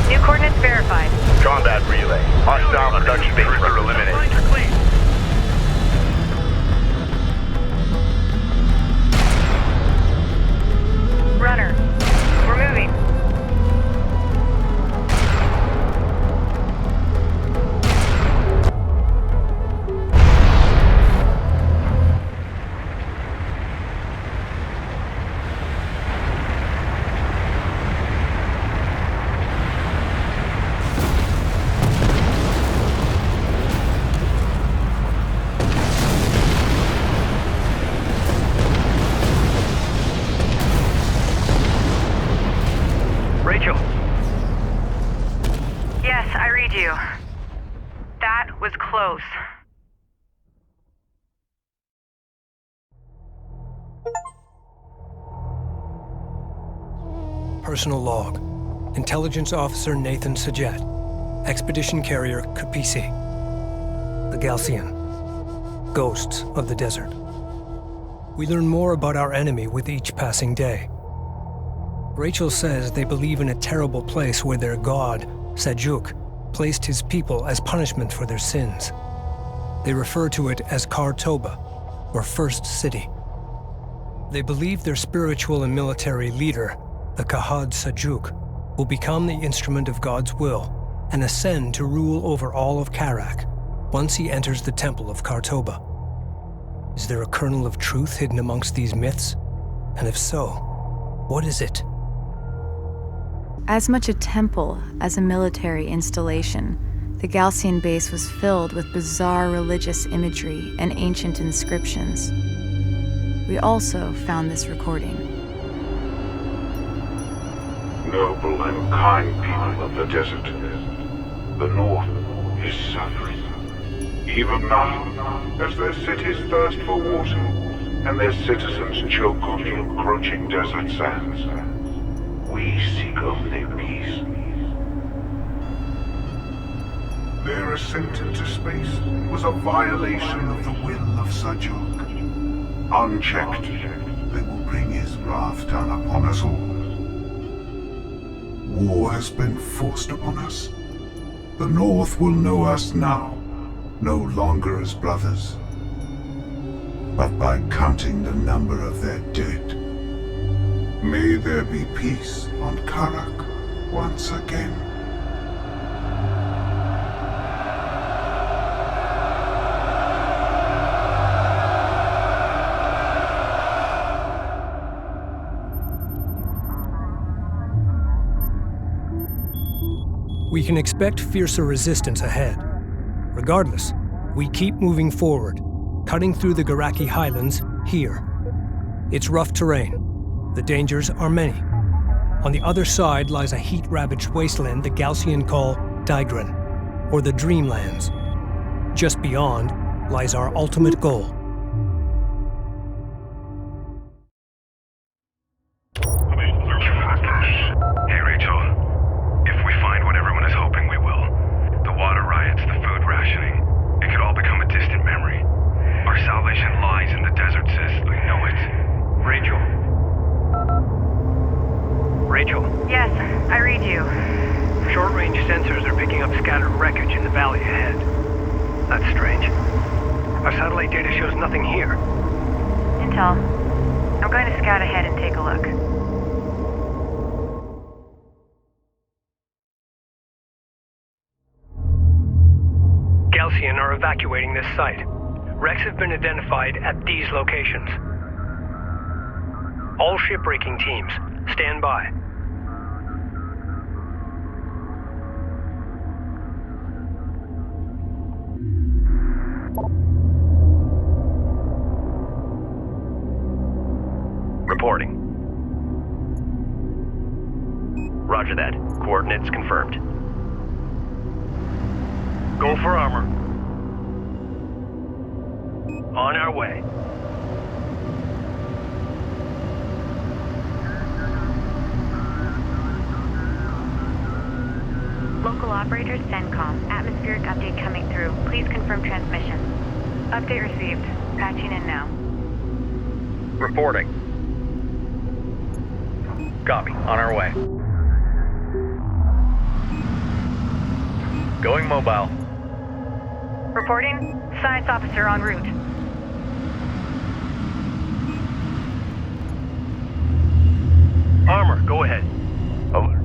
New coordinates verified. Combat relay. Hostile production cruiser eliminated. Lines are clean. Runner. We're moving. Rachel, Yes, I read you. That was close. Personal log. Intelligence Officer Nathan Sajet. Expedition Carrier Kapisi. The Galcian. Ghosts of the Desert. We learn more about our enemy with each passing day. Rachel says they believe in a terrible place where their god, Sajuk, placed his people as punishment for their sins. They refer to it as Khartoba, or First City. They believe their spiritual and military leader, the Kahad Sajuk, will become the instrument of God's will and ascend to rule over all of Kharak once he enters the temple of Khartoba. Is there a kernel of truth hidden amongst these myths? And if so, what is it? As much a temple as a military installation, the Galcian base was filled with bizarre religious imagery and ancient inscriptions. We also found this recording. Noble and kind people of the desert, the North is suffering. Even now, as their cities thirst for water and their citizens choke on the encroaching desert sands, we seek only peace. Their ascent into space was a violation of the will of Sajuk. Unchecked, they will bring his wrath down upon us all. War has been forced upon us. The North will know us now, no longer as brothers, but by counting the number of their dead. May there be peace on Kharak once again. We can expect fiercer resistance ahead. Regardless, we keep moving forward, cutting through the Garaki highlands here. It's rough terrain. The dangers are many. On the other side lies a heat-ravaged wasteland the Galcian call Digran, or the Dreamlands. Just beyond lies our ultimate goal. Hey, Rachel. If we find what everyone is hoping we will, the water riots, the food rationing, it could all become a distant memory. Our salvation lies in the desert, sis. I know it. Rachel. Rachel. Yes, I read you. Short-range sensors are picking up scattered wreckage in the valley ahead. That's strange. Our satellite data shows nothing here. Intel. I'm going to scout ahead and take a look. Galcian are evacuating this site. Wrecks have been identified at these locations. All shipbreaking teams, stand by. Reporting. Roger that. Coordinates confirmed. Go for armor. On our way. Local operators, CENTCOM. Atmospheric update coming through. Please confirm transmission. Update received. Patching in now. Reporting. Copy. On our way. Going mobile. Reporting. Science officer en route. Armor, go ahead. Over.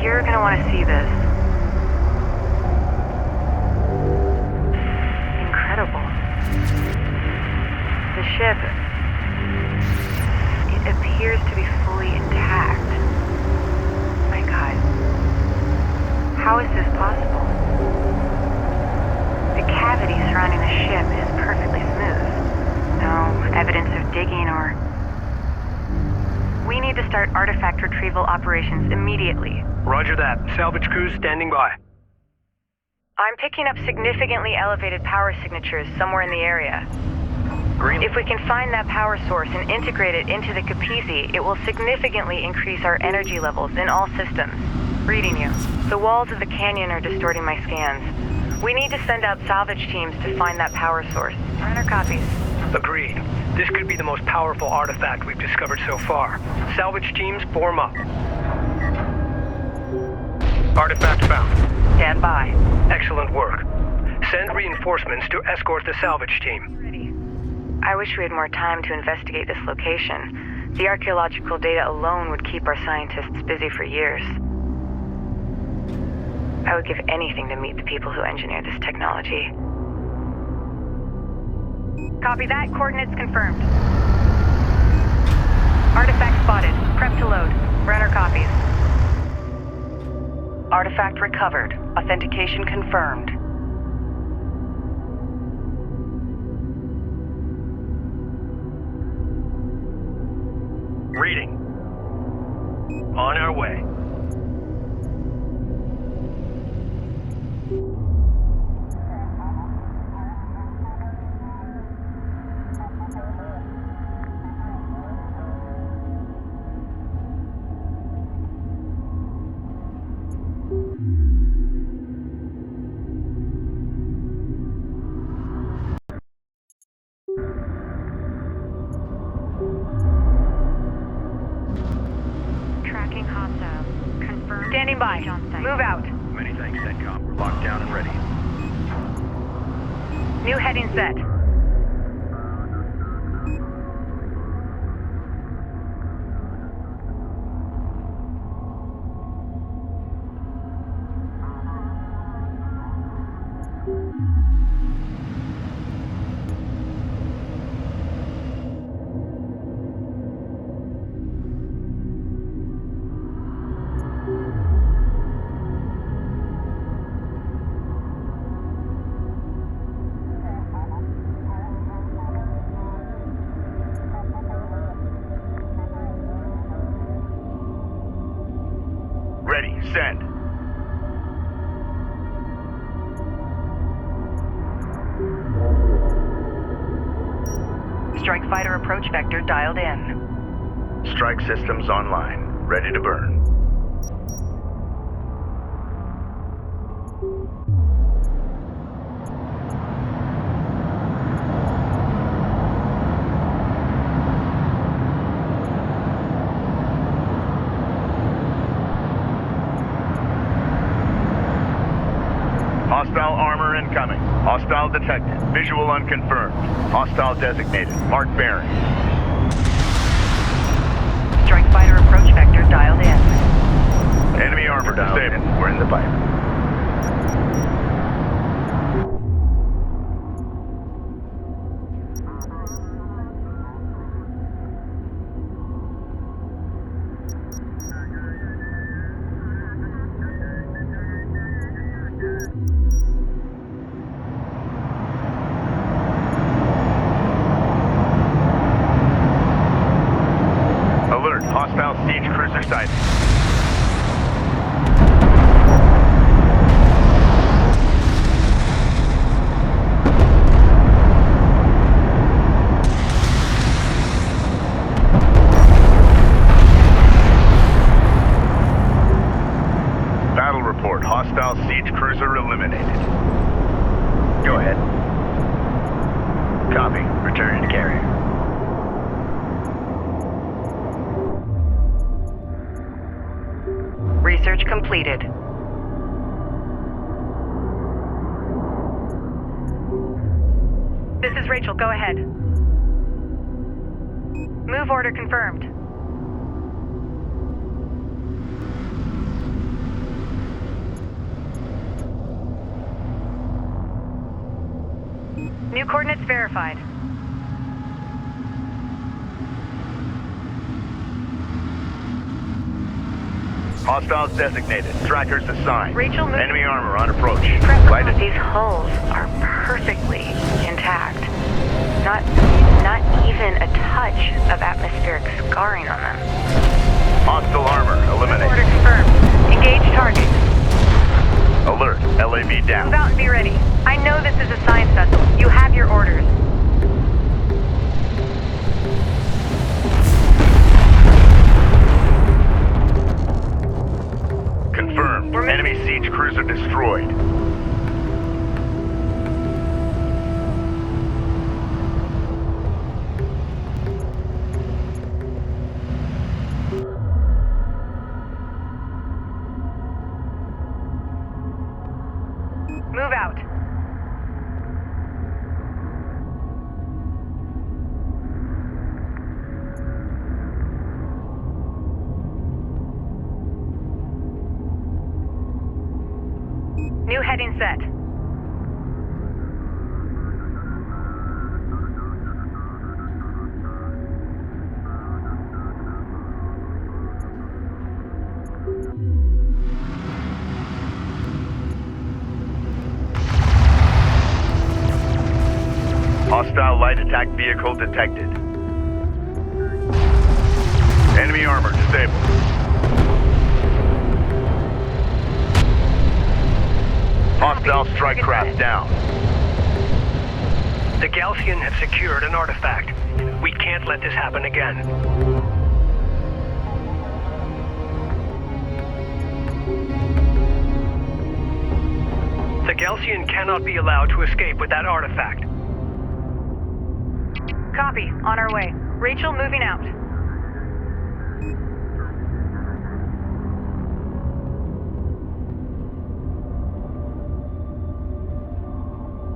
You're gonna want to see this. Incredible. The ship, it appears to be fully intact. My God. How is this possible? The cavity surrounding the ship is perfectly smooth. No evidence of digging or... We need to start artifact retrieval operations immediately. Roger that. Salvage crews standing by. I'm picking up significantly elevated power signatures somewhere in the area. Green. If we can find that power source and integrate it into the Capisi, it will significantly increase our energy levels in all systems. Reading you. The walls of the canyon are distorting my scans. We need to send out salvage teams to find that power source. Runner copies. Agreed. This could be the most powerful artifact we've discovered so far. Salvage teams form up. Artifact found. Stand by. Excellent work. Send reinforcements to escort the salvage team. Ready. I wish we had more time to investigate this location. The archaeological data alone would keep our scientists busy for years. I would give anything to meet the people who engineered this technology. Copy that. Coordinates confirmed. Artifact spotted. Prep to load. Runner copies. Artifact recovered. Authentication confirmed. Reading. On our way. Tracking hostile. Confirmed. Standing by. On site. Move out. Many thanks, CENTCOM. We're locked down and ready. New heading set. Ready. Send. Strike fighter approach vector dialed in. Strike systems online. Ready to burn. Hostile armor incoming. Hostile detected. Visual unconfirmed. Hostile designated. Mark bearing. Strike fighter approach vector dialed in. Enemy armor disabled. We're in the pipe. Hostile siege cruiser sighted. Battle report. Hostile siege cruiser eliminated. Go ahead. Copy. Returning to carrier. Research completed. This is Rachel, go ahead. Move order confirmed. New coordinates verified. Hostiles designated. Trackers assigned. Rachel, move. Enemy armor on approach. Prep, these hulls are perfectly intact. Not even a touch of atmospheric scarring on them. Hostile armor eliminated. Order confirmed. Engage target. Alert. LAV down. Move out and be ready. I know this is a science vessel. You have your orders. Confirmed. Enemy siege cruiser destroyed. Move out. New heading set. Hostile light attack vehicle detected. Enemy armor disabled. Hostile strike craft down. The Galcian have secured an artifact. We can't let this happen again. The Galcian cannot be allowed to escape with that artifact. Copy. On our way. Rachel, moving out.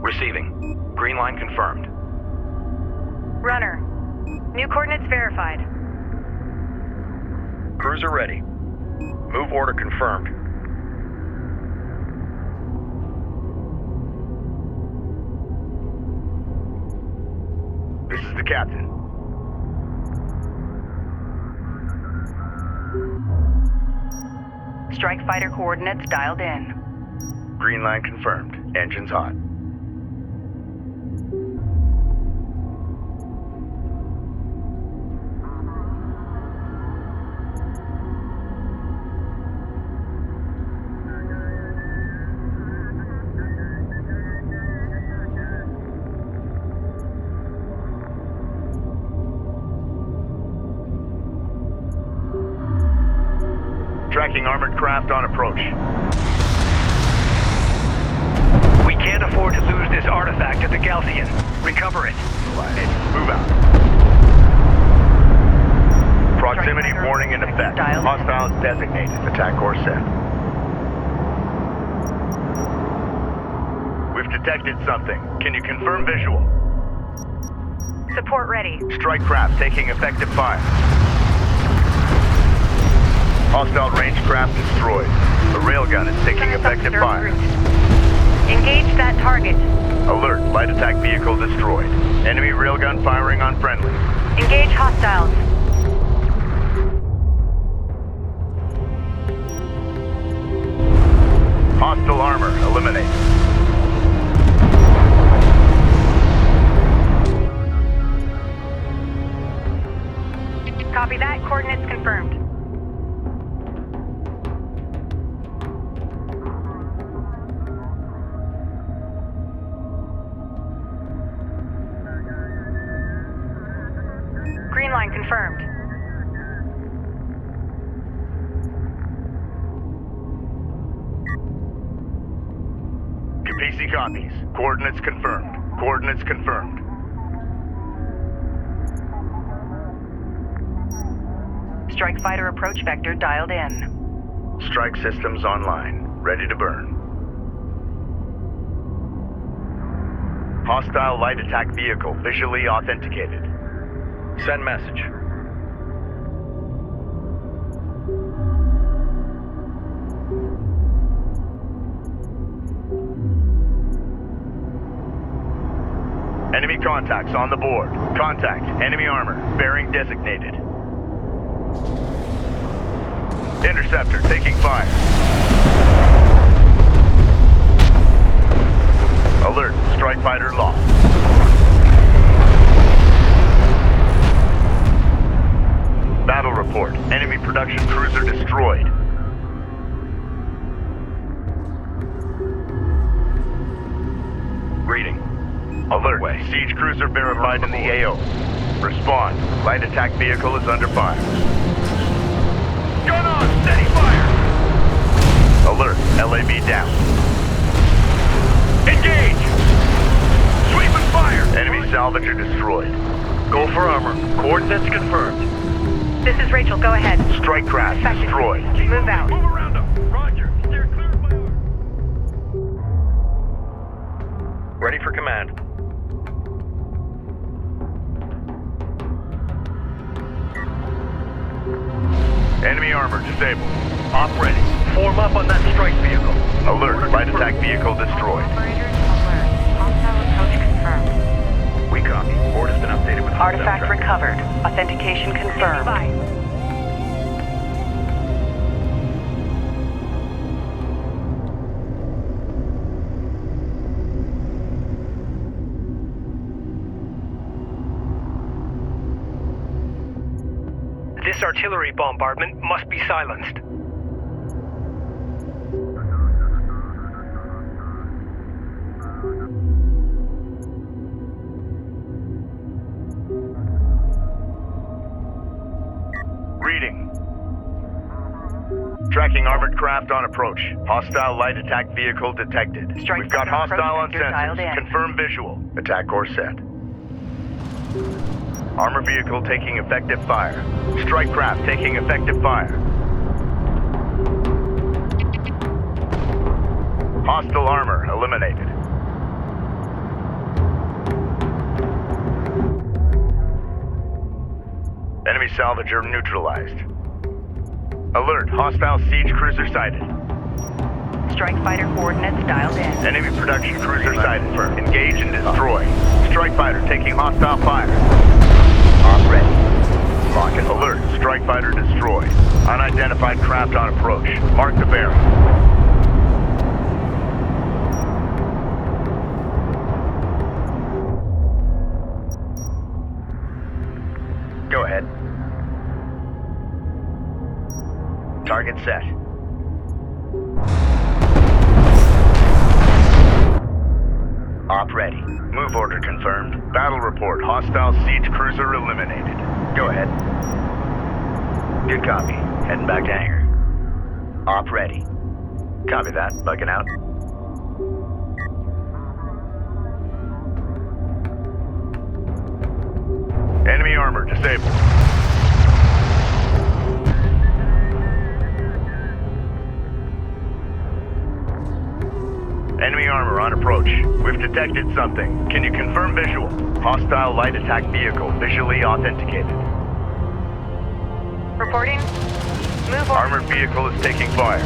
Receiving. Green line confirmed. Runner. New coordinates verified. Cruiser ready. Move order confirmed. This is the captain. Strike fighter coordinates dialed in. Green line confirmed. Engines hot. Tracking armored craft on approach. We can't afford to lose this artifact at the Galcian. Recover it. Move out. Proximity warning in effect. Hostiles designated. Attack course set. We've detected something. Can you confirm visual? Support ready. Strike craft taking effective fire. Hostile range craft destroyed. The railgun is taking effective fire. Engage that target. Alert, light attack vehicle destroyed. Enemy railgun firing on friendly. Engage hostiles. Hostile armor eliminated. Copy that. Coordinates confirmed. Green line confirmed. Capisi copies. Coordinates confirmed. Coordinates confirmed. Strike fighter approach vector dialed in. Strike systems online. Ready to burn. Hostile light attack vehicle visually authenticated. Send message. Enemy contacts on the board. Contact. Enemy armor. Bearing designated. Interceptor taking fire. Alert. Strike fighter lost. Battle report. Enemy production cruiser destroyed. Reading. Alert. Siege cruiser verified in the AO. Respond. Light attack vehicle is under fire. Gun on! Steady fire! Alert. LAV down. Engage! Sweep and fire! Enemy salvager destroyed. Go for armor. Coordinates confirmed. This is Rachel. Go ahead. Strike craft destroyed. Move out. Move around them. Roger. Steer clear of my arm. Ready for command. Enemy armor disabled. Op ready. Form up on that strike vehicle. Alert. Light attack vehicle destroyed. Operators, alert. Hostile approach confirmed. We copy. Board has been updated with Artifact tracking. recovered. Authentication confirmed. This artillery bombardment must be silenced. Reading. Tracking armored craft on approach. Hostile light attack vehicle detected. Strike We've got fighter hostile on approach vector dialed sensors. in. Confirm visual. Attack course set. Armor vehicle taking effective fire. Strike craft taking effective fire. Hostile armor eliminated. Enemy salvager neutralized. Alert, hostile siege cruiser sighted. Strike fighter coordinates dialed in. Enemy production cruiser sighted. Engage and destroy. Strike fighter taking hostile fire. Op ready. Rocket alert. Strike fighter destroyed. Unidentified craft on approach. Mark the bearing. Go ahead. Target set. Op ready. Move order confirmed. Battle report. Hostile siege cruiser eliminated. Go ahead. Good copy. Heading back to hangar. Op ready. Copy that. Bugging out. Enemy armor disabled. Enemy armor on approach. We've detected something. Can you confirm visual? Hostile light attack vehicle visually authenticated. Reporting. Move on. Armored vehicle is taking fire.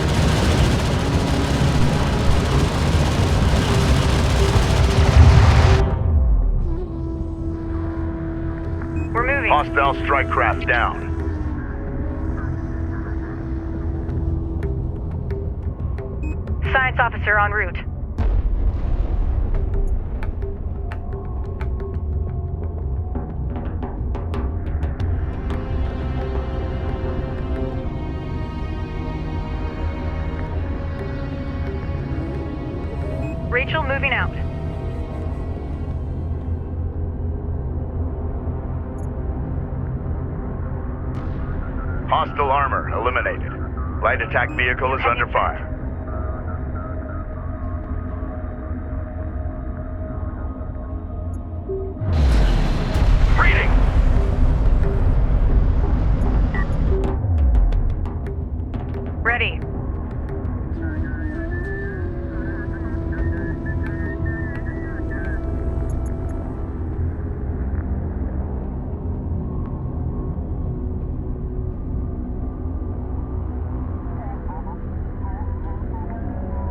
We're moving. Hostile strike craft down. Science officer en route. Rachel moving out. Hostile armor eliminated. Light attack vehicle is under fire. Reading. Ready.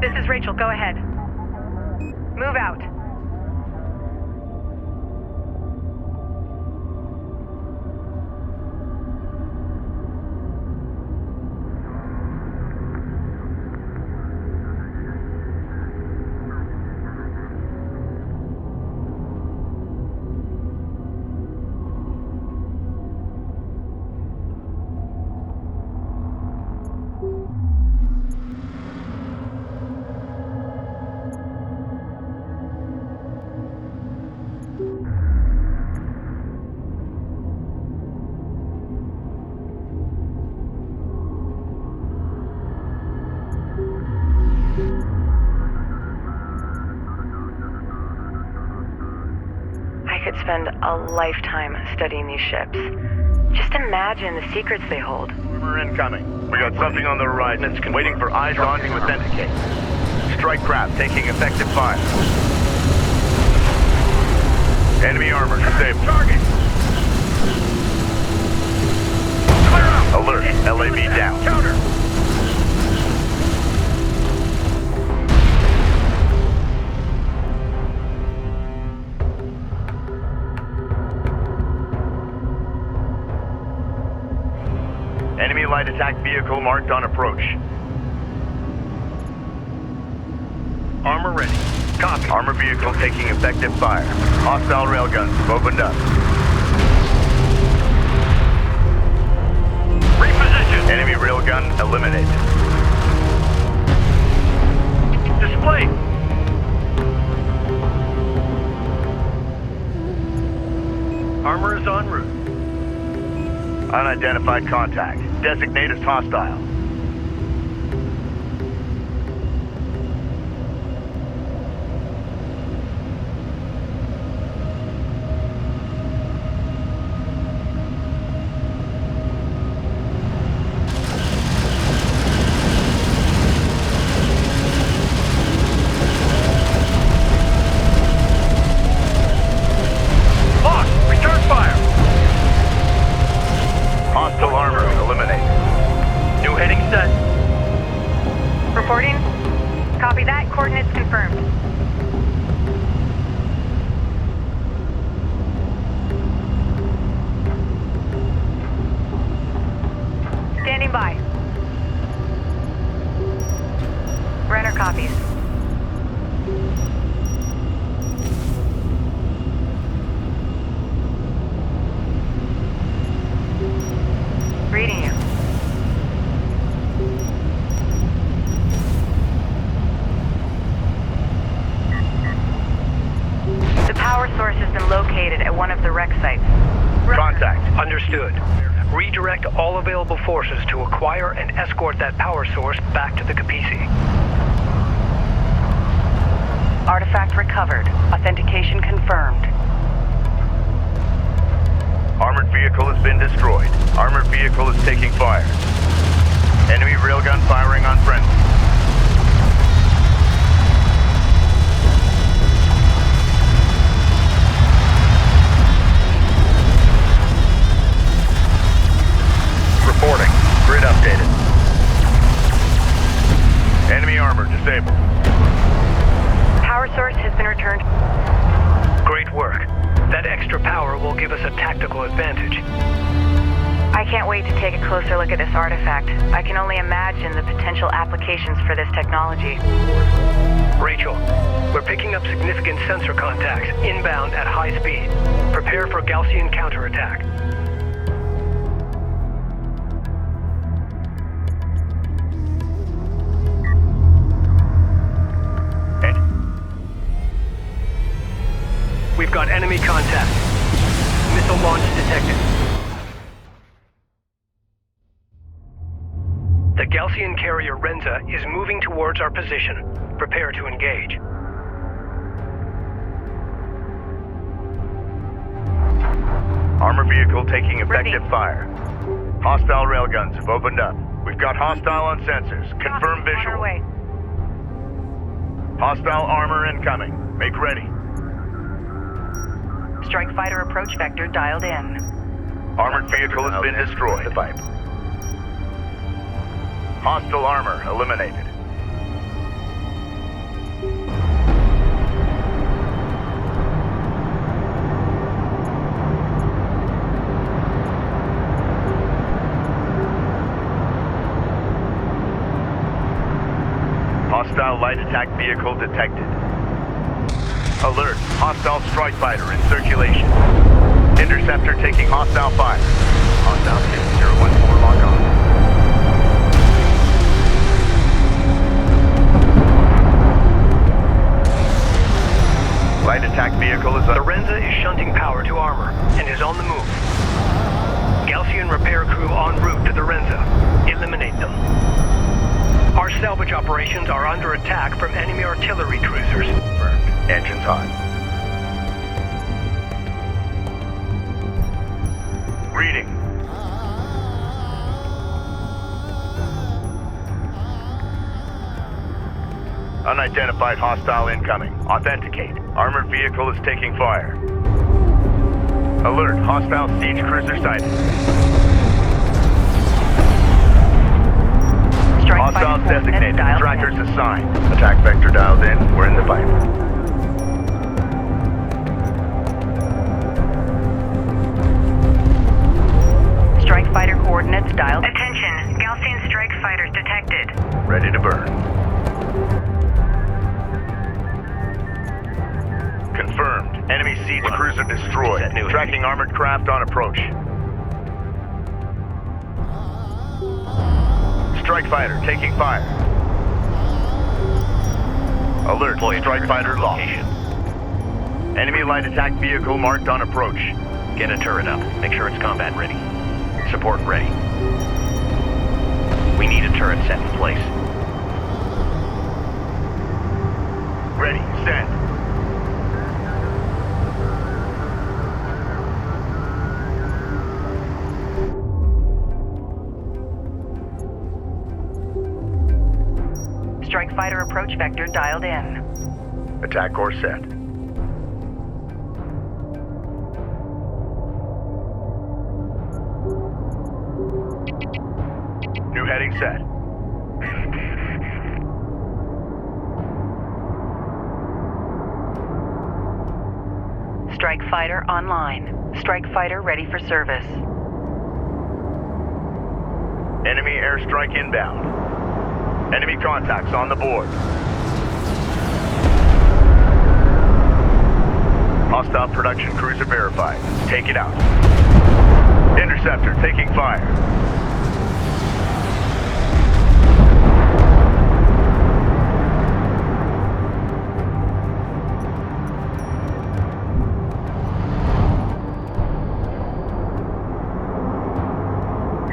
This is Rachel. Go ahead. Move out. I could spend a lifetime studying these ships. Just imagine the secrets they hold. Armor incoming. We got something on the horizon. It's waiting for eyes on to authenticate. Strike craft taking effective fire. Enemy armor disabled. Target. Alert. LAV down. Counter. Enemy light attack vehicle marked on approach. Armor ready. Copy. Armor vehicle taking effective fire. Hostile railguns have opened up. Reposition. Enemy railgun eliminated. Display. Armor is en route. Unidentified contact. Designate as hostile. Lost! Return fire! Hostile armor eliminated. New heading set. Reporting. Copy that. Coordinates confirmed. Standing by. Renner copies. Reading you. The power source has been located at one of the wreck sites. Contact. Understood. Redirect all available forces to acquire and escort that power source back to the Capisi. Artifact recovered. Authentication confirmed. Armored vehicle has been destroyed. Armored vehicle is taking fire. Enemy railgun firing on friendly. Reporting. Grid updated. Enemy armor disabled. Power source has been returned. Great work. That extra power will give us a tactical advantage. I can't wait to take a closer look at this artifact. I can only imagine the potential applications for this technology. Rachel, we're picking up significant sensor contacts inbound at high speed. Prepare for Gaussian counterattack. We've got enemy contact. Missile launch detected. The Gaussian carrier Renza is moving towards our position. Prepare to engage. Armor vehicle taking effective fire. Hostile railguns have opened up. We've got hostile on sensors. Confirm visual. On our way. Hostile armor incoming. Make ready. Strike fighter approach vector dialed in. Armored vehicle has been destroyed. Hostile armor eliminated. Hostile light attack vehicle detected. Alert, hostile strike fighter in circulation. Interceptor taking hostile fire. Hostile 6014 lock on. Light attack vehicle is up. The Renza is shunting power to armor and is on the move. Gaussian repair crew en route to the Renza. Eliminate them. Our salvage operations are under attack from enemy artillery cruisers. Engines on. Reading. Unidentified hostile incoming. Authenticate. Armored vehicle is taking fire. Alert. Hostile siege cruiser sighted. Hostiles designated. Trackers assigned. Attack vector dialed in. We're in the fight. Strike fighter coordinates dialed. Attention, Gaussian strike fighters detected. Ready to burn. Confirmed. Enemy siege cruiser destroyed. Tracking armored craft on approach. Strike fighter taking fire. Alert. Strike fighter lost. Enemy light attack vehicle marked on approach. Get a turret up. Make sure it's combat ready. Support ready. We need a turret set in place. Ready. Send. Strike fighter approach vector dialed in. Attack course set. New heading set. Strike fighter online. Strike fighter ready for service. Enemy airstrike inbound. Enemy contacts on the board. Hostile production cruiser verified. Take it out. Interceptor taking fire.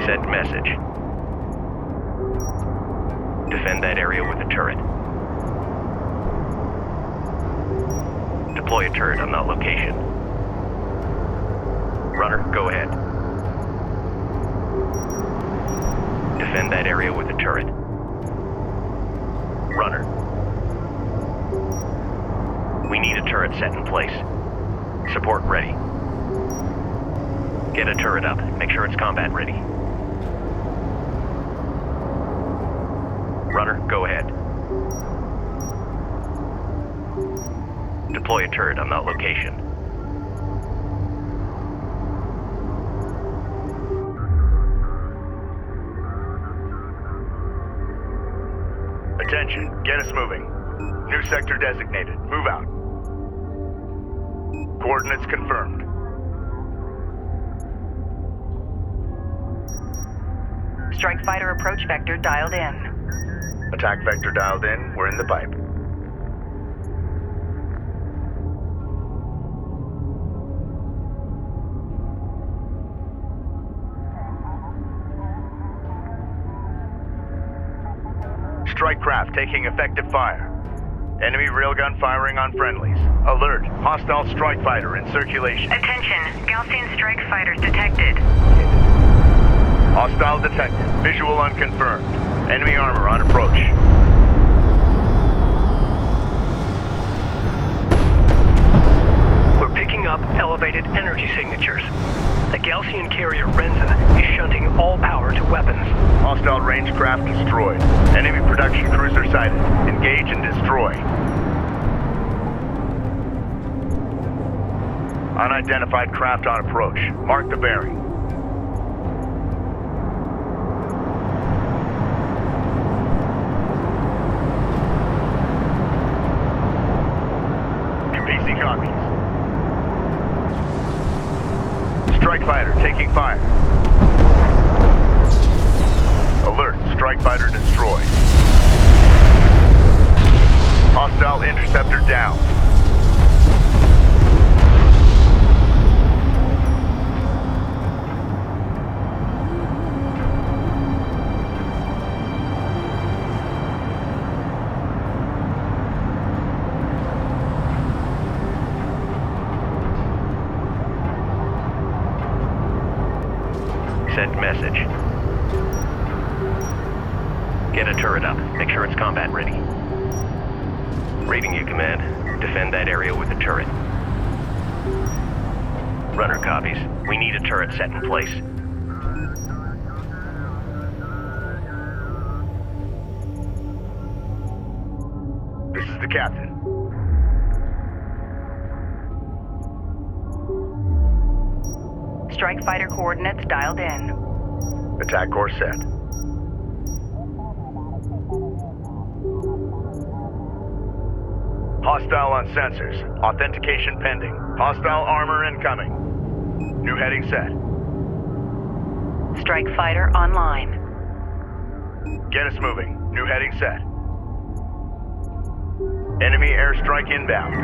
Send message. Defend that area with a turret. Deploy a turret on that location. Runner, go ahead. Defend that area with a turret. Runner. We need a turret set in place. Support ready. Get a turret up. Make sure it's combat ready. Runner, go ahead. Deploy a turret on that location. Attention, get us moving. New sector designated. Move out. Coordinates confirmed. Strike fighter approach vector dialed in. Attack vector dialed in. We're in the pipe. Strike craft taking effective fire. Enemy railgun firing on friendlies. Alert, hostile strike fighter in circulation. Attention, Gaussian strike fighters detected. Hostile detected. Visual unconfirmed. Enemy armor on approach. We're picking up elevated energy signatures. The Gaussian carrier Renza is shunting all power to weapons. Hostile range craft destroyed. Enemy production cruiser sighted. Engage and destroy. Unidentified craft on approach. Mark the bearing. PC copies. Strike fighter taking fire. Alert, strike fighter destroyed. Hostile interceptor down. Send message. Get a turret up. Make sure it's combat ready. Reading you, Command. Defend that area with a turret. Runner copies. We need a turret set in place. This is the captain. Strike fighter coordinates dialed in. Attack course set. Hostile on sensors. Authentication pending. Hostile armor incoming. New heading set. Strike fighter online. Get us moving. New heading set. Enemy airstrike inbound.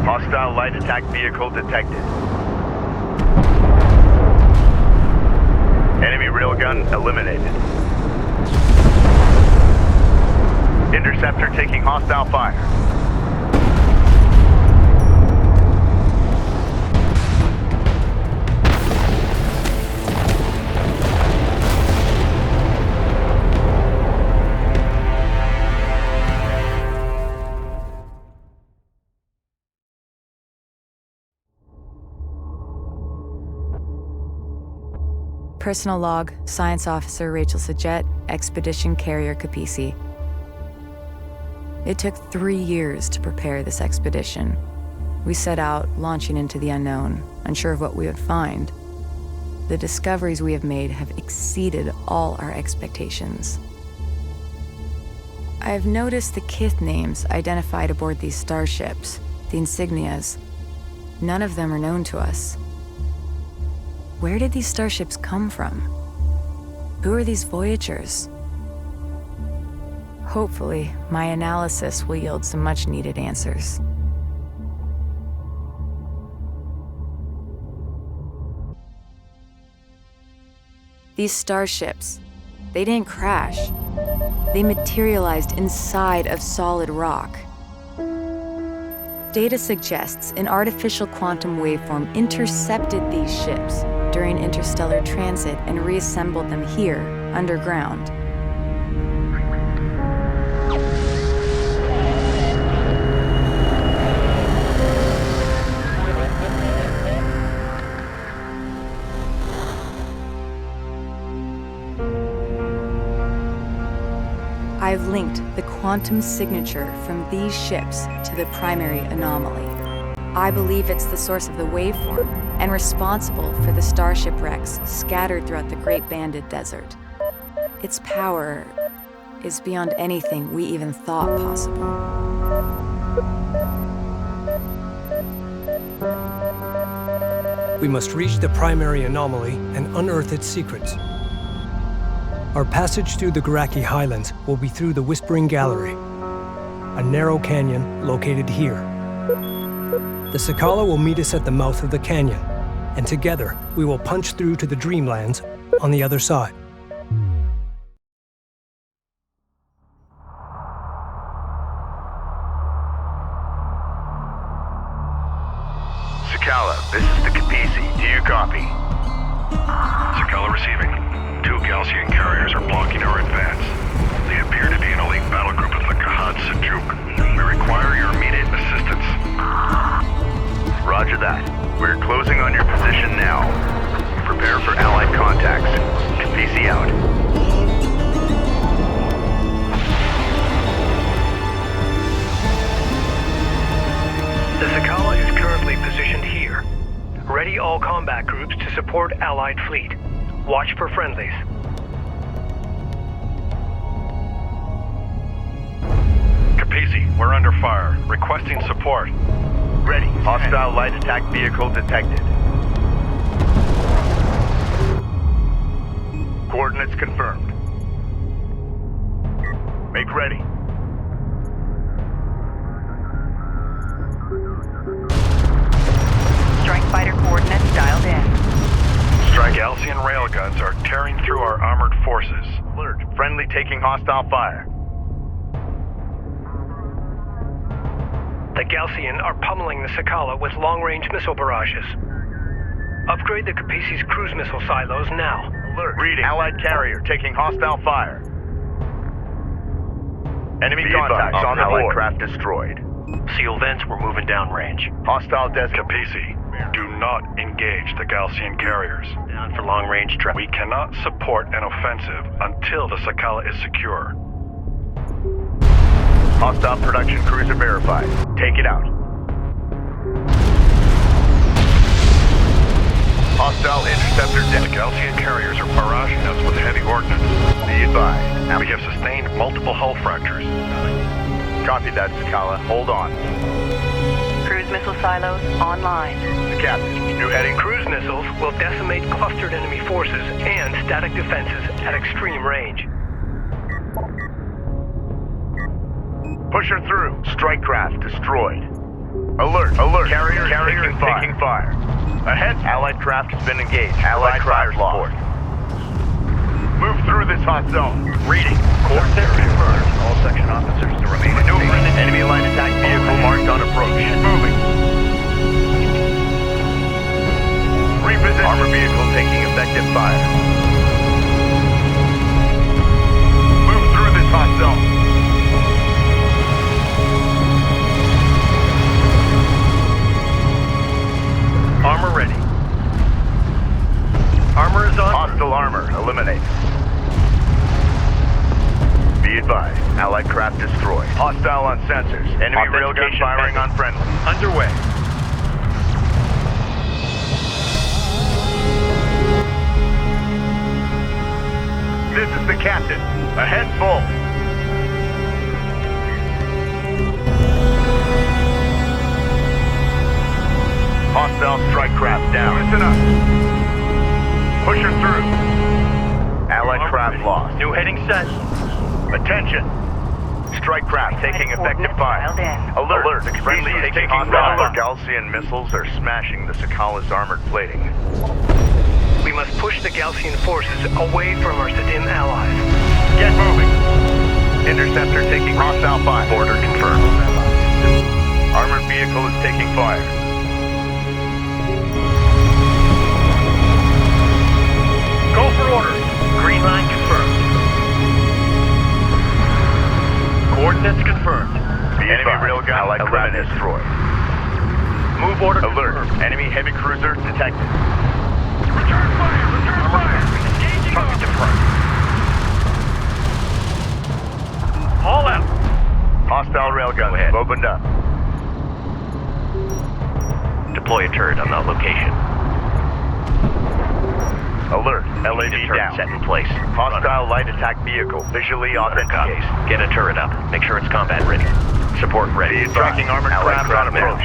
Hostile light attack vehicle detected. Enemy railgun eliminated. Interceptor taking hostile fire. Personal log, Science Officer Rachel Sajet, Expedition Carrier Capisi. It took 3 years to prepare this expedition. We set out, launching into the unknown, unsure of what we would find. The discoveries we have made have exceeded all our expectations. I have noticed the Kith names identified aboard these starships, the insignias. None of them are known to us. Where did these starships come from? Who are these Voyagers? Hopefully, my analysis will yield some much-needed answers. These starships, they didn't crash. They materialized inside of solid rock. Data suggests an artificial quantum waveform intercepted these ships during interstellar transit and reassembled them here, underground. I've linked the quantum signature from these ships to the primary anomaly. I believe it's the source of the waveform and responsible for the starship wrecks scattered throughout the Great Banded Desert. Its power is beyond anything we even thought possible. We must reach the primary anomaly and unearth its secrets. Our passage through the Kharaki Highlands will be through the Whispering Gallery, a narrow canyon located here. The Sakala will meet us at the mouth of the canyon, and together we will punch through to the Dreamlands on the other side. Sakala, this is the Kapisi. Do you copy? Sakala receiving. 2 Galcian carriers are blocking our advance. They appear to be an elite battle group of the Kahad Sajuk. We require your immediate assistance. Roger that. We're closing on your position now. Prepare for Allied contacts. Kapisi out. The Sakala is currently positioned here. Ready all combat groups to support Allied fleet. Watch for friendlies. Kapisi, we're under fire. Requesting support. Ready. Hostile light attack vehicle detected. Coordinates confirmed. Make ready. Strike fighter coordinates dialed in. Strike Galcian railguns are tearing through our armored forces. Alert. Friendly taking hostile fire. The Galcian are pummeling the Sakala with long-range missile barrages. Upgrade the Kapisi's cruise missile silos now. Alert. Reading. Allied carrier taking hostile fire. Enemy contacts on the board. Allied craft destroyed. Seal vents, we're moving downrange. Hostile desert. Kapisi, do not engage the Galcian carriers. Down for long-range traffic. We cannot support an offensive until the Sakala is secure. Hostile production cruiser verified. Take it out. Hostile interceptor deck. The Galcian carriers are barraging us with heavy ordnance. Be advised. We have sustained multiple hull fractures. Copy that, Sakala. Hold on. Cruise missile silos online. The captain. New heading. Cruise missiles will decimate clustered enemy forces and static defenses at extreme range. Push her through. Strike craft destroyed. Alert. Alert. Carrier taking fire. Ahead. Allied craft has been engaged. Allied craft lost. Move through this hot zone. Reading. Coordinates confirmed. All section officers to remain in station. Enemy line attack vehicle marked on approach. Moving. Reposition. Armor vehicle taking effective fire. Move through this hot zone. Armor ready. Armor is on. Hostile armor eliminated. Be advised, Allied craft destroyed. Hostile on sensors. Enemy railgun firing on friendly. Underway. This is the captain. Ahead full. Hostile strike craft down. Listen up. Push her through. Allied craft lost. New heading set. Attention. Strike craft taking effective fire. Alert. The friendly is taking hostile. Galcian missiles are smashing the Sakala's armored plating. We must push the Gaussian forces away from our Sadim allies. Get moving. Interceptor taking hostile fire. Order confirmed. Armored vehicle is taking fire. Go for orders. Green line confirmed. Coordinates confirmed. Enemy railgun allied craft destroyed. Move order Alert. confirmed. Enemy heavy cruiser detected. Return fire! Return fire! Engaging target to front. All out. Hostile railgun opened up. Deploy a turret on that location. Alert. LAV down. Set in place. Hostile light attack vehicle visually authenticated. Get a turret up. Make sure it's combat ready. Support ready. Tracking armored craft on approach.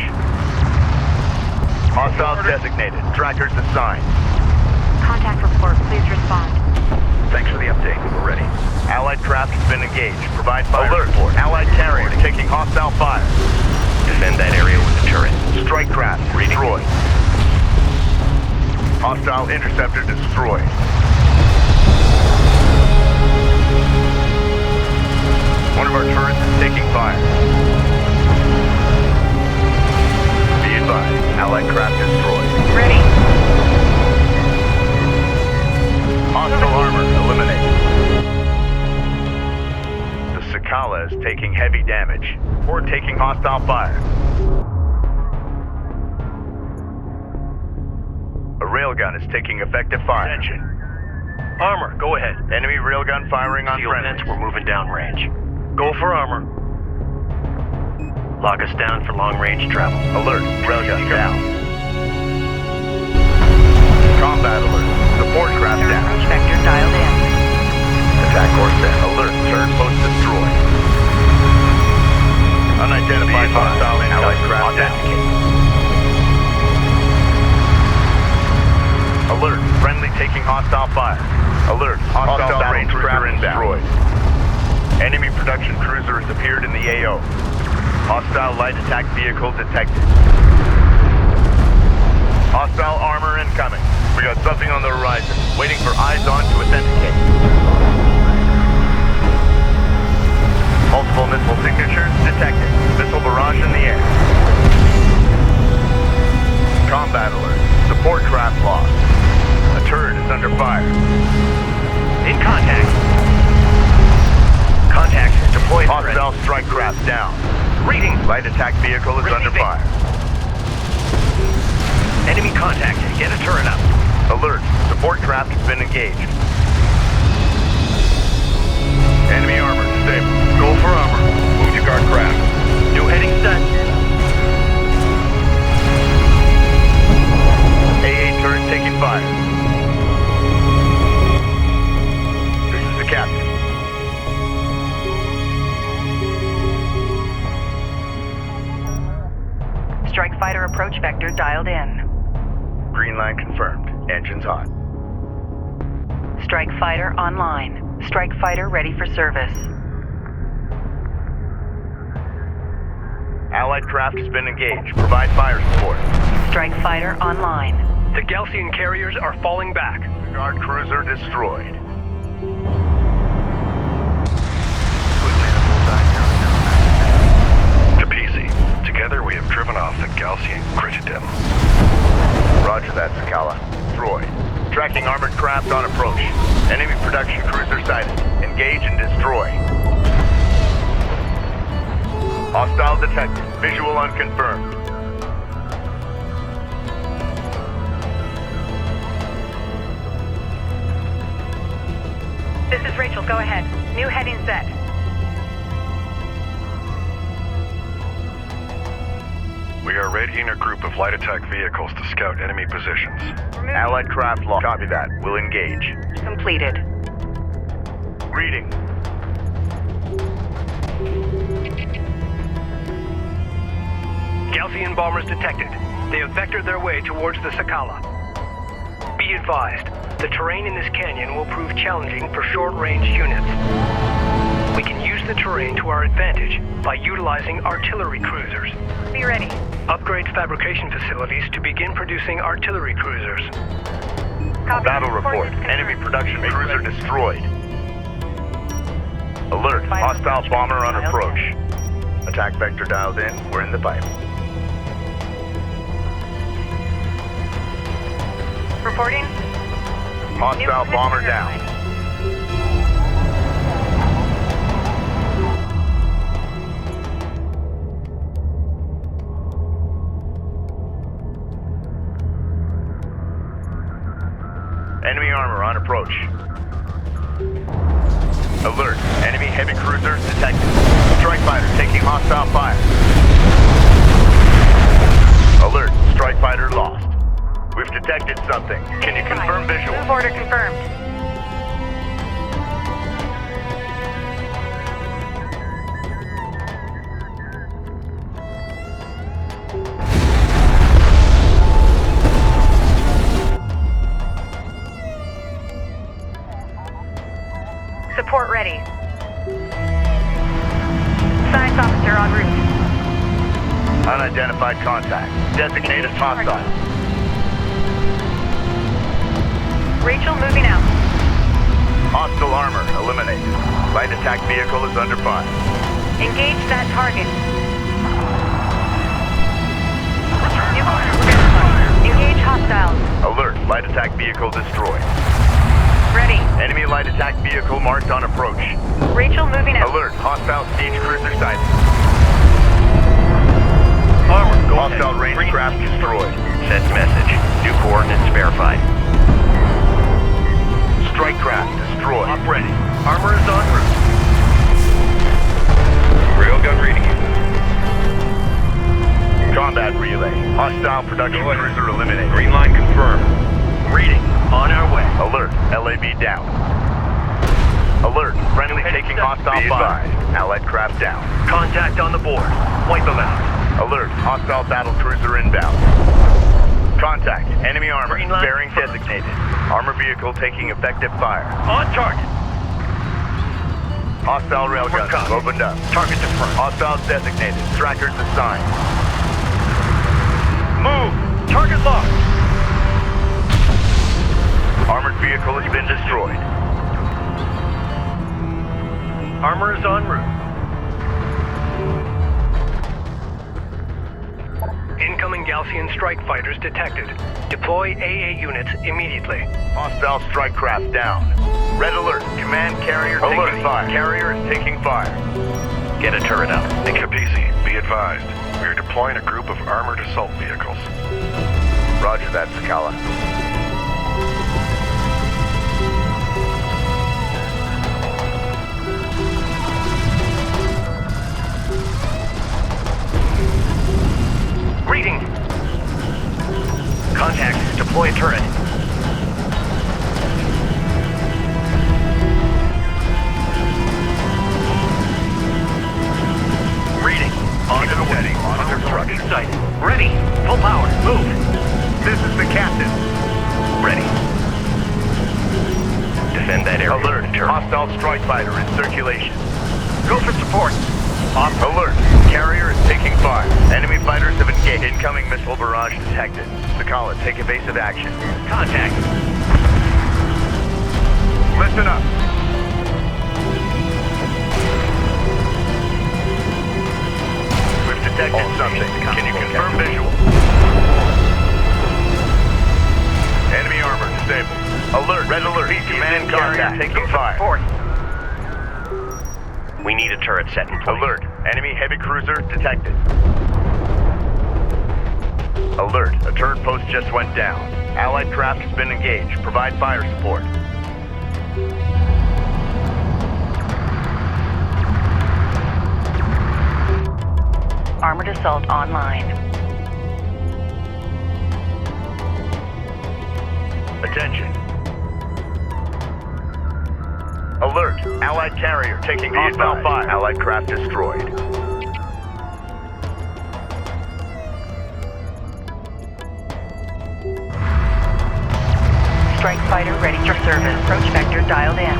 Hostiles designated. Trackers assigned. Contact report. Please respond. Thanks for the update. We're ready. Allied craft has been engaged. Provide fire support. Allied carrier taking hostile fire. Defend that area with the turret. Strike craft destroyed. Hostile interceptor destroyed. One of our turrets is taking fire. Be advised, Allied craft destroyed. Ready. Hostile armor eliminated. The Sakala is taking heavy damage. We're taking hostile fire. A railgun is taking effective fire. Attention. Armor, go ahead. Enemy railgun firing on friendlies. We're moving downrange. Go for armor. Lock us down for long-range travel. Alert, railgun down. Combat alert. Support craft down. Approach vector dialed in. Attack course set. Alert, turret post destroyed. Unidentified hostile allied craft down. Alert, friendly taking hostile fire. Alert, hostile range cruiser inbound. Enemy production cruiser has appeared in the AO. Hostile light attack vehicle detected. Hostile armor incoming. We got something on the horizon. Waiting for eyes on to authenticate. Multiple missile signatures detected. Missile barrage in the air. Combat alert. Support craft lost. A turret is under fire. In contact. Contact. Deploy. Hostile strike craft down. Reading. Light attack vehicle is under fire. Enemy contact. Get a turret up. Alert. Support craft has been engaged. Enemy armor disabled. Go for armor. Move to guard craft. New heading set. AA turret taking fire. This is the captain. Strike fighter approach vector dialed in. Green line confirmed. Engines hot. Strike fighter online. Strike fighter ready for service. Allied craft has been engaged. Provide fire support. Strike fighter online. The Gaussian carriers are falling back. Guard cruiser destroyed. Capisi. Together we have driven off the Gaussian Critidem. Roger that, Sakala. Destroyed. Tracking armored craft on approach. Enemy production cruiser sighted. Engage and destroy. Hostile detected. Visual unconfirmed. This is Rachel. Go ahead. New heading set. We are readying a group of light attack vehicles to scout enemy positions. Allied craft lost. Copy that. We'll engage. Completed. Reading. Gaussian bombers detected. They have vectored their way towards the Sakala. Be advised, the terrain in this canyon will prove challenging for short-range units. We can use the terrain to our advantage by utilizing artillery cruisers. Be ready. Upgrade fabrication facilities to begin producing artillery cruisers. Battle report. Enemy production cruiser destroyed. Alert. Hostile bomber on approach. Attack vector dialed in. We're in the pipe. Reporting. Hostile bomber down. Enemy armor on approach. Alert. Enemy heavy cruiser detected. Strike fighter taking hostile fire. Alert. Strike fighter lost. We've detected something. Can you confirm visual? Move order confirmed. Support ready. Science officer en route. Unidentified contact. Designated hostile. Rachel moving out. Hostile armor eliminated. Light attack vehicle is under fire. Engage that target. New order verified. Engage hostiles. Alert. Light attack vehicle destroyed. Ready. Enemy light attack vehicle marked on approach. Rachel moving out. Alert. Hostile siege cruiser sighted. Armor, go Hostile ahead. range craft destroyed. Send message. New coordinates verified. Strike craft destroyed. Up ready. Armor is en route. Railgun reading you. Combat relay. Hostile production cruiser eliminated. Green line confirmed. Reading. On our way. Alert. LAV down. Alert. Friendly taking hostile fire. Allied craft down. Contact on the board. Wipe them out. Alert. Hostile battle cruiser inbound. Contact. Enemy armor. Bearing designated. Armor vehicle taking effective fire. On target. Hostile railguns opened up. Target to front. Hostiles designated. Trackers assigned. Move. Target locked. Armored vehicle has been destroyed. Armor is en route. Incoming Gaussian strike fighters detected. Deploy AA units immediately. Hostile strike craft down. Red alert. Command carrier taking fire. Carrier is taking fire. Get a turret up. Capisi, be advised. We are deploying a group of armored assault vehicles. Roger that, Sakala. Reading. Contact. Deploy a turret. Reading. On to the way. Under construction. Sighted. Ready. Full power. Move. This is the captain. Ready. Defend that area. Alert. Hostile strike fighter in circulation. Go for support. Alert. Carrier is taking fire. Enemy fighters have engaged. Incoming missile barrage detected. Sakala, take evasive action. Contact. Listen up. We've detected something. Can you confirm visual? Enemy armor disabled. Alert. Red alert. Command contact. Taking fire. We need a turret set in place. Alert. Enemy heavy cruiser detected. Alert. A turret post just went down. Allied craft has been engaged. Provide fire support. Armored assault online. Attention. Alert. Allied carrier taking hostile fire. Allied craft destroyed. Strike fighter ready for service. Approach vector dialed in.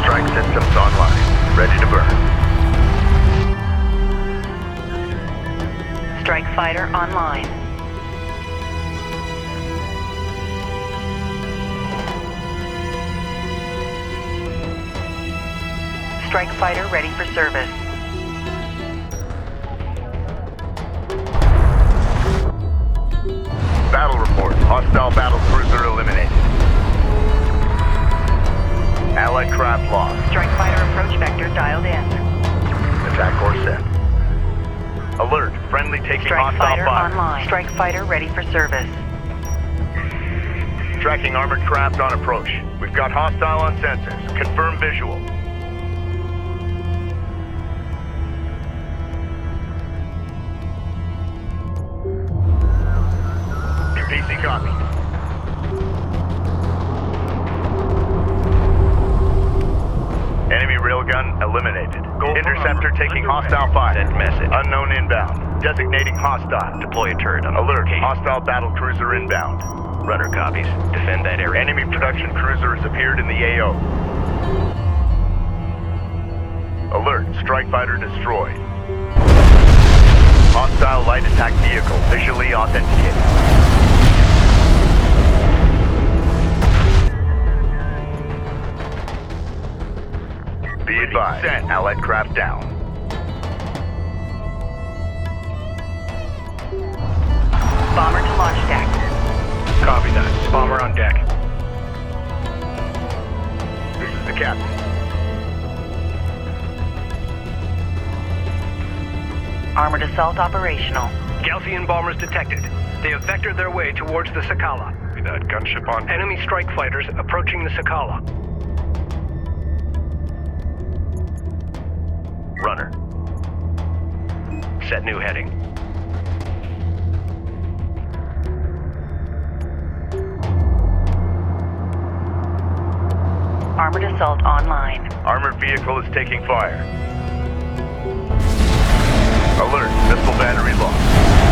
Strike systems online. Ready to burn. Strike fighter online. Strike fighter ready for service. Battle report. Hostile battle cruiser eliminated. Allied craft lost. Strike fighter approach vector dialed in. Attack course set. Alert. Friendly taking Strike hostile fighter fire. online. Strike fighter ready for service. Tracking armored craft on approach. We've got hostile on sensors. Confirm visual. PC copy. Enemy railgun eliminated. Interceptor taking hostile fire. Send message. Unknown inbound. Designating hostile. Deploy a turret on Alert. location. Hostile battle cruiser inbound. Runner copies. Defend that area. Enemy production cruiser has appeared in the AO. Alert. Strike fighter destroyed. Hostile light attack vehicle visually authenticated. Be advised. Sent. Allied craft down. Bomber to launch deck. Copy that. Bomber on deck. This is the captain. Armored assault operational. Gaussian bombers detected. They have vectored their way towards the Sakala. That gunship on. Enemy strike fighters approaching the Sakala. Runner. Set new heading. Armored assault online. Armored vehicle is taking fire. Alert. Missile battery lost.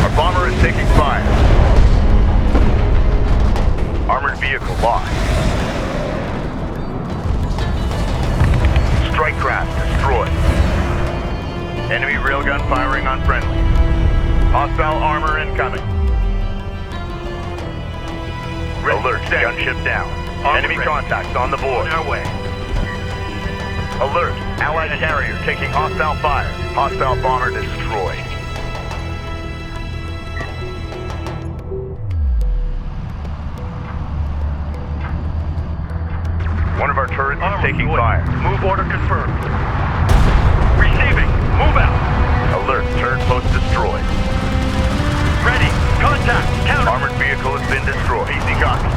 Our bomber is taking fire. Armored vehicle lost. Strike craft destroyed. Enemy railgun firing on friendly. Hostile armor incoming. Alert. Gunship down. Enemy contacts on the board. Our way. Alert. Allied carrier taking hostile fire. Hostile bomber destroyed. One of our turrets is taking fire. Move order confirmed. Receiving. Move out. Alert. Turret post destroyed. Ready. Contact. Counter. Armored vehicle has been destroyed. Easy copy.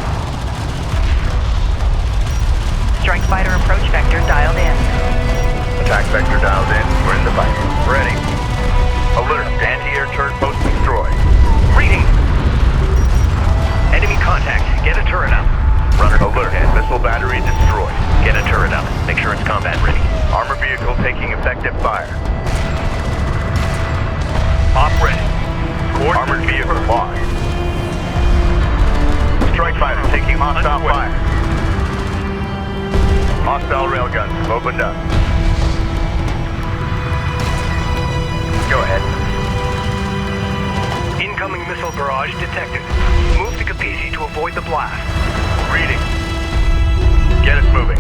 Strike fighter approach vector dialed in. Attack vector dialed in. We're in the fight. Ready. Alert. Anti-air turret post destroyed. Reading. Enemy contact. Get a turret up. Runner. Alert. Missile battery destroyed. Get a turret up. Make sure it's combat ready. Armor vehicle taking effective fire. Op ready. Armored vehicle lost. Strike fighter taking hostile fire. Hostile railguns have opened up. Go ahead. Incoming missile barrage detected. Move to Capisi to avoid the blast. Reading. Get us moving.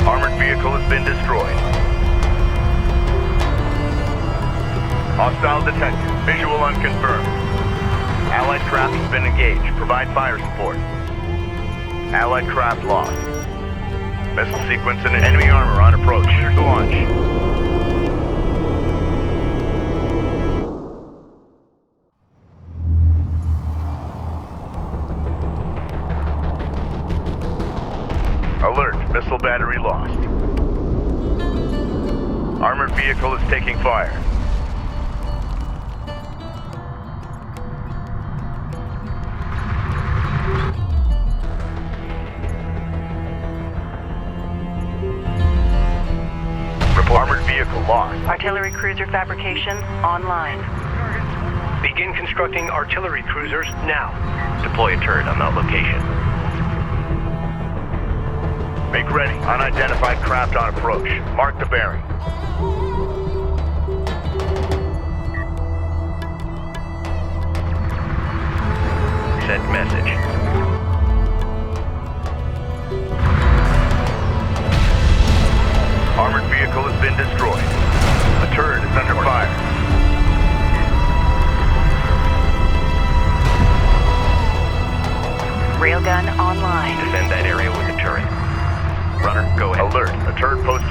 Armored vehicle has been destroyed. Hostile detected. Visual unconfirmed. Allied craft has been engaged. Provide fire support. Allied craft lost. Missile sequence and enemy armor on approach. Clear to launch. Alert. Missile battery lost. Armored vehicle is taking fire. Armored vehicle lost. Artillery cruiser fabrication online. Begin constructing artillery cruisers now. Deploy a turret on that location. Make ready. Unidentified craft on approach. Mark the bearing.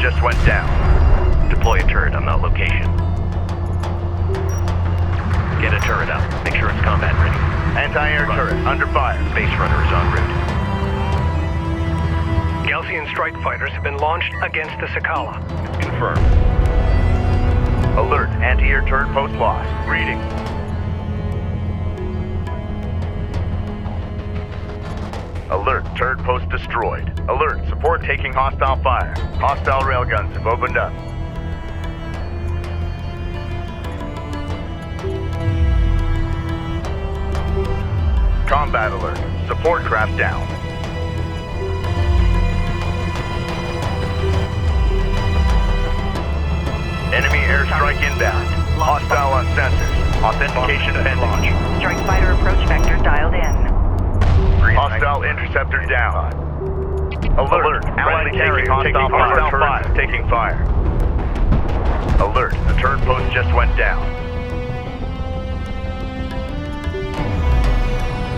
just went down. Deploy a turret on that location. Get a turret out. Make sure it's combat ready. Anti-air turret under fire. Base runner is en route. Galcian strike fighters have been launched against the Sakala. Confirmed. Alert, anti-air turret post lost. Reading. Alert, turret post destroyed. Alert, support taking hostile fire. Hostile railguns have opened up. Combat alert. Support craft down. Enemy airstrike inbound. Hostile on sensors. Authentication pending. Strike fighter approach vector dialed in. Hostile interceptor down. Alert. Allied carrier hostile fire. Taking fire. Alert. The turret post just went down.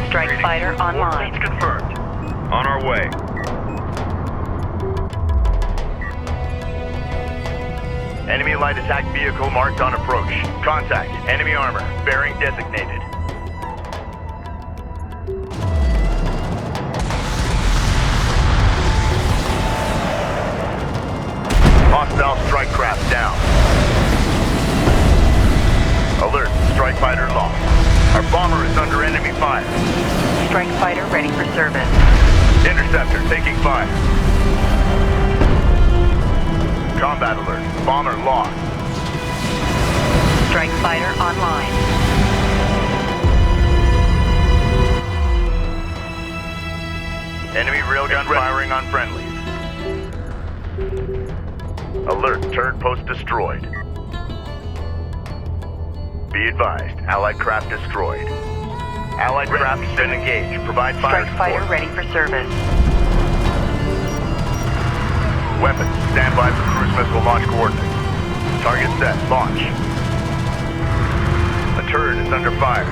Strike fighter online. Confirmed. On our way. Enemy light attack vehicle marked on approach. Contact. Enemy armor. Bearing designated. Hostile strike craft down. Alert. Strike fighter lost. Our bomber is under enemy fire. Strike fighter ready for service. Interceptor taking fire. Combat alert. Bomber lost. Strike fighter online. Enemy railgun firing on friendlies. Alert. Turret post destroyed. Be advised. Allied craft destroyed. Allied craft has been engaged. Provide fire Strike fighter ready for service. Weapons. Stand by for cruise missile launch coordinates. Target set. Launch. The turret is under fire.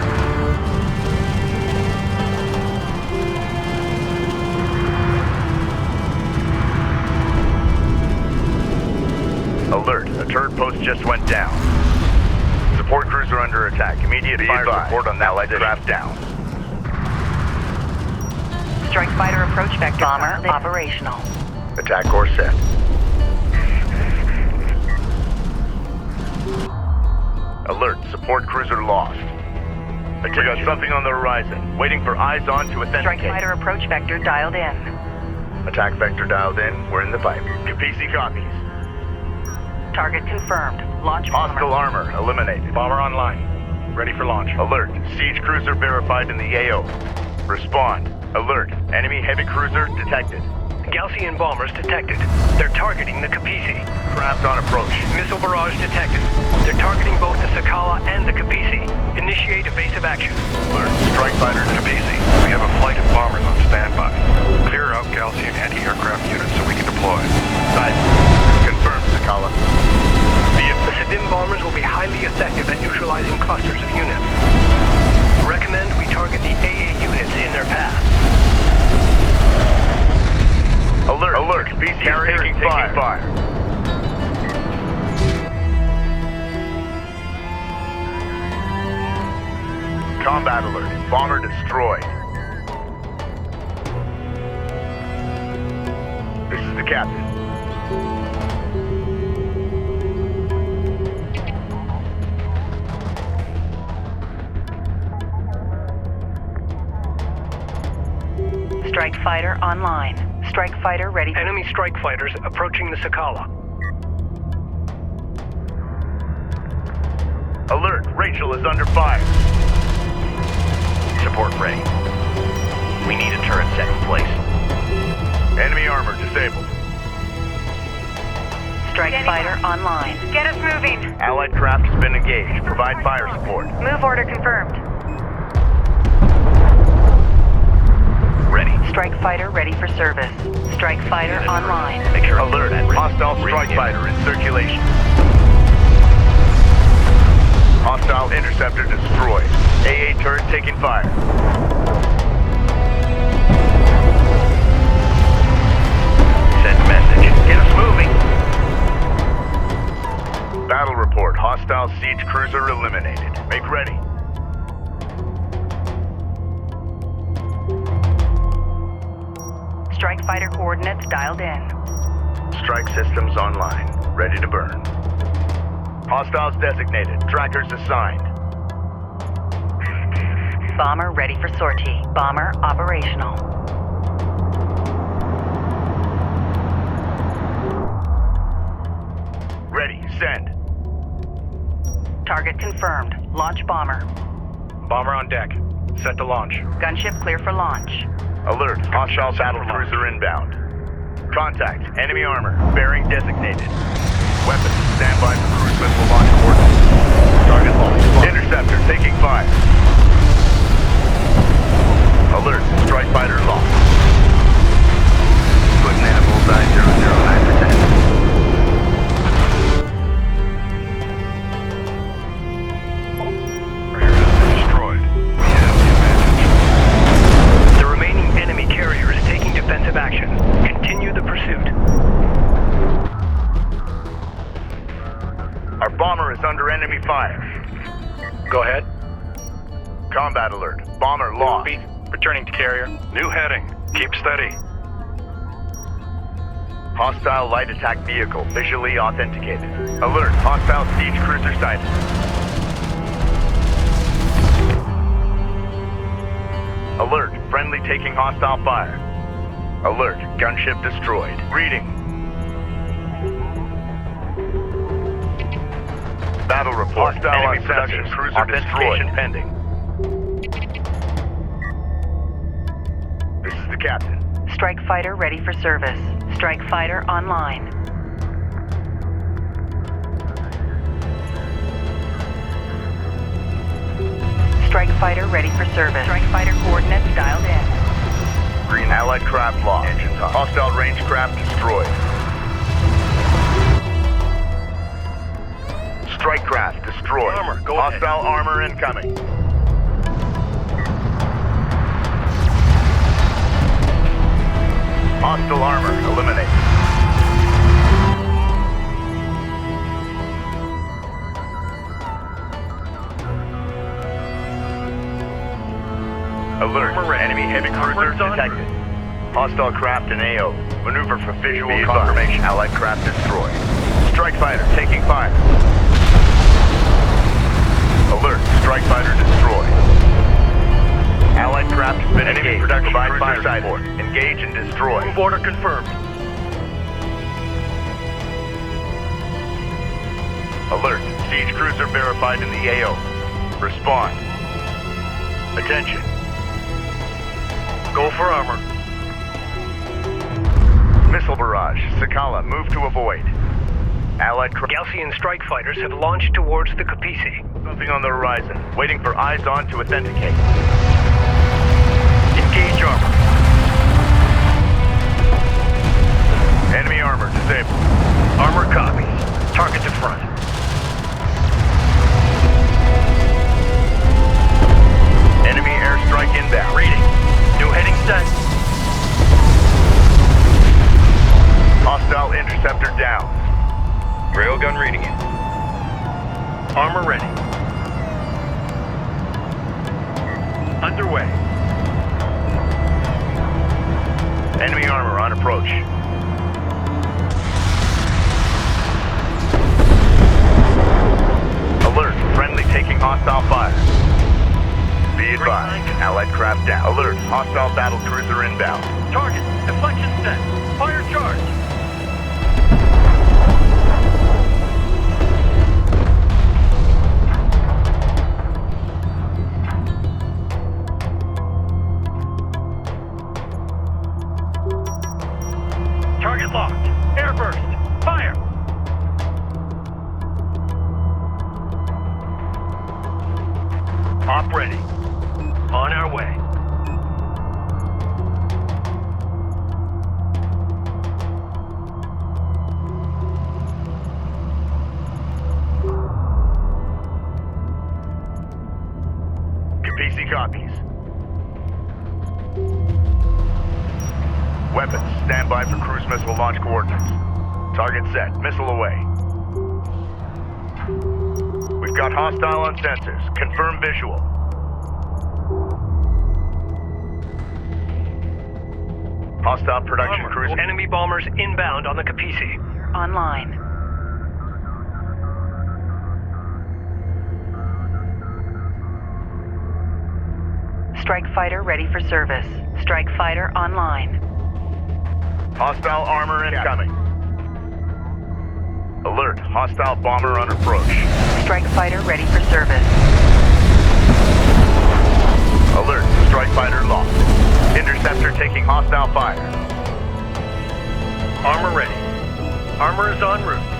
Alert. A turret post just went down. Support cruiser under attack. Immediate fire support on that Allied craft down. Strike fighter approach vector bomber operational. Attack course set. Alert. Support cruiser lost. We got something on the horizon. Waiting for eyes on to authenticate. Strike fighter approach vector dialed in. Attack vector dialed in. We're in the pipe. PC copies. Target confirmed. Launch Hostile armor eliminated. Bomber online. Ready for launch. Alert. Siege cruiser verified in the AO. Respond. Alert. Enemy heavy cruiser detected. Galcian bombers detected. They're targeting the Kapisi. Craft on approach. Missile barrage detected. They're targeting both the Sakala and the Kapisi. Initiate evasive action. Alert. Strike fighter to Kapisi. We have a flight of bombers on standby. Clear out Galcian anti-aircraft units so we can deploy. Side. Confirmed, Sakala. The Sedim bombers will be highly effective at neutralizing clusters of units. Recommend we target the AA units in their path. Alert. Alert. PC carrier taking fire. Combat alert. Bomber destroyed. This is the captain. Strike fighter online. Strike fighter ready. Enemy strike fighters approaching the Sakala. Alert. Rachel is under fire. Support ready. We need a turret set in place. Enemy armor disabled. Strike fighter online. Get us moving. Allied craft has been engaged. Provide fire support. Move order confirmed. Ready. Strike fighter ready for service. Strike fighter online. Make sure alert. Hostile strike fighter in circulation. Hostile interceptor destroyed. AA turret taking fire. Send message. Get us moving. Battle report. Hostile siege cruiser eliminated. Make ready. Strike fighter coordinates dialed in. Strike systems online. Ready to burn. Hostiles designated. Trackers assigned. Bomber ready for sortie. Bomber operational. Ready. Send. Target confirmed. Launch bomber. Bomber on deck. Set to launch. Gunship clear for launch. Alert. Hostile battle cruiser inbound. Contact. Enemy armor. Bearing designated. Weapons. Stand by for cruise missile launch coordinates. Target lost. Interceptor taking fire. Alert. Strike fighter lost. Putting in a bullseye 009%. Defensive action. Continue the pursuit. Our bomber is under enemy fire. Go ahead. Combat alert. Bomber lost. Returning to carrier. New heading. Keep steady. Hostile light attack vehicle visually authenticated. Alert. Hostile siege cruiser sighted. Alert. Friendly taking hostile fire. Alert. Gunship destroyed. Reading. Battle report. Hostile enemy production cruiser destroyed. Pending. This is the captain. Strike fighter ready for service. Strike fighter online. Strike fighter ready for service. Strike fighter coordinates dialed in. Green Allied craft lost. Engines on. Hostile range craft destroyed. Strike craft destroyed. Armor, go Hostile ahead. armor incoming. Hostile armor eliminated. Alert. Enemy heavy cruiser detected. Hostile craft in AO. Maneuver for visual confirmation. Allied craft destroyed. Strike fighter taking fire. Alert. Strike fighter destroyed. Allied craft has been engaged. Provide fire support. Engage and destroy. Move order confirmed. Alert. Siege cruiser verified in the AO. Respond. Attention. Go for armor. Missile barrage. Sakala, move to avoid. Allied Galcian strike fighters have launched towards the Capisi. Something on the horizon. Waiting for eyes on to authenticate. Engage armor. Enemy armor disabled. Armor copies. Target to front. Enemy airstrike inbound. Reading. New heading set. Hostile interceptor down. Railgun reading it. Armor ready. Underway. Enemy armor on approach. Alert. Friendly taking hostile fire. Be advised. Allied craft down. Alert. Hostile battle cruiser inbound. Target. Deflection set. Fire charge. Target locked. Airburst. Fire. Op ready. On our way. Capisi copies. Weapons, stand by for cruise missile launch coordinates. Target set, missile away. We've got hostile on sensors. Confirm visual. Hostile production cruise. Enemy bombers inbound on the Capisi. Online. Strike fighter ready for service. Strike fighter online. Hostile armor incoming. Alert, hostile bomber on approach. Strike fighter ready for service. Alert, strike fighter lost. Interceptor taking hostile fire. Armor ready. Armor is en route.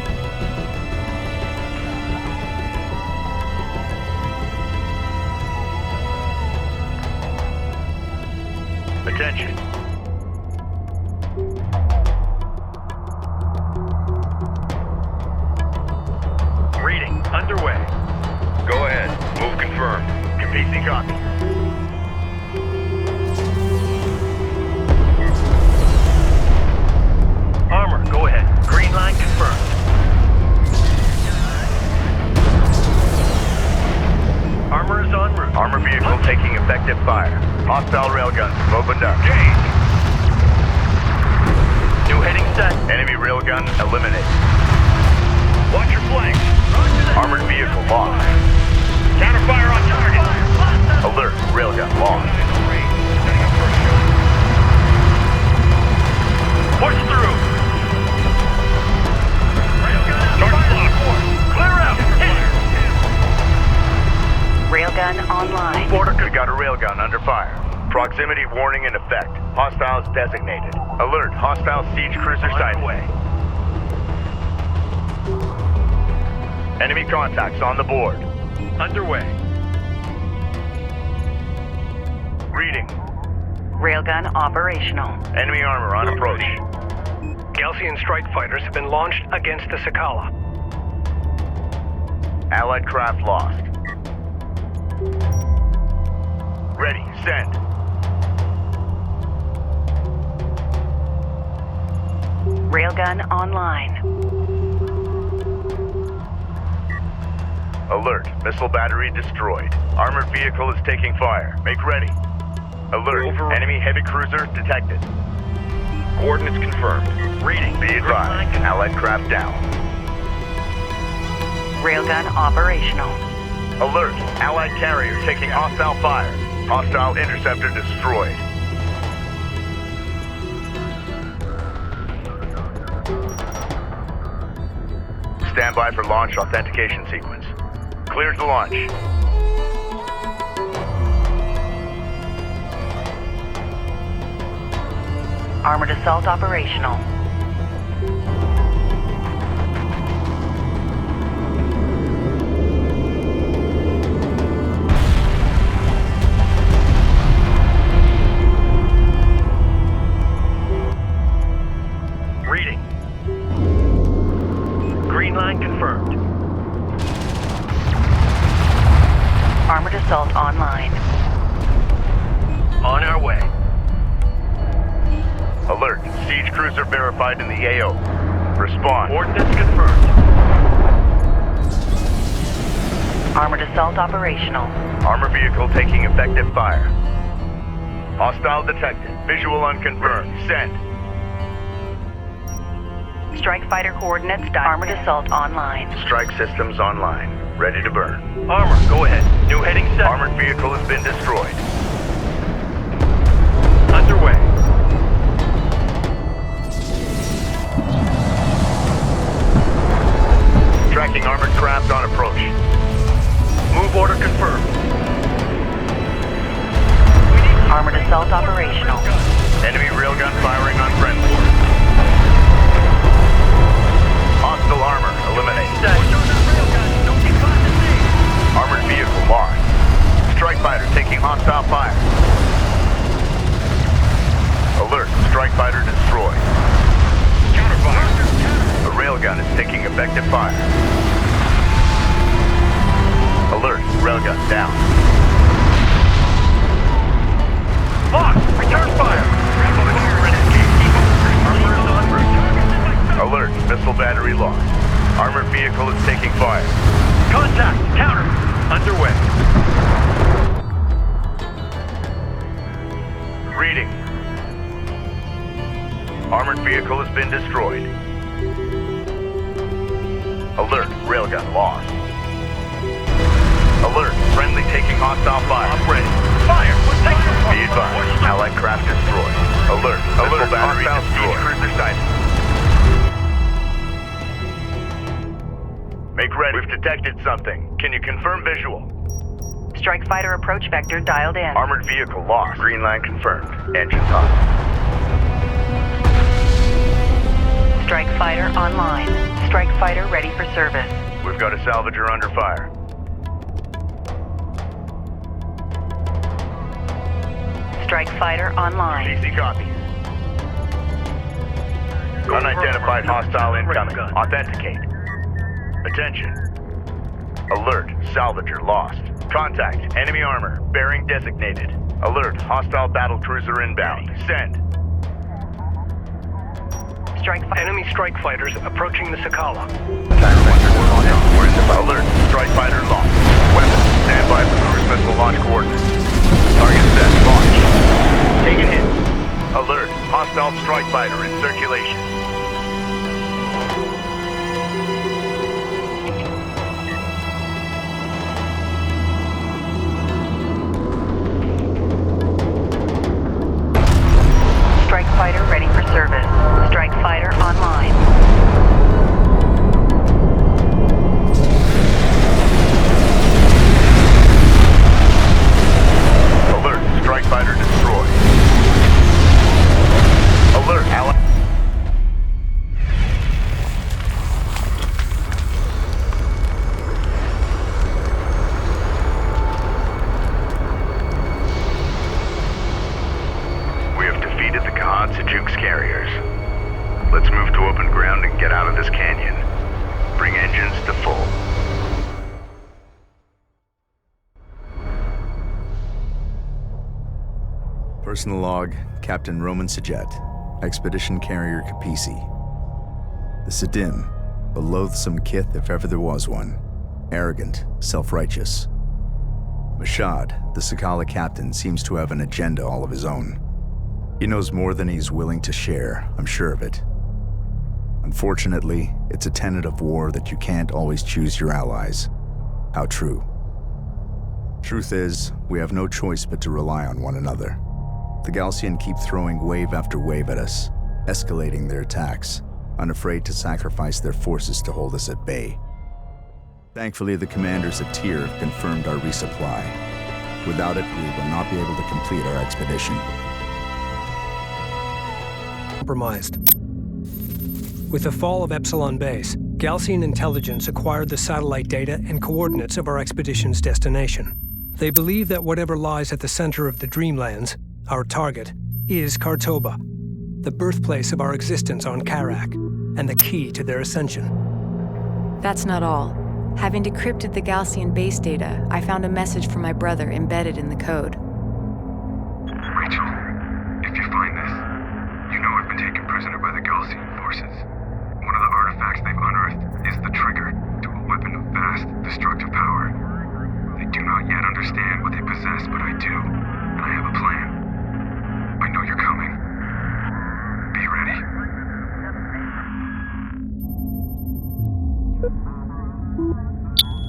Attention. Reading underway. Go ahead. Move confirmed. Capisi copy. Armor, go ahead. Green line confirmed. Armor is en route. Armor vehicle taking effective fire. Hostile railguns opened up. New heading set. Enemy railgun eliminated. Watch your flank. Armored vehicle lost. Counterfire on target. Alert, railgun lost. Push through. Start block. Clear out. Railgun online. Border could got a railgun under fire. Proximity warning in effect. Hostiles designated. Alert, hostile siege cruiser sighted. Enemy contacts on the board. Underway. Reading. Railgun operational. Enemy armor on approach. Galcian strike fighters have been launched against the Sakala. Allied craft lost. Ready, send. Railgun online. Alert, missile battery destroyed. Armored vehicle is taking fire. Make ready. Alert, enemy heavy cruiser detected. Coordinates confirmed. Reading, be advised. Allied craft down. Railgun operational. Alert, Allied carrier taking hostile fire. Hostile interceptor destroyed. Stand by for launch authentication sequence. Cleared to launch. Armored assault operational. Reading. Green line confirmed. Armored assault online. On our way. Alert, siege cruiser verified in the AO. Respond. Coordinates confirmed. Armored assault operational. Armor vehicle taking effective fire. Hostile detected. Visual unconfirmed. Send. Strike fighter coordinates. Armored assault online. Strike systems online. Ready to burn. Armor, go ahead. New heading set. Armored vehicle has been destroyed. Underway. Tracking armored craft on approach. Move order confirmed. Armored assault operational. Enemy railgun firing on friendly. Hostile armor eliminated. Armored vehicle lost. Strike fighter taking hostile fire. Alert, strike fighter destroyed. Counterfire. A railgun is taking effective fire. Alert, railgun down. Lock! Return fire! Armor is en route. Alert, missile battery lost. Armored vehicle is taking fire. Contact! Counter! Underway. Reading. Armored vehicle has been destroyed. Alert, railgun lost. Alert, friendly taking hostile fire. I'm ready. Fire! Let's take some fire. Be advised, allied craft destroyed. Alert, missile battery destroyed. Cruiser sighted. Make ready. We've detected something. Can you confirm visual? Strike fighter approach vector dialed in. Armored vehicle lost. Green line confirmed. Engines hot. Strike fighter online. Strike fighter ready for service. We've got a salvager under fire. Strike fighter online. CC copies. Unidentified hostile incoming. Authenticate. Attention. Alert, salvager lost. Contact, enemy armor, bearing designated. Alert, hostile battle cruiser inbound. Send. Enemy strike fighters approaching the Sakala. Alert, strike fighter lost. Weapons, stand by for cruise missile launch coordinates. Target set, launch. Taking hit. Alert, hostile strike fighter in circulation. Strike fighter ready for service. Strike fighter online. Alert, strike fighter destroyed. Alert, ally. We have defeated the Kharak carriers. Let's move to open ground and get out of this canyon. Bring engines to full. Personal log, Captain Roman Sajet, Expedition Carrier Capisi. The Sidim, a loathsome kith if ever there was one. Arrogant, self-righteous. Mashad, the Sakala captain, seems to have an agenda all of his own. He knows more than he's willing to share, I'm sure of it. Unfortunately, it's a tenet of war that you can't always choose your allies. How true. Truth is, we have no choice but to rely on one another. The Galcian keep throwing wave after wave at us, escalating their attacks, unafraid to sacrifice their forces to hold us at bay. Thankfully, the commanders at Tyr have confirmed our resupply. Without it, we will not be able to complete our expedition. Compromised. With the fall of Epsilon Base, Galcian intelligence acquired the satellite data and coordinates of our expedition's destination. They believe that whatever lies at the center of the Dreamlands, our target, is Kartoba, the birthplace of our existence on Kharak, and the key to their ascension. That's not all. Having decrypted the Galcian base data, I found a message from my brother embedded in the code. Rachel, if you find this, you know I've been taken prisoner by the Galcian forces. One of the artifacts they've unearthed is the trigger to a weapon of vast, destructive power. They do not yet understand what they possess, but I do, and I have a plan. I know you're coming. Be ready.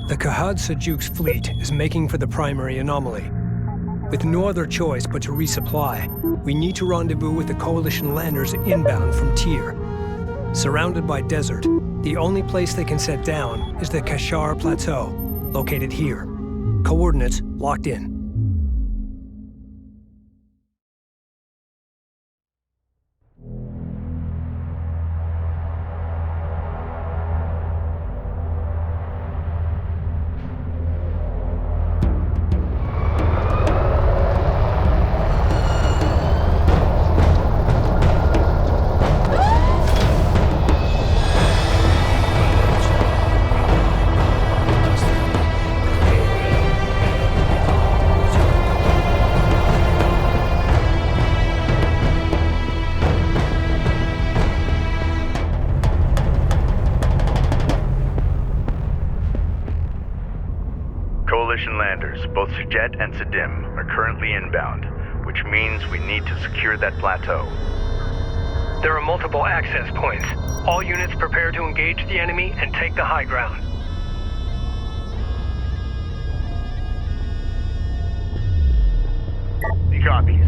The Kahad Sajuk's fleet is making for the primary anomaly. With no other choice but to resupply, we need to rendezvous with the Coalition landers inbound from Tyr. Surrounded by desert, the only place they can set down is the Kashar Plateau, located here. Coordinates locked in. Coalition landers, both Sajet and Sadim, are currently inbound, which means we need to secure that plateau. There are multiple access points. All units prepare to engage the enemy and take the high ground. He copies.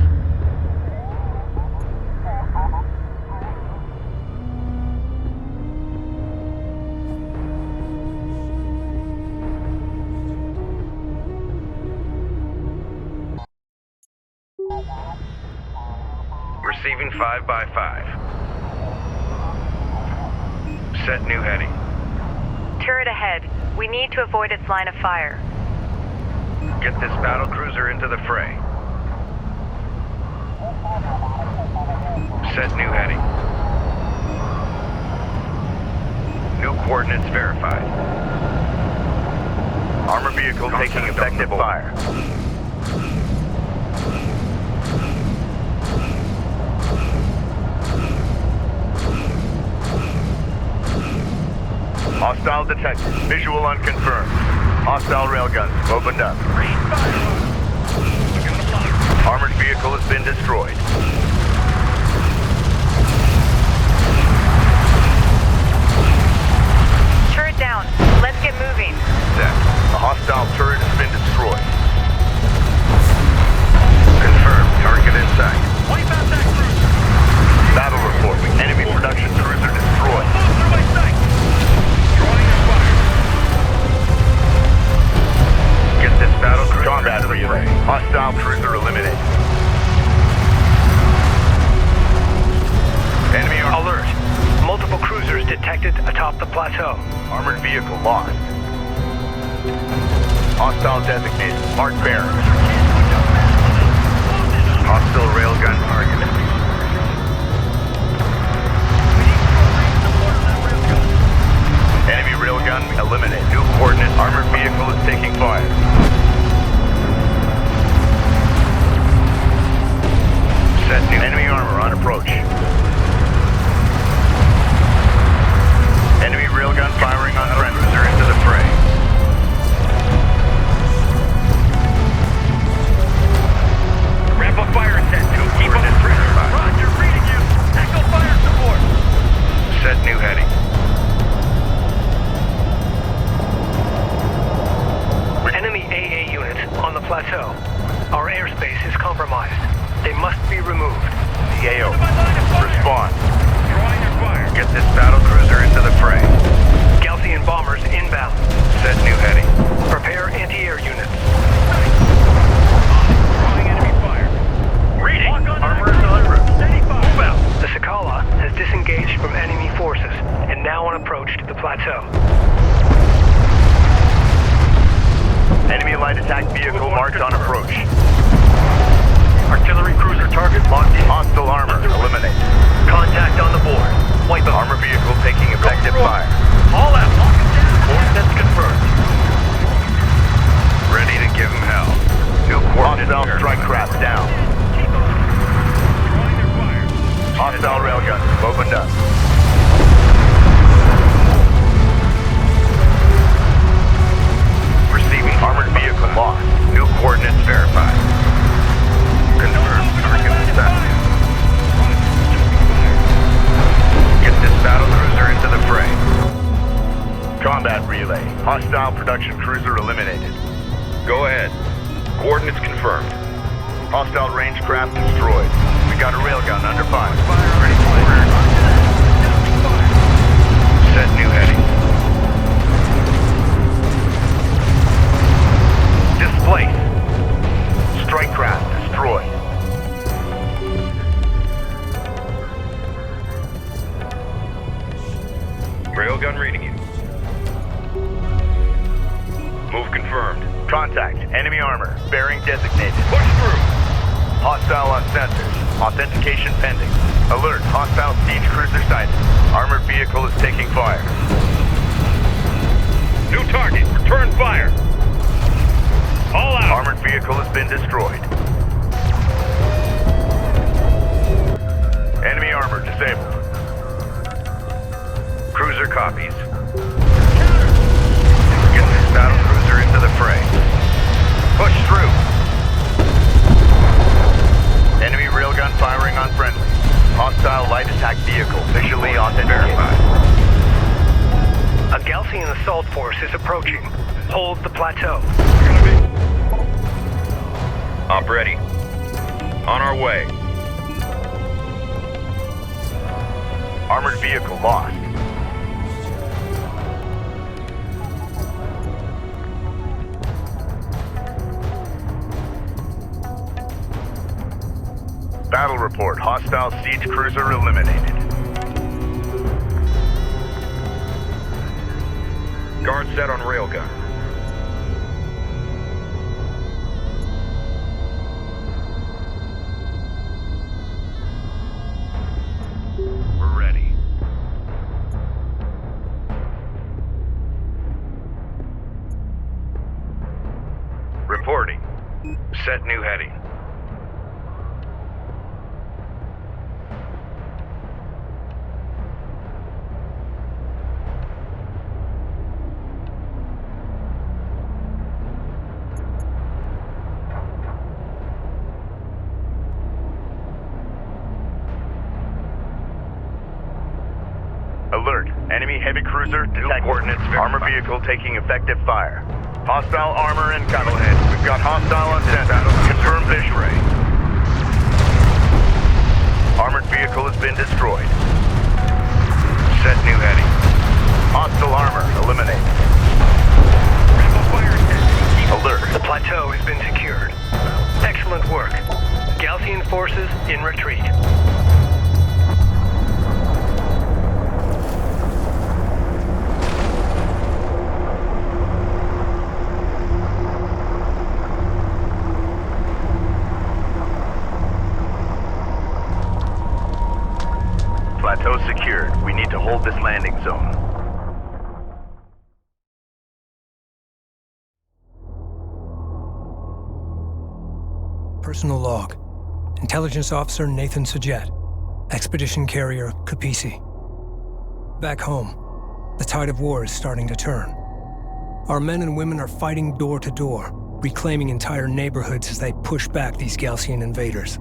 Receiving 5x5. Set new heading. Turret ahead. We need to avoid its line of fire. Get this battle cruiser into the fray. Set new heading. New coordinates verified. Armor vehicle taking effective fire. Hostile detected. Visual unconfirmed. Hostile railguns opened up. Armored vehicle has been destroyed. Turret down. Let's get moving. Set. A hostile turret has been destroyed. Confirmed. Target in sight. Wipe out that cruiser! Battle report. Enemy production cruiser destroyed. Through my sight! Drawing your fire. Get this battle cruiser combat relay. Hostile cruiser eliminated. Enemy alert. Multiple cruisers detected atop the plateau. Armored vehicle lost. Hostile designated. Mark bearer. Hostile railgun targeted. Enemy railgun eliminated. New coordinate. Armored vehicle is taking fire. Set new enemy armor on approach. Enemy railgun firing on friend cruiser into the fray. Ramp up fire intent. Keep up the pressure. Roger, reading you. Echo fire support. Set new heading. Enemy AA units on the plateau. Our airspace is compromised. They must be removed. CAO. Respond. Get this battle cruiser into the fray. Galcian bombers inbound. Set new heading. Prepare anti-air units. Drawing enemy fire. Reading. Armor is en route. Move out. The Sakala has disengaged from enemy forces and now on approach to the plateau. Enemy light attack vehicle marked on approach. Artillery cruiser target locked in. Hostile armor eliminated. Contact on the board. Wipe out. Armor vehicle taking effective fire. All out. Coordinates confirmed. Ready to give him hell. New coordinates. Hostile strike craft down. Hostile railguns opened up. Receiving armored vehicle lost. New coordinates verified. Confirmed. Target set. Get this battle cruiser into the fray. Combat relay. Hostile production cruiser eliminated. Go ahead. Coordinates confirmed. Hostile range craft destroyed. We got a railgun under fire. Ready for order. Set new heading. Displace. Strike craft destroyed. Railgun reading you. Move confirmed. Contact. Enemy armor. Bearing designated. Push through. Hostile on sensors. Authentication pending. Alert. Hostile siege cruiser sighted. Armored vehicle is taking fire. New target. Return fire. All out. Armored vehicle has been destroyed. Enemy armor disabled. Cruiser copies. Get this battle cruiser into the fray. is approaching. Hold the plateau. Op ready. On our way. Armored vehicle lost. Battle report. Hostile siege cruiser eliminated. Guard set on railgun. We're ready. Reporting. Set new heading. Alert. Enemy heavy cruiser detected. Coordinates Armor verified. vehicle taking effective fire. Hostile armor incoming. We've got hostile on set. Confirm visual. Armored vehicle has been destroyed. Set new heading. Hostile armor eliminated. Alert. The plateau has been secured. Excellent work. Gaussian forces in retreat. Plateau secured. We need to hold this landing zone. Personal log. Intelligence Officer Nathan Sajet. Expedition Carrier Capisi. Back home, the tide of war is starting to turn. Our men and women are fighting door to door, reclaiming entire neighborhoods as they push back these Gaussian invaders.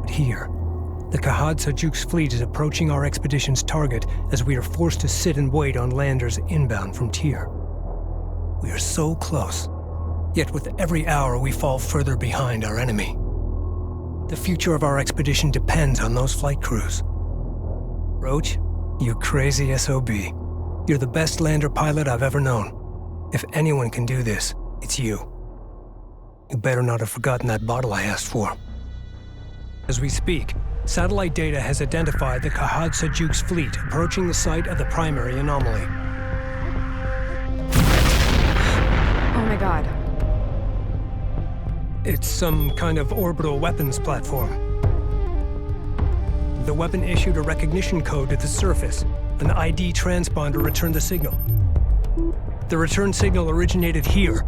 But here, the Kahad Sajuk's fleet is approaching our expedition's target as we are forced to sit and wait on landers inbound from Tyr. We are so close, yet with every hour we fall further behind our enemy. The future of our expedition depends on those flight crews. Roach, you crazy SOB. You're the best lander pilot I've ever known. If anyone can do this, it's you. You better not have forgotten that bottle I asked for. As we speak, satellite data has identified the Kahad Sajuk's fleet approaching the site of the primary anomaly. Oh my god. It's some kind of orbital weapons platform. The weapon issued a recognition code to the surface. An ID transponder returned the signal. The return signal originated here.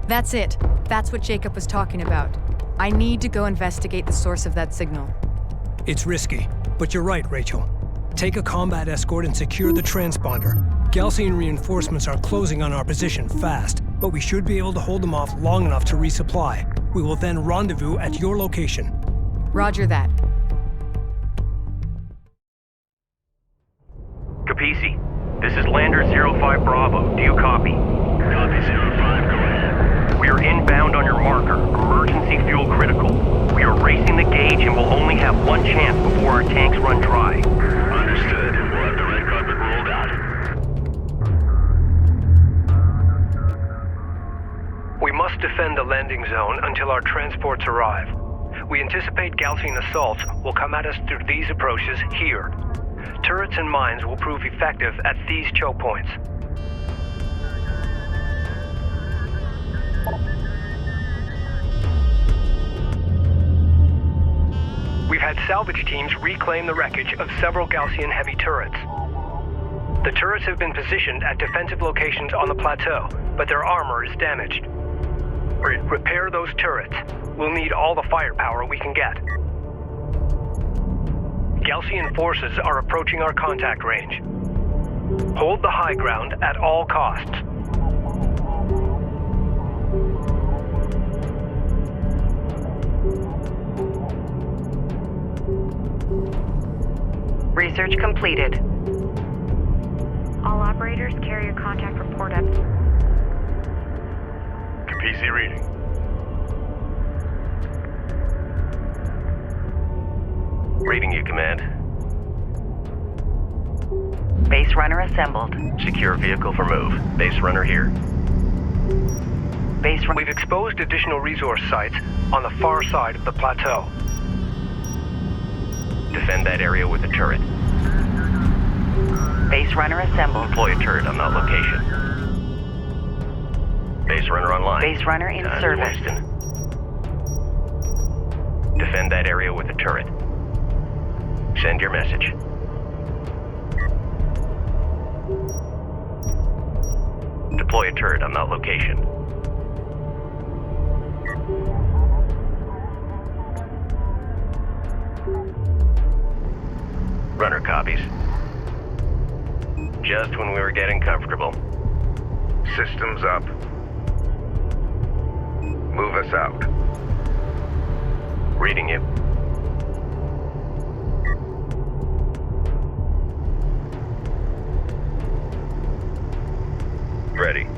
That's it. That's what Jacob was talking about. I need to go investigate the source of that signal. It's risky, but you're right, Rachel. Take a combat escort and secure the transponder. Gaussian reinforcements are closing on our position fast, but we should be able to hold them off long enough to resupply. We will then rendezvous at your location. Roger that. Capisi, this is Lander 05 Bravo. Do you copy? Copy 05, go ahead. We are inbound on your marker. Emergency fuel critical. We are racing the gauge and will only have one chance before our tanks run dry. Understood. We'll have the red carpet rolled out. We must defend the landing zone until our transports arrive. We anticipate Gaussian assaults will come at us through these approaches here. Turrets and mines will prove effective at these choke points. We've had salvage teams reclaim the wreckage of several Gaussian heavy turrets. The turrets have been positioned at defensive locations on the plateau, but their armor is damaged. Repair those turrets. We'll need all the firepower we can get. Gaussian forces are approaching our contact range. Hold the high ground at all costs. Research completed. All operators, carrier contact report up. PC reading. Reading you, Command. Base runner assembled. Secure vehicle for move. Base runner here. We've exposed additional resource sites on the far side of the plateau. Defend that area with a turret. Base runner assembled. Deploy a turret on that location. Base runner online. Base runner in Time service. wasting. Defend that area with a turret. Send your message. Deploy a turret on that location. Runner copies. Just when we were getting comfortable. Systems up. Move us out. Reading you. Ready.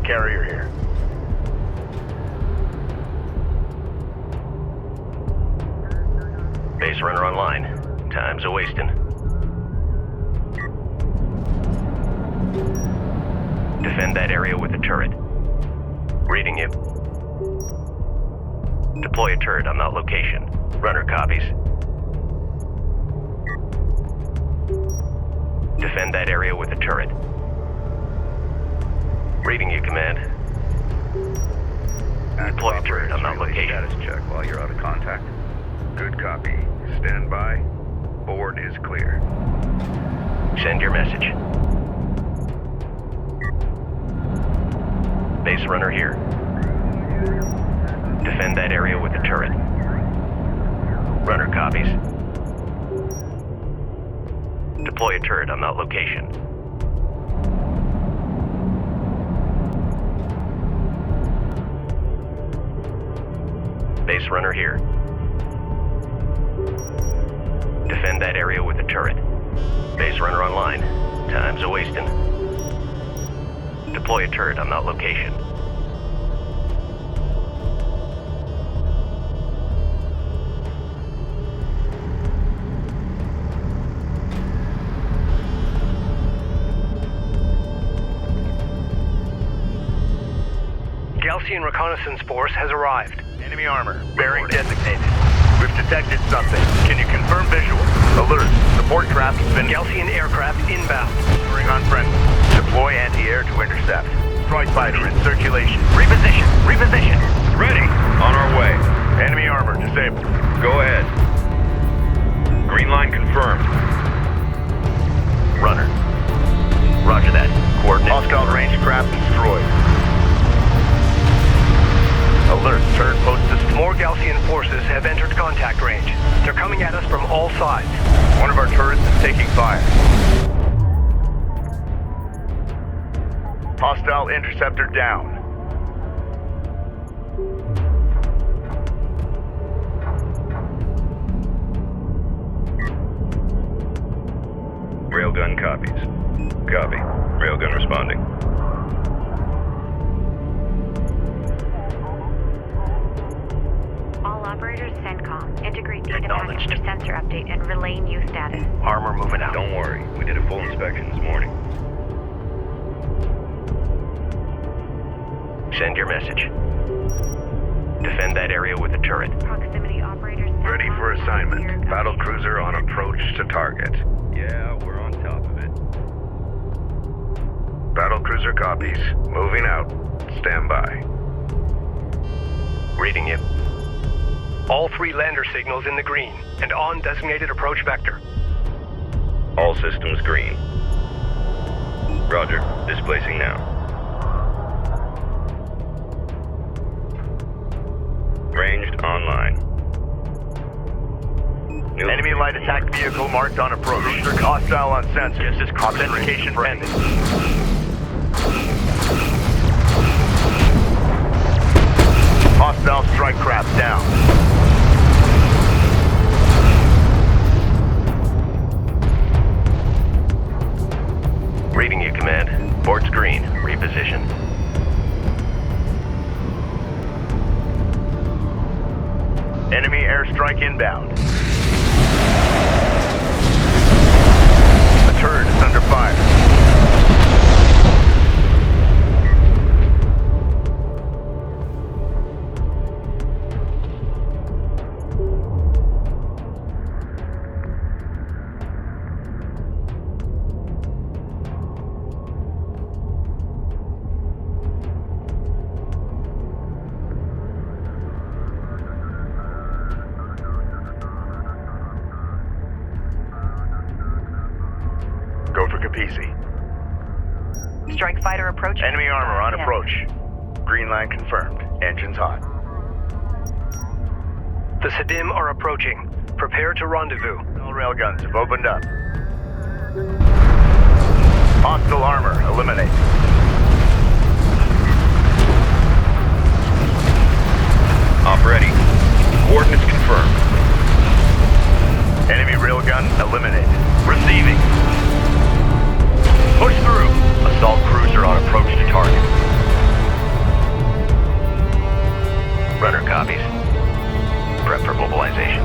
Carrier here. Base runner online. Time's a-wasting. Defend that area with a turret. Reading you. Deploy a turret on that location. Runner copies. Defend that area with a turret. Reading you, Command. Deploy a turret on that location. Status check while you're out of contact. Good copy. Stand by. Board is clear. Send your message. Base runner here. Defend that area with a turret. Runner copies. Deploy a turret on that location. Base runner here. Defend that area with a turret. Base runner online. Time's a-wasting. Deploy a turret on that location. Galcian reconnaissance force has arrived. Enemy armor. Bearing designated. We've detected something. Can you confirm visual? Alert. Support craft has been... Galcian aircraft inbound. Bring on friendly. Deploy anti-air to intercept. Strike fighter in circulation. Reposition. Reposition. Ready. On our way. Enemy armor disabled. Go ahead. Green line confirmed. Runner. Roger that. Coordinates. Hostile range craft destroyed. Alert. Turret post destroyed. More Galcian forces have entered contact range. They're coming at us from all sides. One of our turrets is taking fire. Hostile interceptor down. Railgun copies. Copy. Railgun responding. All operators CENTCOM. Integrate data package for sensor update and relay new status. Armor moving out. Don't worry. We did a full inspection this morning. Send your message. Defend that area with a turret. Proximity operators Ready for assignment. Battlecruiser on approach to target. Yeah, we're on top of it. Battlecruiser copies. Moving out. Stand by. Reading you. All 3 lander signals in the green and on designated approach vector. All systems green. Roger. Displacing now. Ranged online. Enemy light attack vehicle marked on approach. Hostile on sensor. Yes, authentication pending. Hostile strike craft down. Command. Port's green. Reposition. Enemy airstrike inbound. The turret is under fire. Go for Capisi. Strike fighter approaching. Enemy armor on approach. Green line confirmed. Engines hot. The Sedim are approaching. Prepare to rendezvous. All railguns have opened up. Hostile armor, eliminate. Op ready. Coordinates confirmed. Enemy railgun, eliminate. Receiving. Push through. Assault cruiser on approach to target. Runner copies. Prep for mobilization.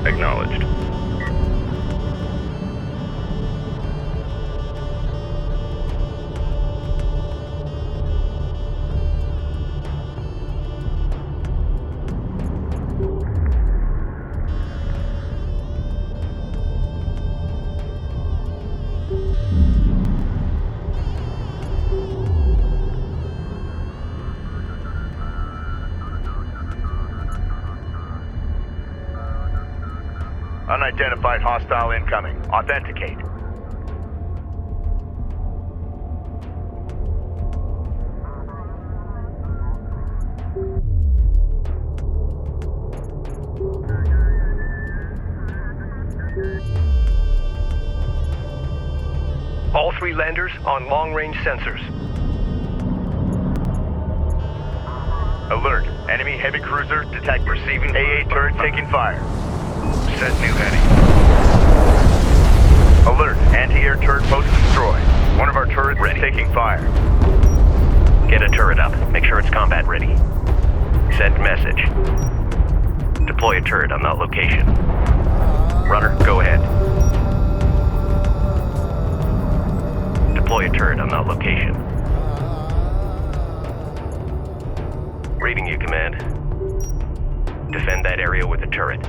Acknowledged. Unidentified hostile incoming. Authenticate. All 3 landers on long-range sensors. Alert. Enemy heavy cruiser detect receiving AA turret taking fire. Set new heading. Alert. Anti-air turret post destroyed. One of our turrets is taking fire. Get a turret up. Make sure it's combat ready. Send message. Deploy a turret on that location. Runner, go ahead. Deploy a turret on that location. Reading you, Command. Defend that area with a turret.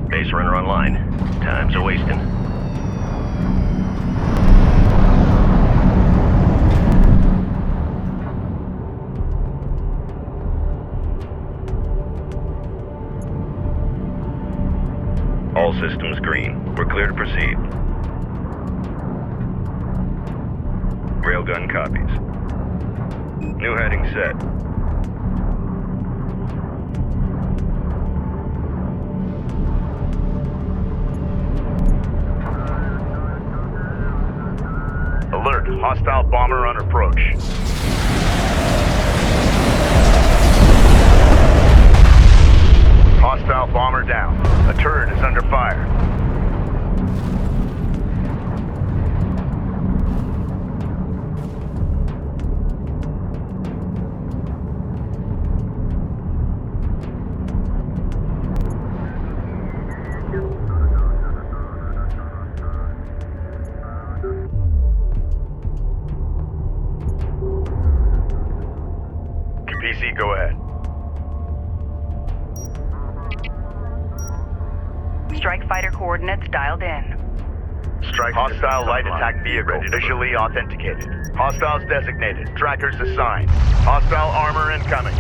Base runner online. Time's a-wasting. All systems green. We're clear to proceed. Railgun copies. New heading set. Alert. Hostile bomber on approach. Hostile bomber down. A turret is under fire. PC, go ahead. Strike fighter coordinates dialed in. Strike hostile light attack vehicle visually authenticated. Hostiles designated. Trackers assigned. Hostile armor incoming.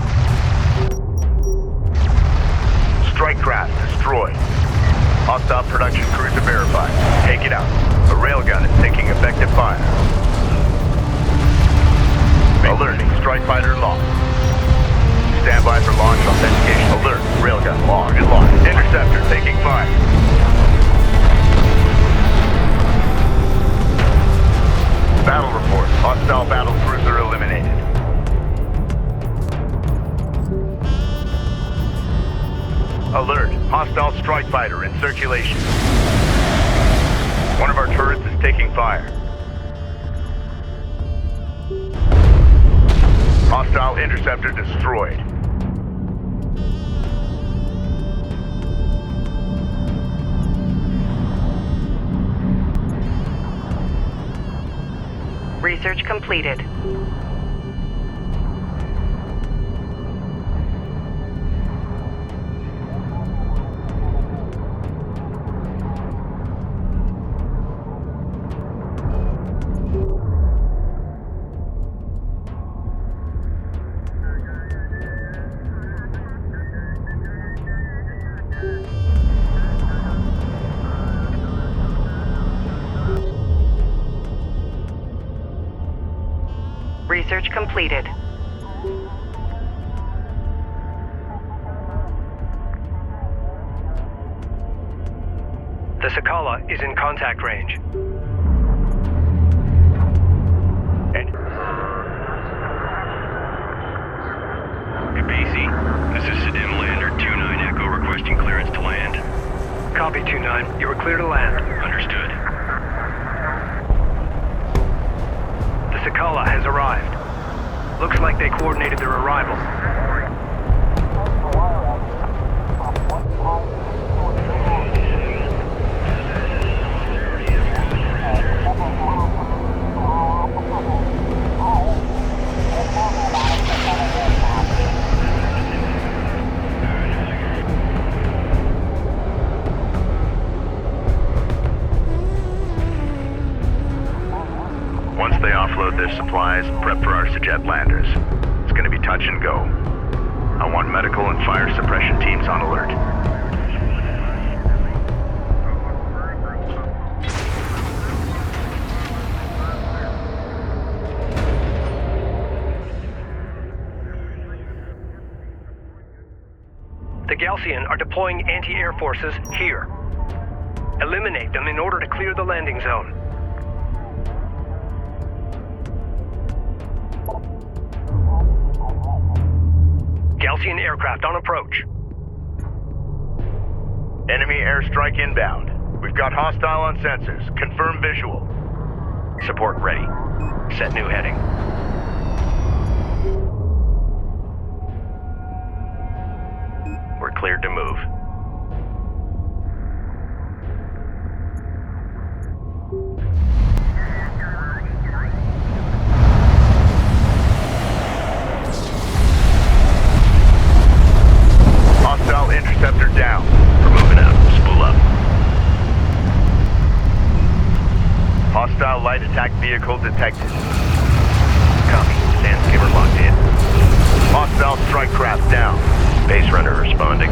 Strike craft destroyed. Hostile production cruiser verified. Take it out. A railgun is taking effective fire. Alerting. Strike fighter lost. Stand by for launch authentication. Alert. Railgun logged and locked. Interceptor taking fire. Battle report. Hostile battle cruiser eliminated. Alert. Hostile strike fighter in circulation. One of our turrets is taking fire. Hostile interceptor destroyed. Research completed. Research completed. The Sakala is in contact range. Kapisi, this is Sedim Lander 2-9 Echo requesting clearance to land. Copy 2-9. You are clear to land. Understood. The Sakala has arrived. Looks like they coordinated their arrival. Once they offload their supplies, prep for our Sajet landers. It's gonna be touch and go. I want medical and fire suppression teams on alert. The Galcian are deploying anti-air forces here. Eliminate them in order to clear the landing zone. Galcian aircraft on approach. Enemy airstrike inbound. We've got hostile on sensors. Confirm visual. Support ready. Set new heading. We're cleared to move. Hostile interceptor down. We're moving out. Spool up. Hostile light attack vehicle detected. Copy. Sand skimmer locked in. Hostile strike craft down. Base runner responding.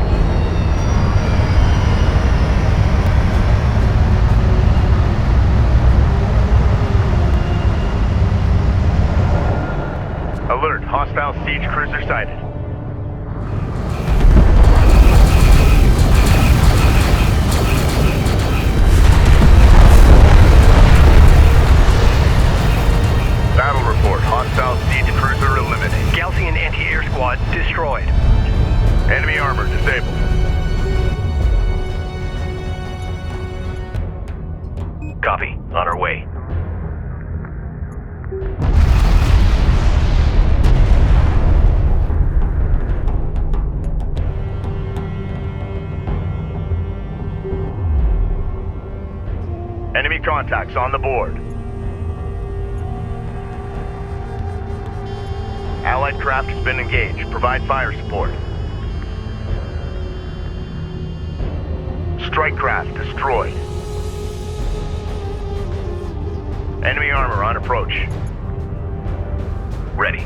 Alert. Hostile siege cruiser sighted. Battle report. Hostile siege cruiser eliminated. Galcian anti-air squad destroyed. Enemy armor disabled. Copy. On our way. Enemy contacts on the board. Allied craft has been engaged. Provide fire support. Strike craft destroyed. Enemy armor on approach. Ready.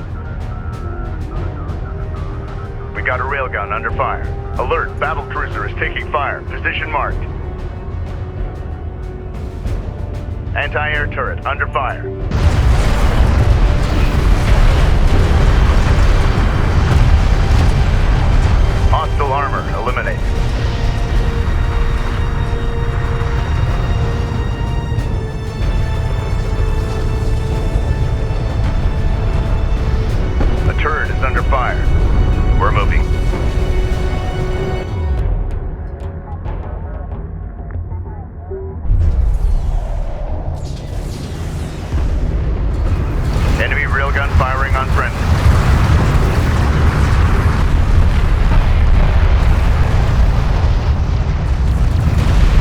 We got a railgun under fire. Alert, battle cruiser is taking fire. Position marked. Anti-air turret under fire. Hostile armor eliminated. The turret is under fire. We're moving. Enemy railgun firing on friendly.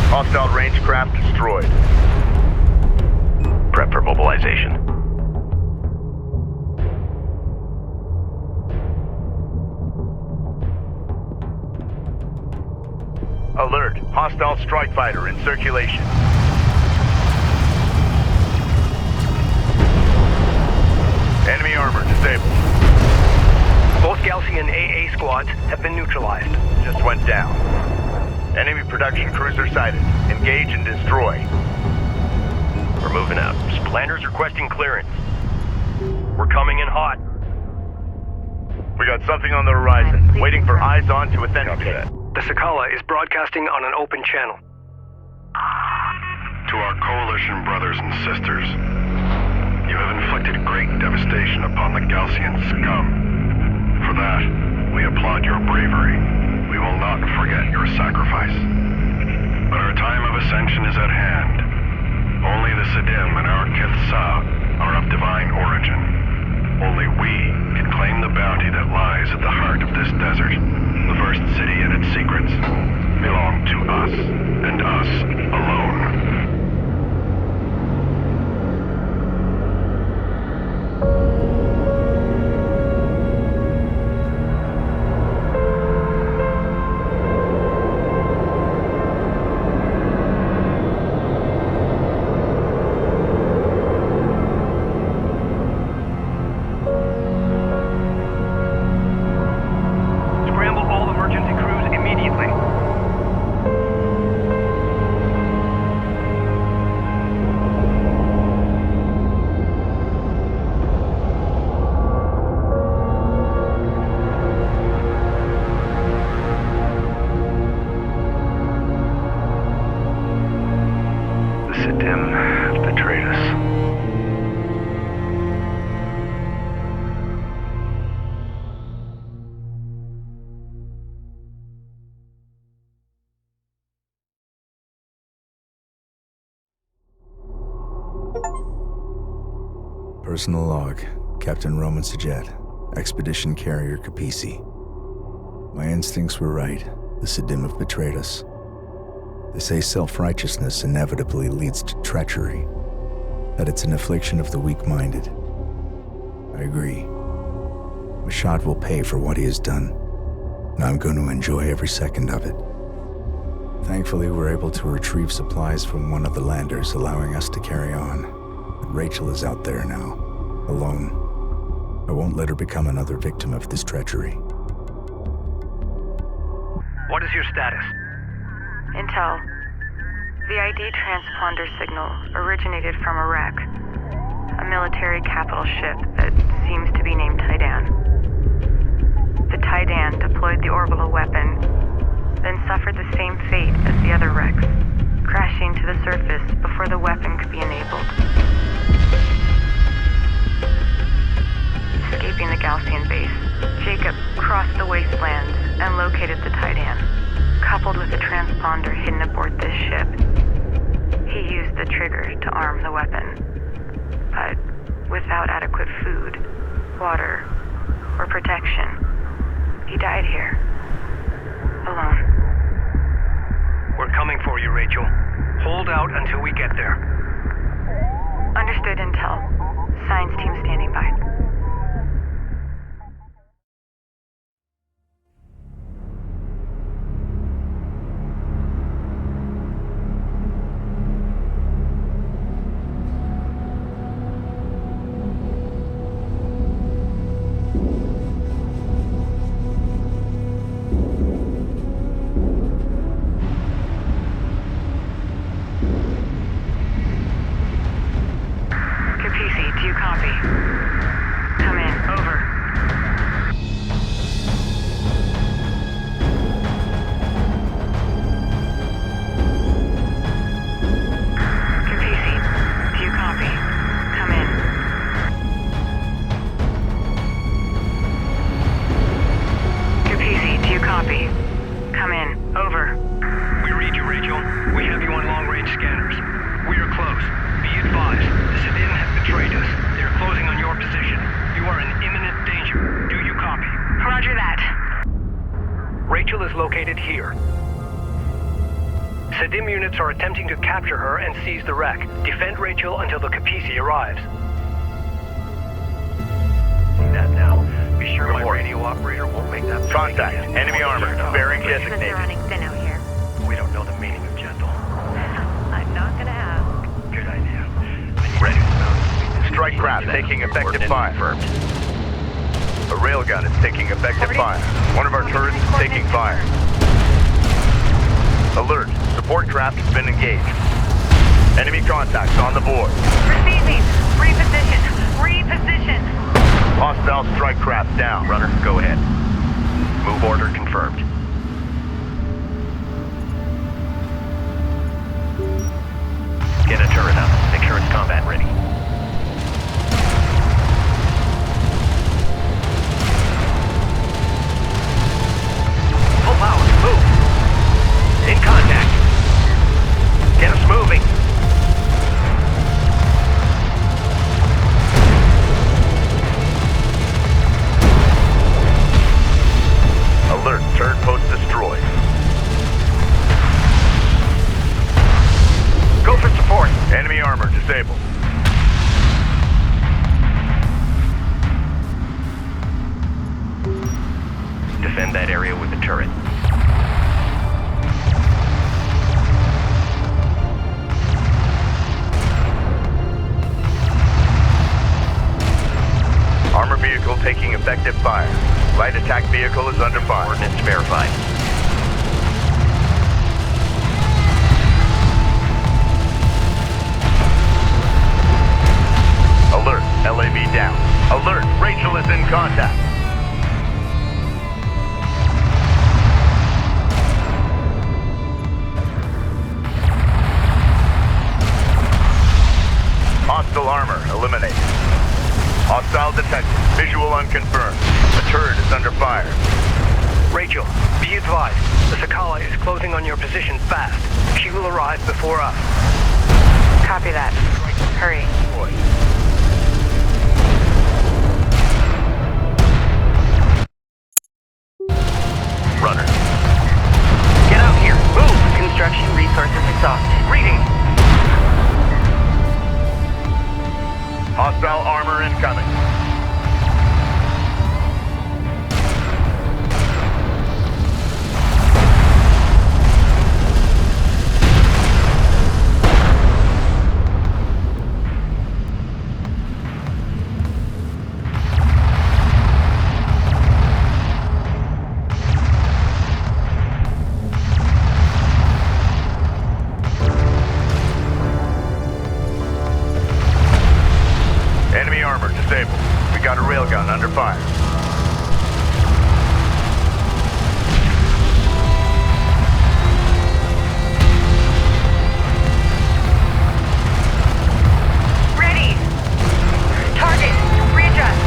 Hostile range craft destroyed. Prep for mobilization. Alert, hostile strike fighter in circulation. Enemy armor disabled. Both Gaussian AA squads have been neutralized. Just went down. Enemy production cruiser sighted. Engage and destroy. We're moving out. Planners requesting clearance. We're coming in hot. We got something on the horizon. Waiting for eyes on to authenticate. The Sakala is broadcasting on an open channel. To our coalition brothers and sisters, you have inflicted great devastation upon the Gaussian scum. For that, we applaud your bravery. We will not forget your sacrifice. But our time of ascension is at hand. Only the Sidim and our Kithsa are of divine origin. Only we can claim the bounty that lies at the heart of this desert. The first city and its secrets belong to us, and us alone. Personal log, Captain Roman Sajet, Expedition Carrier Capisi. My instincts were right. The Sidim have betrayed us. They say self-righteousness inevitably leads to treachery, that it's an affliction of the weak-minded. I agree. Mashad will pay for what he has done, and I'm going to enjoy every second of it. Thankfully, we're able to retrieve supplies from one of the landers, allowing us to carry on. But Rachel is out there now, alone. I won't let her become another victim of this treachery. What is your status? Intel. The ID transponder signal originated from a wreck. A military capital ship that seems to be named Tidan. The Tidan deployed the orbital weapon, then suffered the same fate as the other wrecks, crashing to the surface before the weapon could be enabled. Escaping the Gaussian base, Jacob crossed the wastelands and located the Tidan. Coupled with the transponder hidden aboard this ship, he used the trigger to arm the weapon. But without adequate food, water, or protection, he died here, alone. We're coming for you, Rachel. Hold out until we get there. Understood, Intel. Science team standing by. SEDIM units are attempting to capture her and seize the wreck. Defend Rachel until the Capisi arrives. See that now. Be sure my radio operator won't make that. Contact. Enemy armor. Bearing designated. Running thin out here. We don't know the meaning of gentle. I'm not gonna ask. Good idea. Ready to move. Strike craft taking effective fire. Confirmed. A railgun is taking effective fire. One of our turrets is taking fire. Alert. Support craft has been engaged. Enemy contacts on the board. Receiving. Reposition. Reposition. Hostile strike craft down. Runner, go ahead. Move order confirmed. Get a turret up. Make sure it's combat ready. Full power. Move. In contact. Get us moving. Alert. Turret post destroyed. Go for support. Enemy armor disabled. Defend that area with the turret. Armor vehicle taking effective fire. Light attack vehicle is under fire. Coordinates verified. Alert. LAV down. Alert. Rachel is in contact. Hostile armor eliminated. Hostile detected. Visual unconfirmed. The turret is under fire. Rachel, be advised. The Sakala is closing on your position fast. She will arrive before us. Copy that. Hurry. Runner. Get out here. Move. Construction resources exhausted. Reading. Hostile armor incoming. Enemy armor disabled. We got a railgun under fire. Ready. Target. Readjust.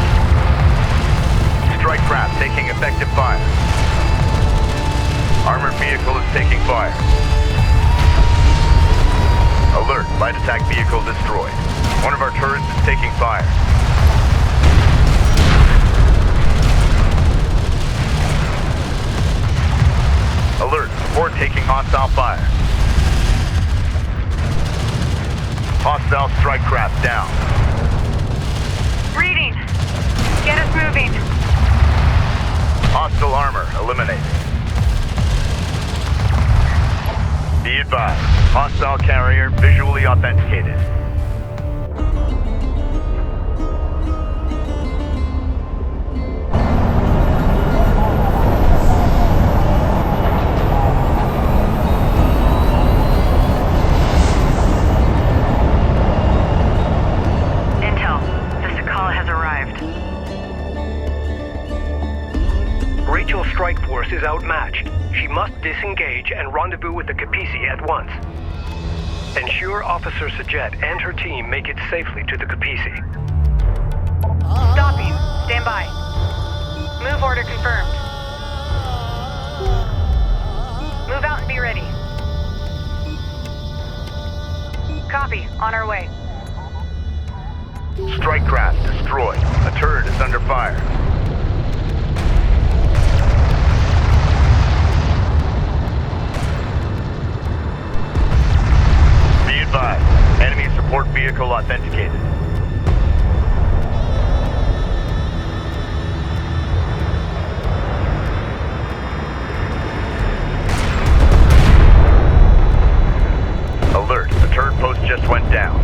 Strike craft taking effective fire. Armored vehicle is taking fire. Alert. Light attack vehicle destroyed. One of our turrets is taking fire. Alert. Support taking hostile fire. Hostile strike craft down. Reading. Get us moving. Hostile armor eliminated. Be advised. Hostile carrier visually authenticated. Intel. The Sakala has arrived. Rachel's strike force is outmatched. She must disengage and rendezvous with the Capisi at once. Ensure Officer Sajet and her team make it safely to the Capisi. Stopping. Stand by. Move order confirmed. Move out and be ready. Copy. On our way. Strike craft destroyed. A turret is under fire. advised. Enemy support vehicle authenticated. Alert, the turret post just went down.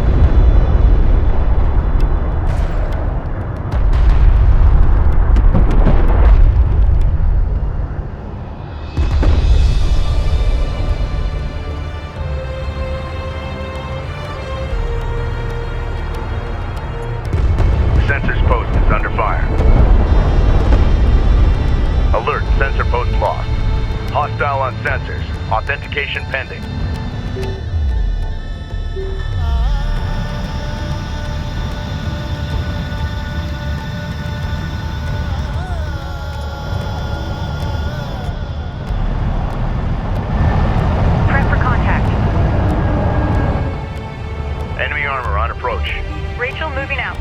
Sensors post is under fire. Alert, sensor post lost. Hostile on sensors. Authentication pending. Prep for contact. Enemy armor on approach. Rachel moving out.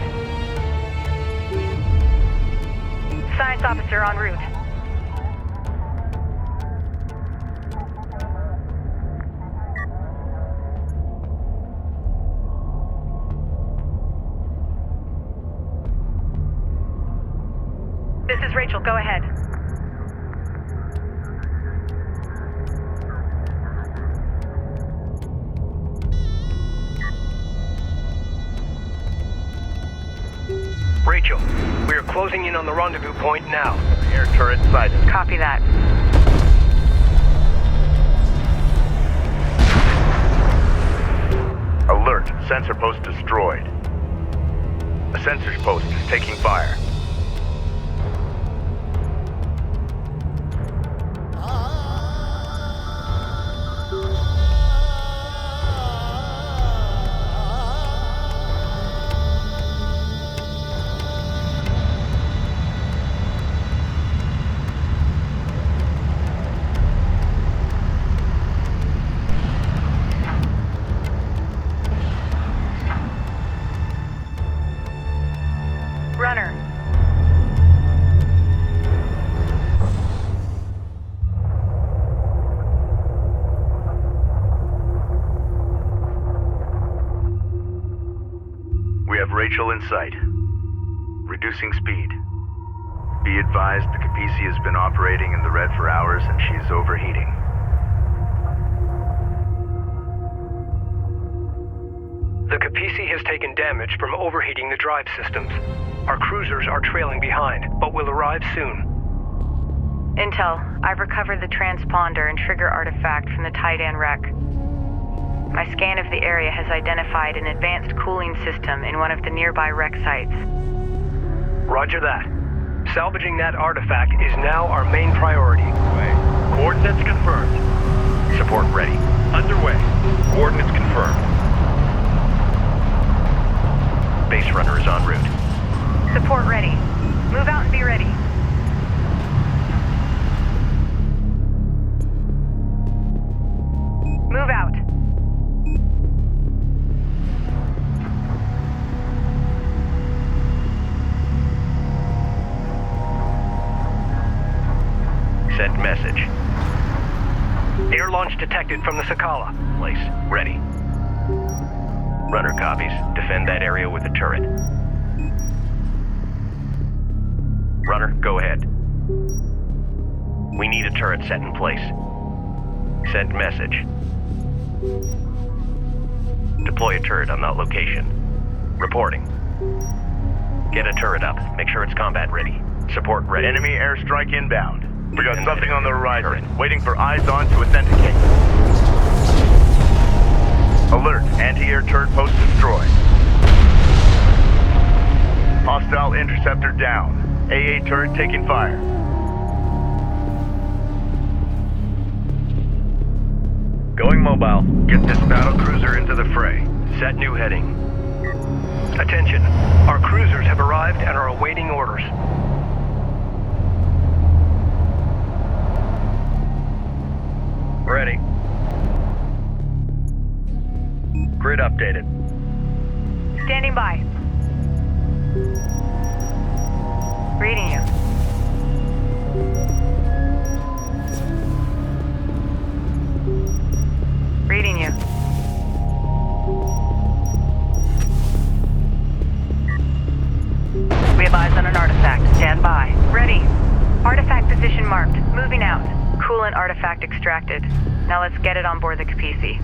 Science officer en route. This is Rachel, go ahead. Rachel, we are closing in on the rendezvous point now. Air turret sighted. Copy that. Alert, sensor post destroyed. A sensors post is taking fire. Runner. We have Rachel in sight. Reducing speed. Be advised the Capisi has been operating in the red for hours and she is overheating. The Capisi has taken damage from overheating the drive systems. Our cruisers are trailing behind, but will arrive soon. Intel, I've recovered the transponder and trigger artifact from the Titan wreck. My scan of the area has identified an advanced cooling system in one of the nearby wreck sites. Roger that. Salvaging that artifact is now our main priority. Coordinates confirmed. Support ready. Underway. Coordinates confirmed. Base runner is en route. Support ready. Move out and be ready. Move out. Send message. Air launch detected from the Sakala. Place. Ready. Runner copies. Defend that area with a turret. Runner, go ahead. We need a turret set in place. Send message. Deploy a turret on that location. Reporting. Get a turret up. Make sure it's combat ready. Support ready. Enemy airstrike inbound. We got something on the horizon. Waiting for eyes on to authenticate. Alert, anti-air turret post destroyed. Hostile interceptor down. AA turret taking fire. Going mobile. Get this battle cruiser into the fray. Set new heading. Attention. Our cruisers have arrived and are awaiting orders. Ready. Grid updated. Standing by. Reading you. Reading you. stand by. Ready. Artifact position marked. Moving out. Coolant artifact extracted. Now let's get it on board the Kapisi.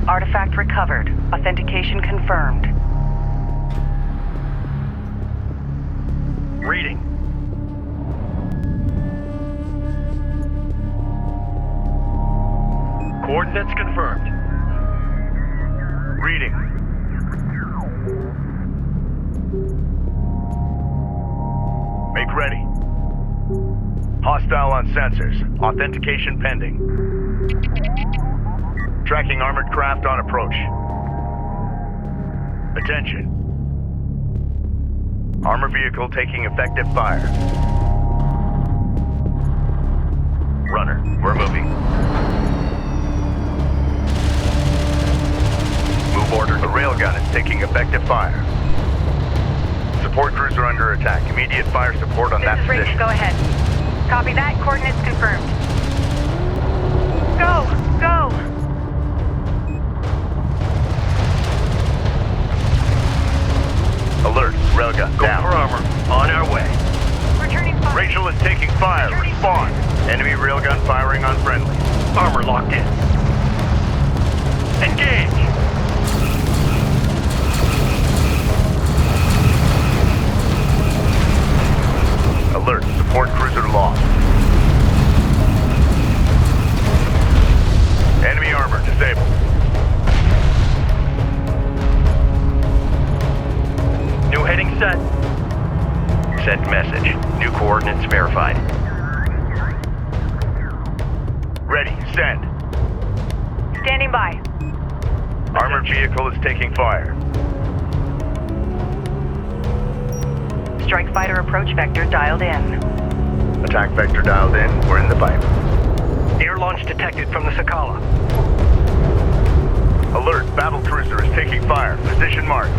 Artifact recovered. Authentication confirmed. Reading. Coordinates confirmed. Reading. Make ready. Hostile on sensors. Authentication pending. Tracking armored craft on approach. Attention. Armor vehicle taking effective fire. Runner, we're moving. Move order. The railgun is taking effective fire. Support cruiser under attack. Immediate fire support on that This is position. Riggs, go ahead. Copy that. Coordinates confirmed. Go! Go! Alert, railgun down. Go for armor. On our way. Returning fire. Rachel is taking fire. Respond. Enemy railgun firing on friendly. Armor locked in. Engage! Alert, support cruiser lost. Enemy armor disabled. New heading set. Sent message. New coordinates verified. Ready, send. Standing by. Armored vehicle is taking fire. Strike fighter approach vector dialed in. Attack vector dialed in. We're in the pipe. Air launch detected from the Sakala. Alert, battle cruiser is taking fire. Position marked.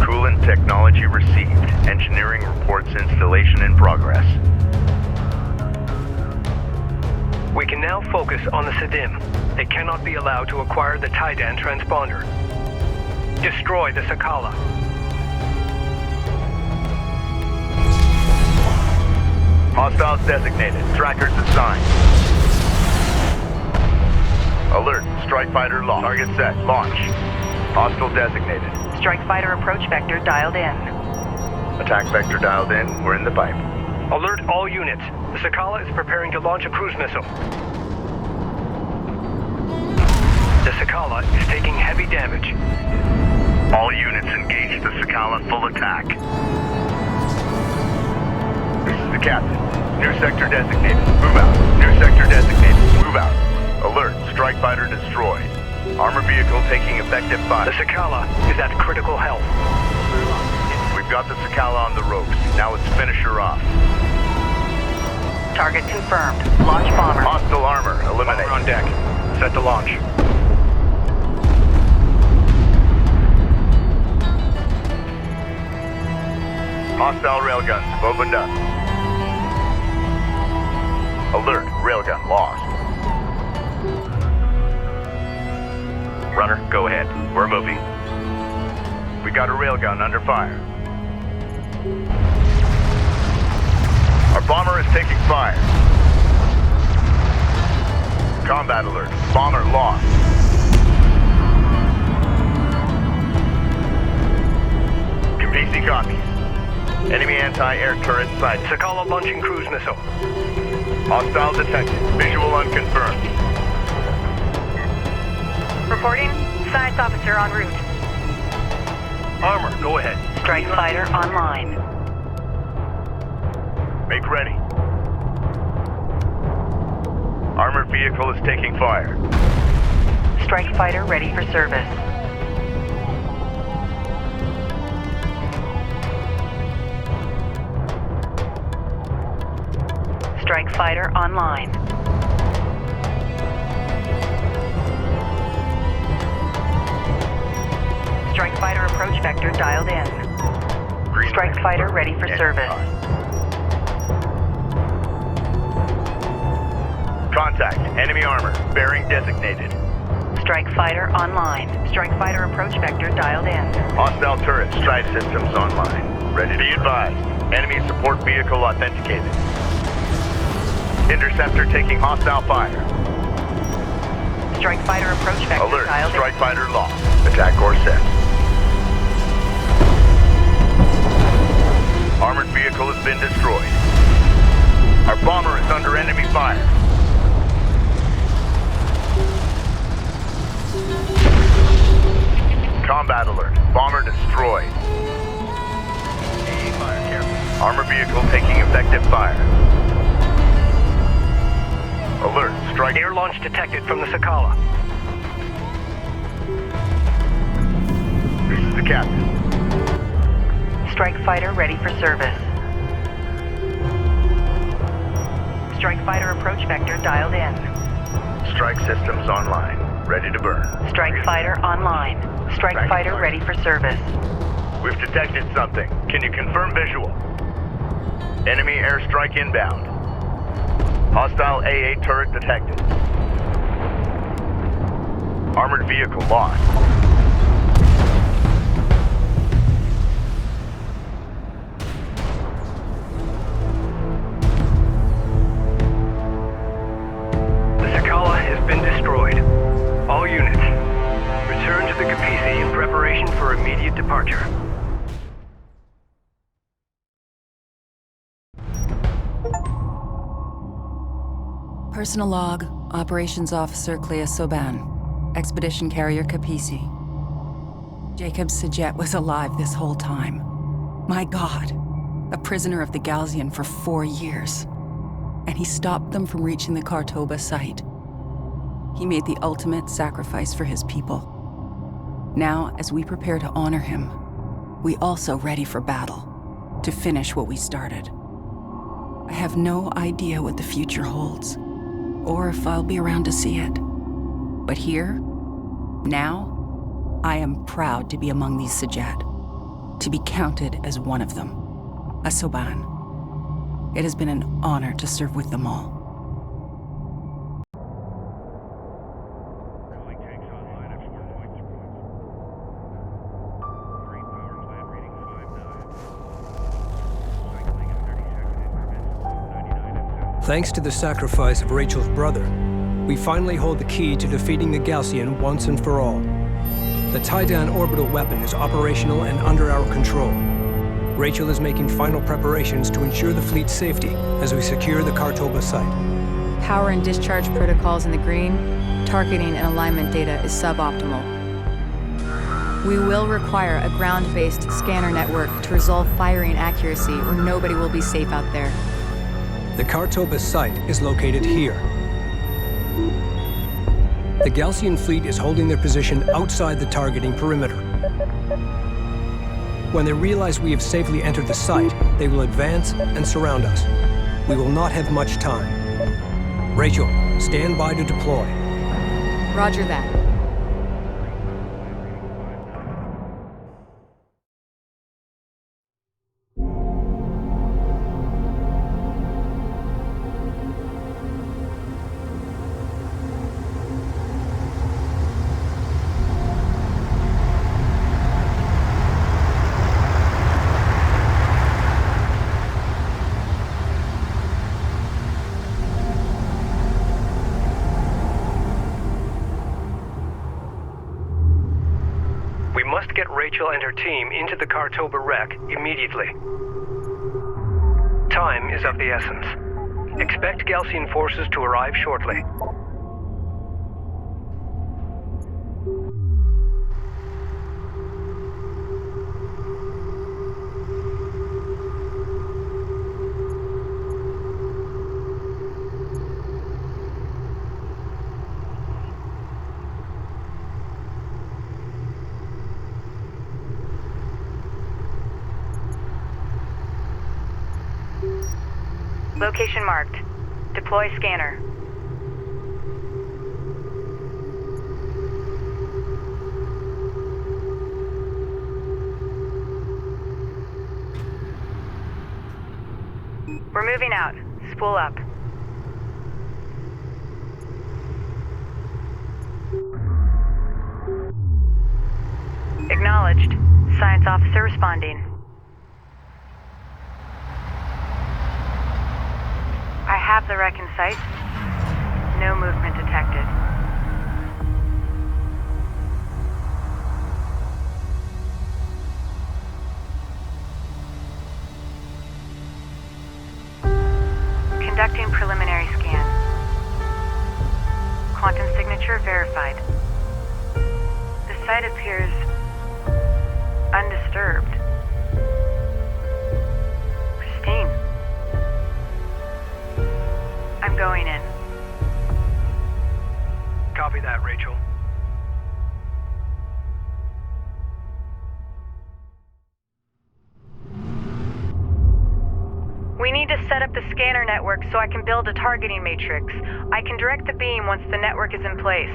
Coolant technology received. Engineering reports installation in progress. We can now focus on the Sidim. They cannot be allowed to acquire the Taidan transponder. Destroy the Sakala. Hostiles designated. Trackers assigned. Alert, strike fighter lost. Target set. Launch. Hostile designated. Strike fighter approach vector dialed in. Attack vector dialed in. We're in the pipe. Alert all units. The Sakala is preparing to launch a cruise missile. The Sakala is taking heavy damage. All units engage the Sakala full attack. This is the captain. New sector designated. Move out. New sector designated. Move out. Alert. Strike fighter destroyed. Armor vehicle taking effective fire. The Sakala is at critical health. We've got the Sakala on the ropes. Now let's finish her off. Target confirmed. Launch bomber. Hostile armor. Eliminate. Bomber on deck. Set to launch. Hostile railguns have opened up. Alert. Railgun lost. Runner, go ahead. We're moving. We got a railgun under fire. Our bomber is taking fire. Combat alert. Bomber lost. Kapisi copies. Enemy anti-air turret sighted. Sakala launching cruise missile. Hostile detected. Visual unconfirmed. Reporting. Science officer en route. Armor, go ahead. Strike fighter online. Make ready. Armored vehicle is taking fire. Strike fighter ready for service. Strike fighter online. Strike fighter approach vector dialed in. Strike fighter ready for service. Contact. Enemy armor. Bearing designated. Strike fighter online. Strike fighter approach vector dialed in. Hostile turret strike systems online. Ready to be advised. Enemy support vehicle authenticated. Interceptor taking hostile fire. Strike fighter approach vector Alert, dialed strike in. fighter lost. Attack course set. Armored vehicle has been destroyed. Our bomber is under enemy fire. Combat alert. Bomber destroyed. Armor vehicle taking effective fire. Alert. Strike. Air launch detected from the Sakala. This is the captain. Strike fighter ready for service. Strike fighter approach vector dialed in. Strike systems online. Ready to burn. Strike fighter online. Strike fighter ready for service. We've detected something. Can you confirm visual? Enemy airstrike inbound. Hostile AA turret detected. Armored vehicle lost. The Sakala has been destroyed. All units, return to the Kapisi in preparation for immediate departure. Personal log, Operations Officer Clea Soban, Expedition Carrier Kapisi. Jacob Sajet was alive this whole time. My God, a prisoner of the Galzian for 4 years. And he stopped them from reaching the Kartoba site. He made the ultimate sacrifice for his people. Now, as we prepare to honor him, we also ready for battle, to finish what we started. I have no idea what the future holds, or if I'll be around to see it. But here, now, I am proud to be among these Sajet, to be counted as one of them, a Soban. It has been an honor to serve with them all. Thanks to the sacrifice of Rachel's brother, we finally hold the key to defeating the Galcian once and for all. The Titan orbital weapon is operational and under our control. Rachel is making final preparations to ensure the fleet's safety as we secure the Kartoba site. Power and discharge protocols in the green. Targeting and alignment data is suboptimal. We will require a ground-based scanner network to resolve firing accuracy, or nobody will be safe out there. The Kartoba site is located here. The Galcian fleet is holding their position outside the targeting perimeter. When they realize we have safely entered the site, they will advance and surround us. We will not have much time. Rachel, stand by to deploy. Roger that. Get Rachel and her team into the Kartoba wreck immediately. Time is of the essence. Expect Galcian forces to arrive shortly. Location marked. Deploy scanner. We're moving out. Spool up. Acknowledged. Science officer responding. I have the wreck in sight. No movement detected. Conducting preliminary scan. Quantum signature verified. The site appears undisturbed. Pristine. I'm going in. Copy that, Rachel. We need to set up the scanner network so I can build a targeting matrix. I can direct the beam once the network is in place.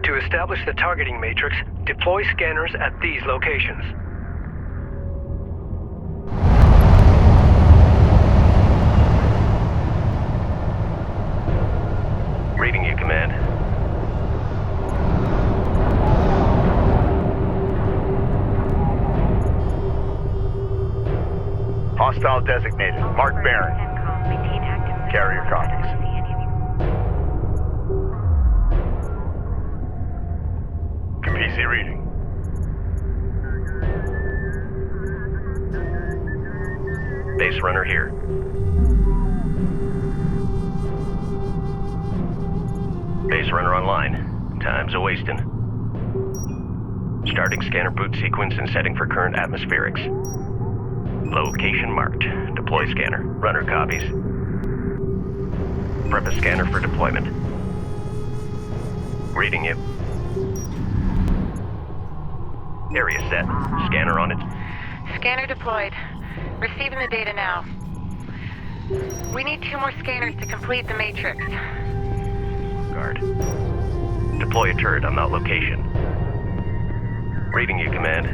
To establish the targeting matrix, deploy scanners at these locations. Reading you, Command. Hostile designated. Mark Barron. Carrier copies. PC reading. Base runner here. Base runner online. Time's a-wasting. Starting scanner boot sequence and setting for current atmospherics. Location marked. Deploy scanner. Runner copies. Prep a scanner for deployment. Reading you. Area set. Scanner on it. Scanner deployed. Receiving the data now. We need 2 more scanners to complete the matrix. Guard. Deploy a turret on that location. Reading you, Command.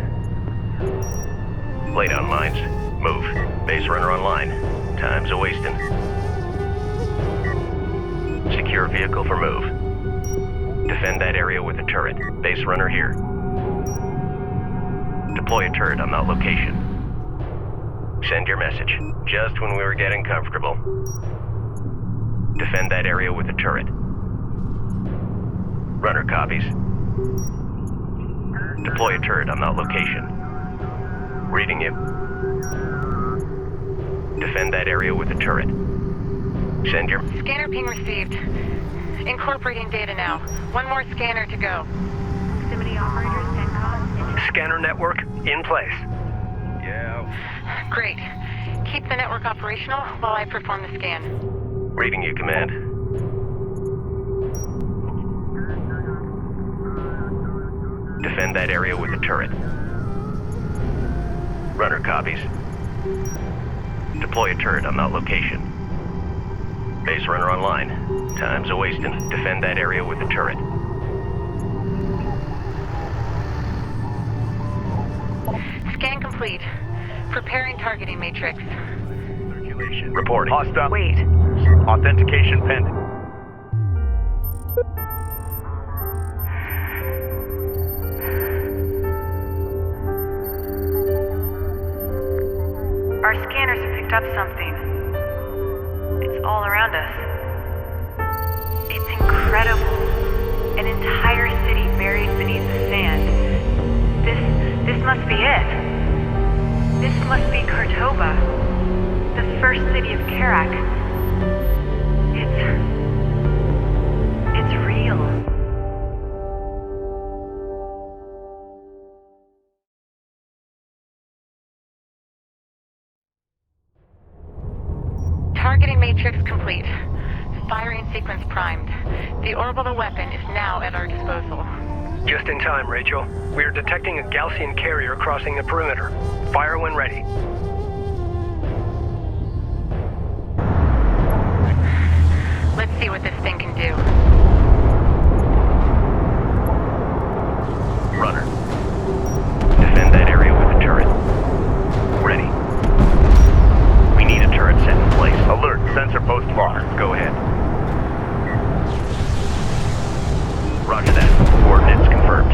Lay down mines. Move. Base runner online. Time's a-wasting. Secure vehicle for move. Defend that area with a turret. Base runner here. Deploy a turret on that location. Send your message. Just when we were getting comfortable. Defend that area with a turret. Runner copies. Deploy a turret on that location. Reading you. Defend that area with a turret. Send your... Scanner ping received. Incorporating data now. 1 more scanner to go. Proximity operators, CENTCOM. Scanner network in place. Yeah. Great. Keep the network operational while I perform the scan. Reading you, Command. Defend that area with a turret. Runner copies. Deploy a turret on that location. Base runner online. Time's a-wasting. Defend that area with a turret. Scan complete. Preparing targeting matrix. Circulation. Reporting. Hostile. Wait. Authentication pending. Our scanners have picked up something. It's all around us. It's incredible. An entire city buried beneath the sand. This must be it. This must be Kurtoba, the first city of Kharak. It's real. Targeting matrix complete. Firing sequence primed. The orbital weapon is now at our disposal. Just in time, Rachel. We are detecting a Gaussian carrier crossing the perimeter. Fire when ready. Let's see what this thing can do. Runner. Defend that area with a turret. Ready. We need a turret set in place. Alert. Sensor post far. Go ahead. Roger that. Coordinates confirmed.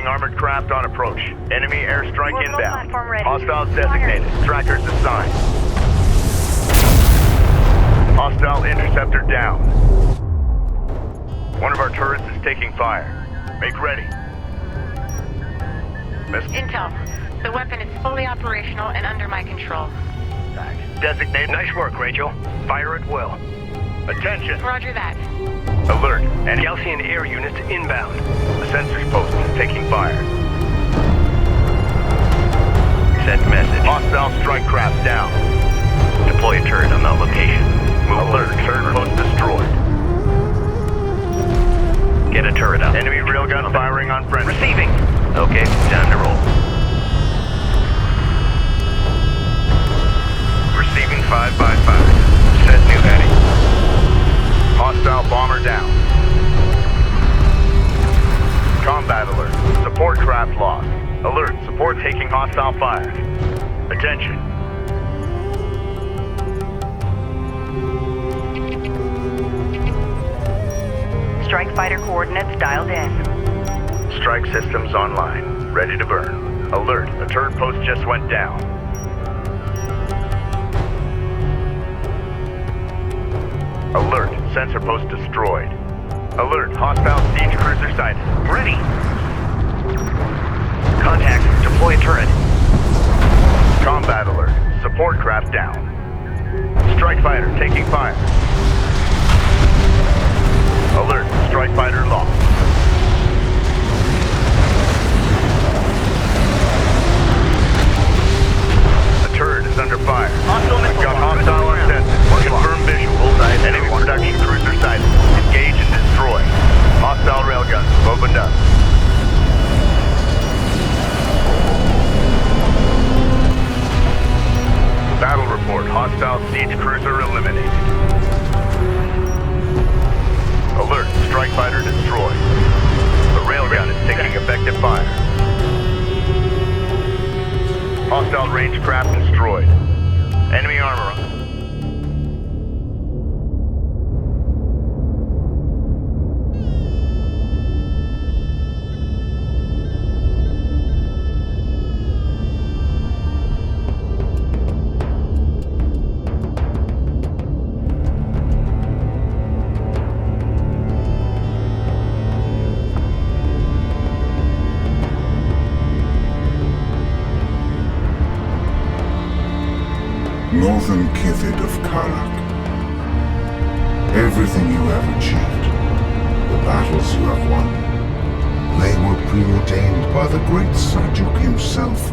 Tracking armored craft on approach. Enemy airstrike Orbital inbound. platform ready. Hostiles designated. Trackers assigned. Hostile interceptor down. One of our turrets is taking fire. Make ready. Intel. The weapon is fully operational and under my control. Designated. Nice work, Rachel. Fire at will. Attention. Roger that. Alert. And Galcian air units inbound. the sensors post is taking fire. Send message. Hostile strike craft down. Deploy a turret on that location. Move Alert. Turret post destroyed. Get a turret up. Enemy railgun firing on friendly. Receiving. Okay, time to roll. Receiving 5x5. Set new heading. Hostile bomber down. Combat alert. Support craft lost. Alert. Support taking hostile fire. Attention. Strike fighter coordinates dialed in. Strike systems online. Ready to burn. Alert. A turret post just went down. Alert. Sensor post destroyed. Alert. Hostile siege cruiser sighted. Ready. Contact. Deploy a turret. Combat alert. Support craft down. Strike fighter taking fire. Alert. Strike fighter lost. A turret is under fire. We've got hostile on sensor. Confirm visual. Enemy production cruiser sighted. Engage and destroy. Hostile railguns opened up. Battle report. Hostile siege cruiser eliminated. Alert. Strike fighter destroyed. The railgun is taking effective fire. Hostile range craft destroyed. Enemy armor on. Northern Kithid of Kharak. Everything you have achieved, the battles you have won, they were preordained by the great Sajuk himself.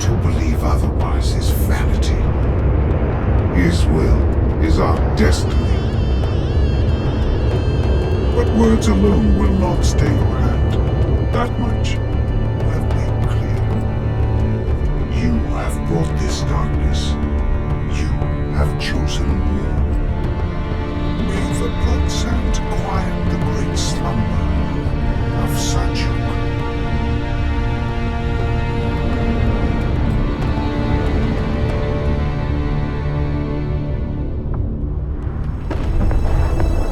To believe otherwise is vanity. His will is our destiny. But words alone will not stay your hand. That much I've made clear. You have brought this darkness. You have chosen war. May the blood sand quiet the great slumber of Sajuk.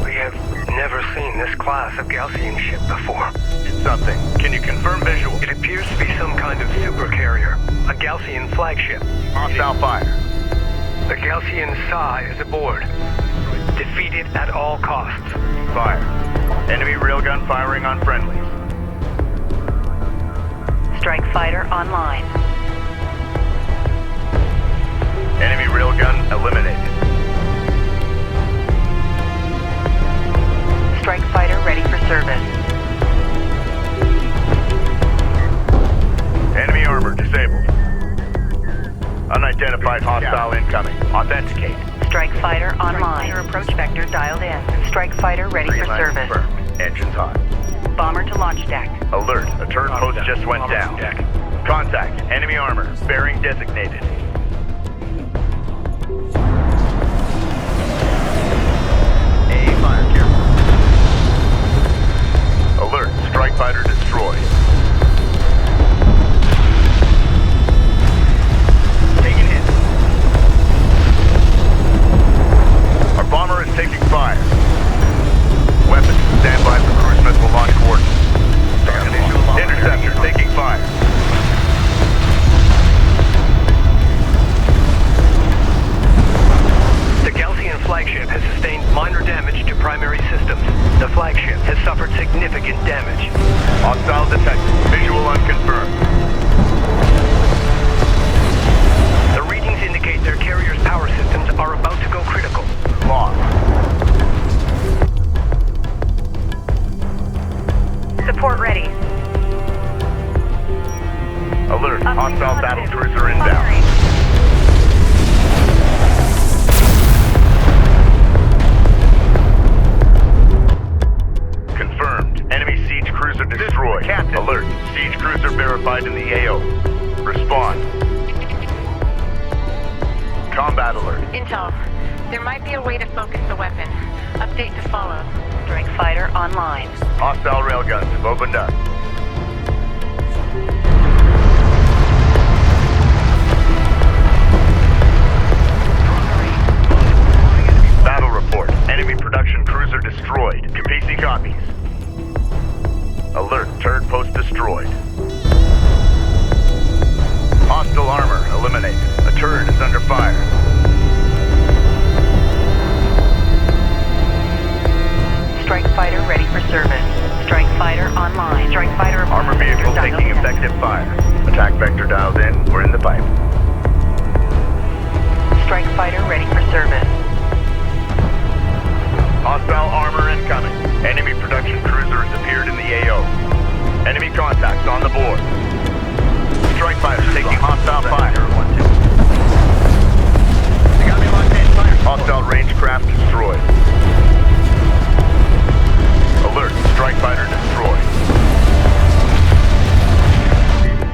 We have never seen this class of Galcian ship before. It's something. Can you confirm visual? It appears to be some kind of supercarrier, a Galcian flagship. Hostile fire. The Galcian Sa is aboard. Defeat it at all costs. Fire. Enemy railgun firing on friendlies. Strike fighter online. Enemy railgun eliminated. Strike fighter ready for service. Enemy armor disabled. Unidentified hostile incoming. Authenticate. Strike fighter online. Approach vector dialed in. Strike fighter ready for service. Confirmed. Engines hot. Bomber to launch deck. Alert. A turret post just went down. Contact. Enemy armor. Bearing designated. Fire careful. Alert. Strike fighter destroyed. Taking hit. Our bomber is taking fire. Weapons stand by for cruise missile launch coordinates. flagship has sustained minor damage to primary systems. The flagship has suffered significant damage. Hostile detected. Visual unconfirmed. The readings indicate their carrier's power systems are about to go critical. Lost. Support ready. Alert. Hostile battle cruiser inbound. Confirmed. Enemy siege cruiser destroyed. Captain. Alert. Siege cruiser verified in the AO. Respond. Combat alert. Intel. There might be a way to focus the weapon. Update to follow. Strike fighter online. Hostile railguns have opened up. Battle report. Enemy production cruiser destroyed. Capisi copies. Alert. Turret post destroyed. Hostile armor eliminated. A turret is under fire. Strike fighter ready for service. Strike fighter online. Strike fighter Armor vehicle taking effective fire. Attack vector dialed in. We're in the pipe. Strike fighter ready for service. Hostile armor incoming. Enemy production cruiser has appeared in the AO. Enemy contacts on the board. Strike fighters taking hostile fire. Hostile range craft destroyed. Alert. Strike fighter destroyed.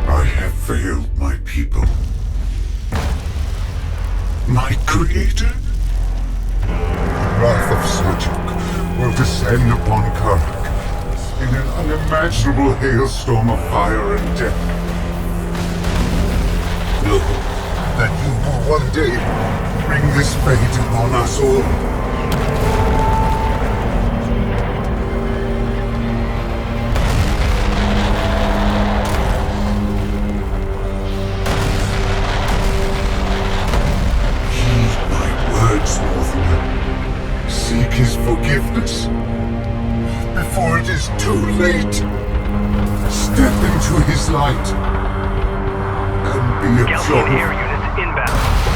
I have failed my people. My creator? The wrath of Surgic will descend upon Kharak in an unimaginable hailstorm of fire and death. Know that you will one day bring this fate upon us all. Seek his forgiveness before it is too late. Step into his light and be absolved. Galcian air units inbound.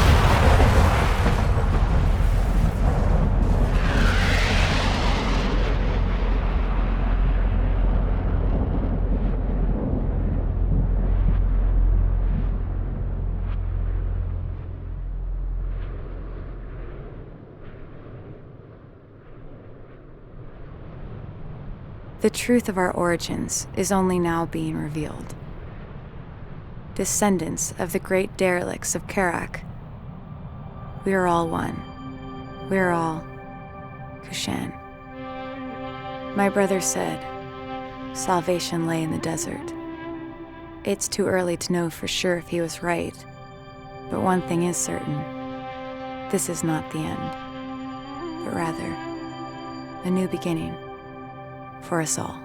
The truth of our origins is only now being revealed. Descendants of the great derelicts of Kharak, we are all one. We are all Kushan. My brother said, salvation lay in the desert. It's too early to know for sure if he was right, but one thing is certain. This is not the end, but rather a new beginning for us all.